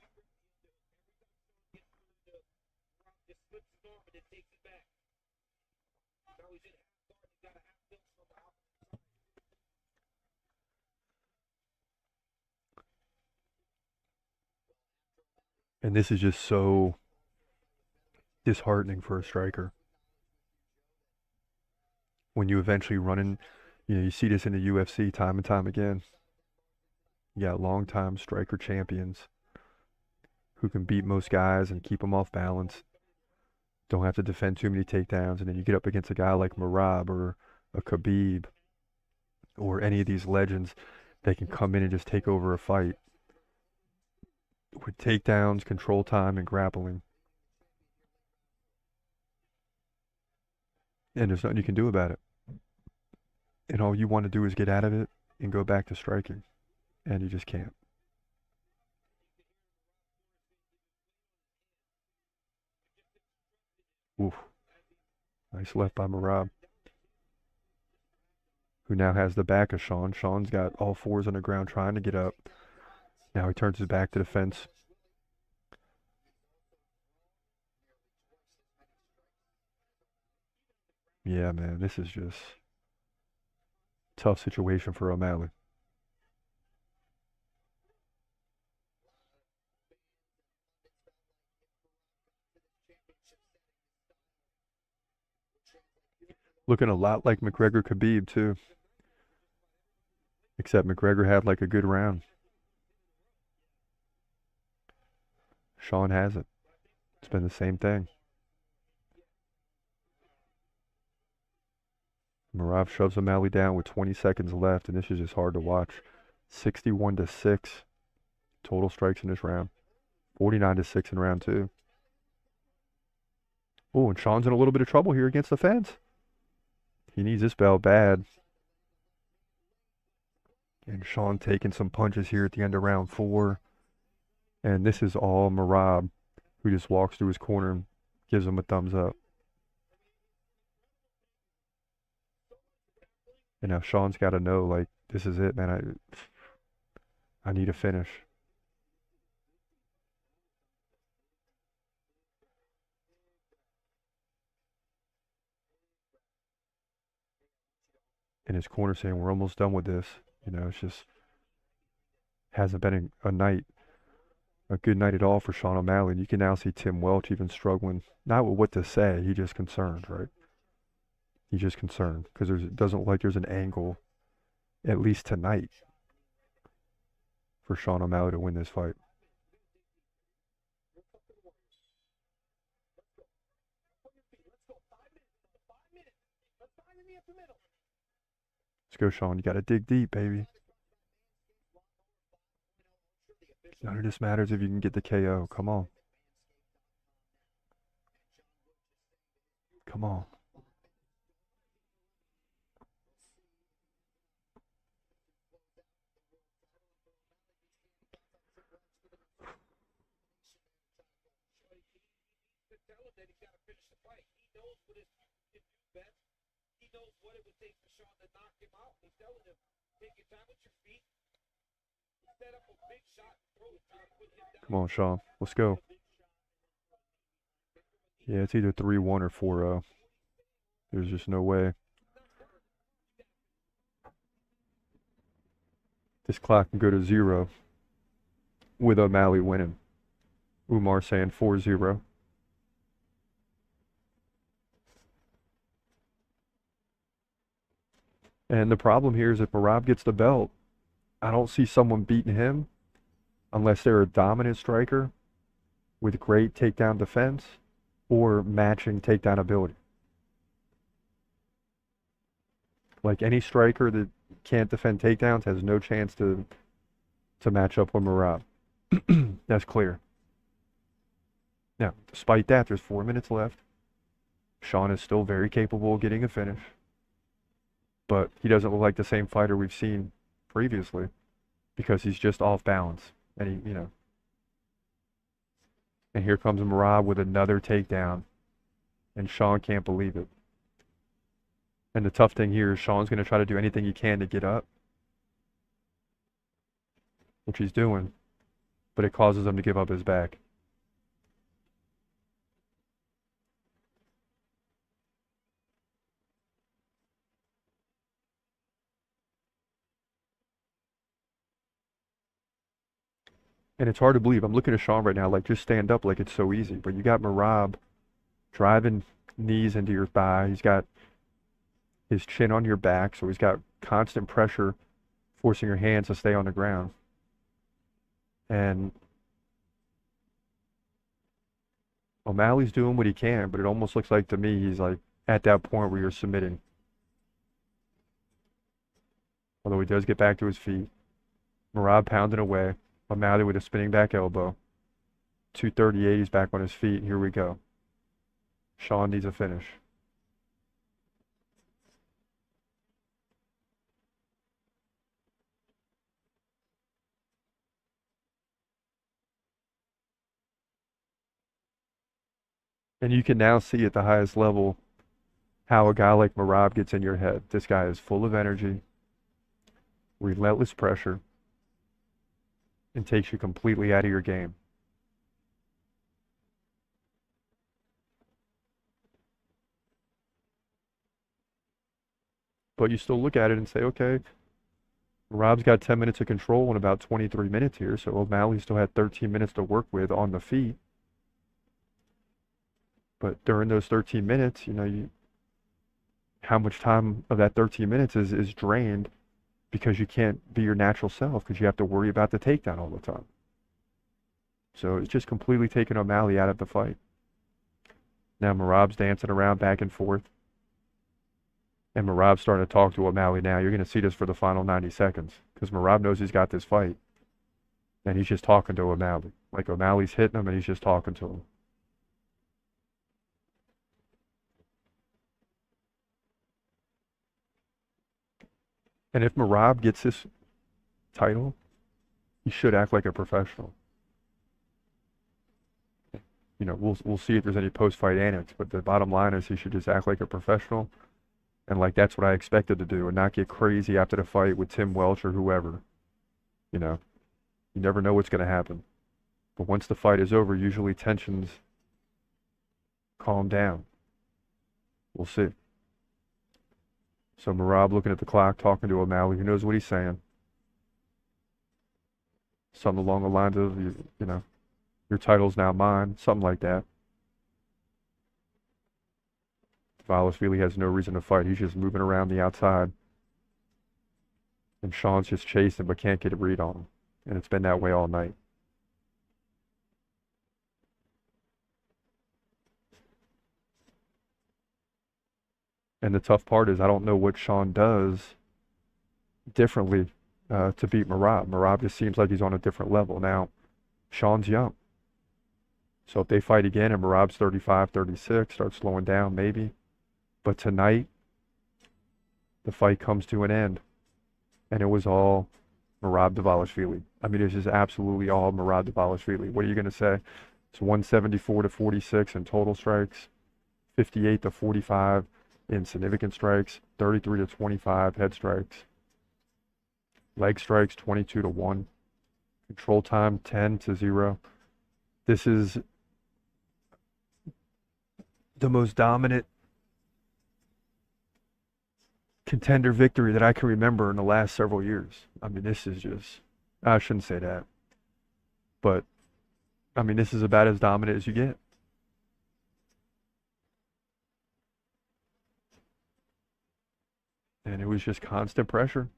And this is just so disheartening for a striker. When you eventually run in, you see this in the UFC time and time again. You got long-time striker champions who can beat most guys and keep them off balance. Don't have to defend too many takedowns. And then you get up against a guy like Merab or a Khabib or any of these legends that can come in and just take over a fight with takedowns, control time, and grappling. And there's nothing you can do about it. And all you want to do is get out of it and go back to striking. And you just can't. Oof. Nice left by Merab, who now has the back of Sean. Sean's got all 4s on the ground trying to get up. Now he turns his back to the fence. Yeah, man, this is just tough situation for O'Malley. Looking a lot like McGregor Khabib too, except McGregor had like a good round. Sean hasn't. It's been the same thing. Merab shoves O'Malley down with 20 seconds left, and this is just hard to watch. 61-6 total strikes in this round. 49-6 in round 2. Oh, and Sean's in a little bit of trouble here against the fence. He needs this belt bad. And Sean taking some punches here at the end of round 4. And this is all Merab, who just walks through his corner and gives him a thumbs up. And now Sean's got to know, like, this is it, man. I need a finish. In his corner saying, we're almost done with this. You know, it's just hasn't been a good night at all for Sean O'Malley. And you can now see Tim Welch even struggling, not with what to say, he's just concerned, right? He's just concerned because it doesn't look like there's an angle, at least tonight, for Sean O'Malley to win this fight. Let's go, Sean. You got to dig deep, baby. None of this matters if you can get the KO. Come on. Come on. What it would take for Sean to knock him out. He's telling him, take your time with your feet. Set up a big shot, throw it, try to put him down. Come on, Sean. Let's go. Yeah, it's either 3-1 or 4-0. There's just no way. This clock can go to 0 with O'Malley winning. Umar saying 4-0. And the problem here is if Merab gets the belt, I don't see someone beating him unless they're a dominant striker with great takedown defense or matching takedown ability. Like any striker that can't defend takedowns has no chance to match up with Merab. That's clear. Now, despite that, there's 4 minutes left. Sean is still very capable of getting a finish. But he doesn't look like the same fighter we've seen previously because he's just off balance. And he, and here comes Merab with another takedown. And Sean can't believe it. And the tough thing here is Sean's going to try to do anything he can to get up, which he's doing, but it causes him to give up his back. And it's hard to believe. I'm looking at Sean right now, like, just stand up like it's so easy. But you got Merab driving knees into your thigh. He's got his chin on your back, so he's got constant pressure forcing your hands to stay on the ground. And O'Malley's doing what he can, but it almost looks like to me he's like at that point where you're submitting. Although he does get back to his feet. Merab pounding away. O'Malley with a spinning back elbow. 238, he's back on his feet. Here we go. Sean needs a finish. And you can now see at the highest level how a guy like Merab gets in your head. This guy is full of energy, relentless pressure, and takes you completely out of your game. But you still look at it and say, okay, Rob's got 10 minutes of control in about 23 minutes here, so O'Malley still had 13 minutes to work with on the feet. But during those 13 minutes, how much time of that 13 minutes is drained because you can't be your natural self because you have to worry about the takedown all the time. So it's just completely taken O'Malley out of the fight. Now Merab's dancing around back and forth. And Merab's starting to talk to O'Malley now. You're going to see this for the final 90 seconds because Merab knows he's got this fight. And he's just talking to O'Malley. Like O'Malley's hitting him and he's just talking to him. And if Merab gets this title, he should act like a professional. We'll see if there's any post-fight antics, but the bottom line is he should just act like a professional. And like that's what I expected to do and not get crazy after the fight with Tim Welch or whoever. You never know what's going to happen. But once the fight is over, usually tensions calm down. We'll see. So Merab looking at the clock, talking to O'Malley, who knows what he's saying. Something along the lines of, your title's now mine, something like that. Dvalishvili has no reason to fight. He's just moving around the outside. And Sean's just chasing but can't get a read on him. And it's been that way all night. And the tough part is I don't know what Sean does differently to beat Merab. Merab just seems like he's on a different level. Now, Sean's young. So if they fight again and Merab's 35, 36, starts slowing down maybe. But tonight, the fight comes to an end. And it was all Merab Dvalishvili. I mean, it's just absolutely all Merab Dvalishvili. What are you going to say? It's 174 to 46 in total strikes, 58 to 45 in significant strikes, 33 to 25 head strikes, leg strikes 22 to 1, control time 10 to 0. This is the most dominant contender victory that I can remember in the last several years. I mean, this is just, I shouldn't say that, but I mean, this is about as dominant as you get. And it was just constant pressure.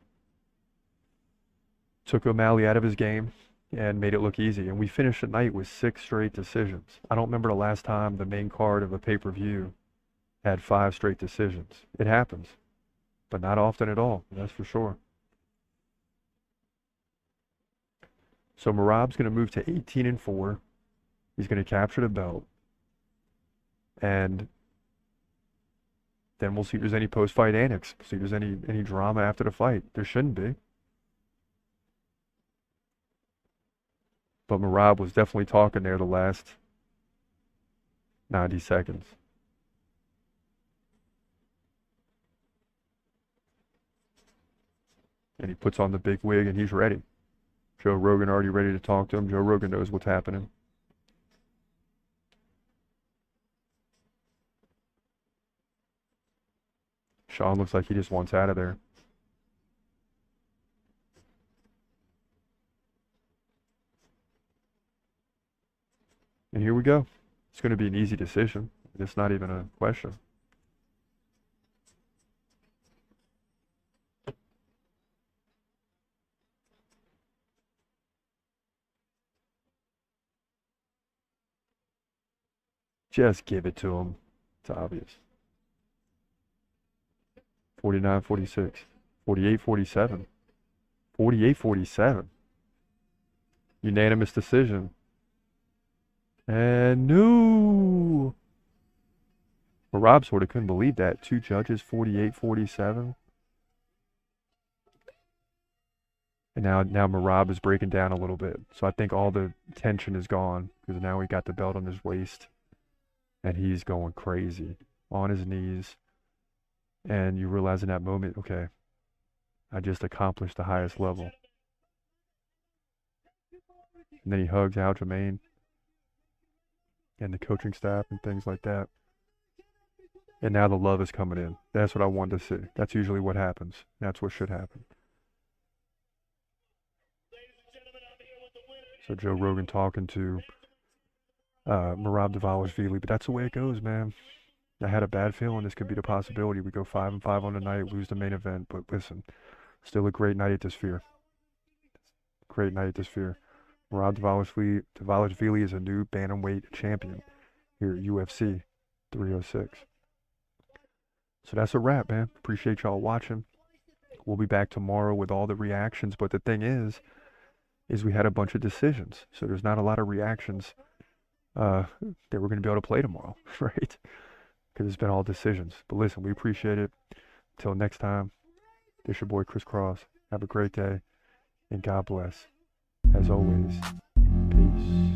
Took O'Malley out of his game and made it look easy. And we finished the night with 6 straight decisions. I don't remember the last time the main card of a pay-per-view had 5 straight decisions. It happens, but not often at all, that's for sure. So Merab's going to move to 18-4. He's going to capture the belt. And then we'll see if there's any post-fight antics. See if there's any drama after the fight. There shouldn't be. But Merab was definitely talking there the last 90 seconds. And he puts on the big wig and he's ready. Joe Rogan already ready to talk to him. Joe Rogan knows what's happening. Sean looks like he just wants out of there. And here we go. It's going to be an easy decision. It's not even a question. Just give it to him. It's obvious. 49-46. 48-47. 48-47. Unanimous decision. And no. Well, Rob sort of couldn't believe that. 2 judges, 48-47. And now Merab is breaking down a little bit. So I think all the tension is gone because now he got the belt on his waist. And he's going crazy on his knees. And you realize in that moment, okay, I just accomplished the highest level. And then he hugs Aljamain and the coaching staff and things like that. And now the love is coming in. That's what I wanted to see. That's usually what happens. That's what should happen. So Joe Rogan talking to Merab Dvalishvili, but that's the way it goes, man. I had a bad feeling this could be the possibility. We go 5-5 on the night, lose the main event, but listen, still a great night at the Sphere. Great night at the Sphere. Merab Dvalishvili is a new bantamweight champion here at UFC 306. So that's a wrap, man. Appreciate y'all watching. We'll be back tomorrow with all the reactions, but the thing is we had a bunch of decisions, so there's not a lot of reactions that we're going to be able to play tomorrow, right? Because it's been all decisions. But listen, we appreciate it. Until next time, this your boy Chris Cross. Have a great day, and God bless. As always, peace.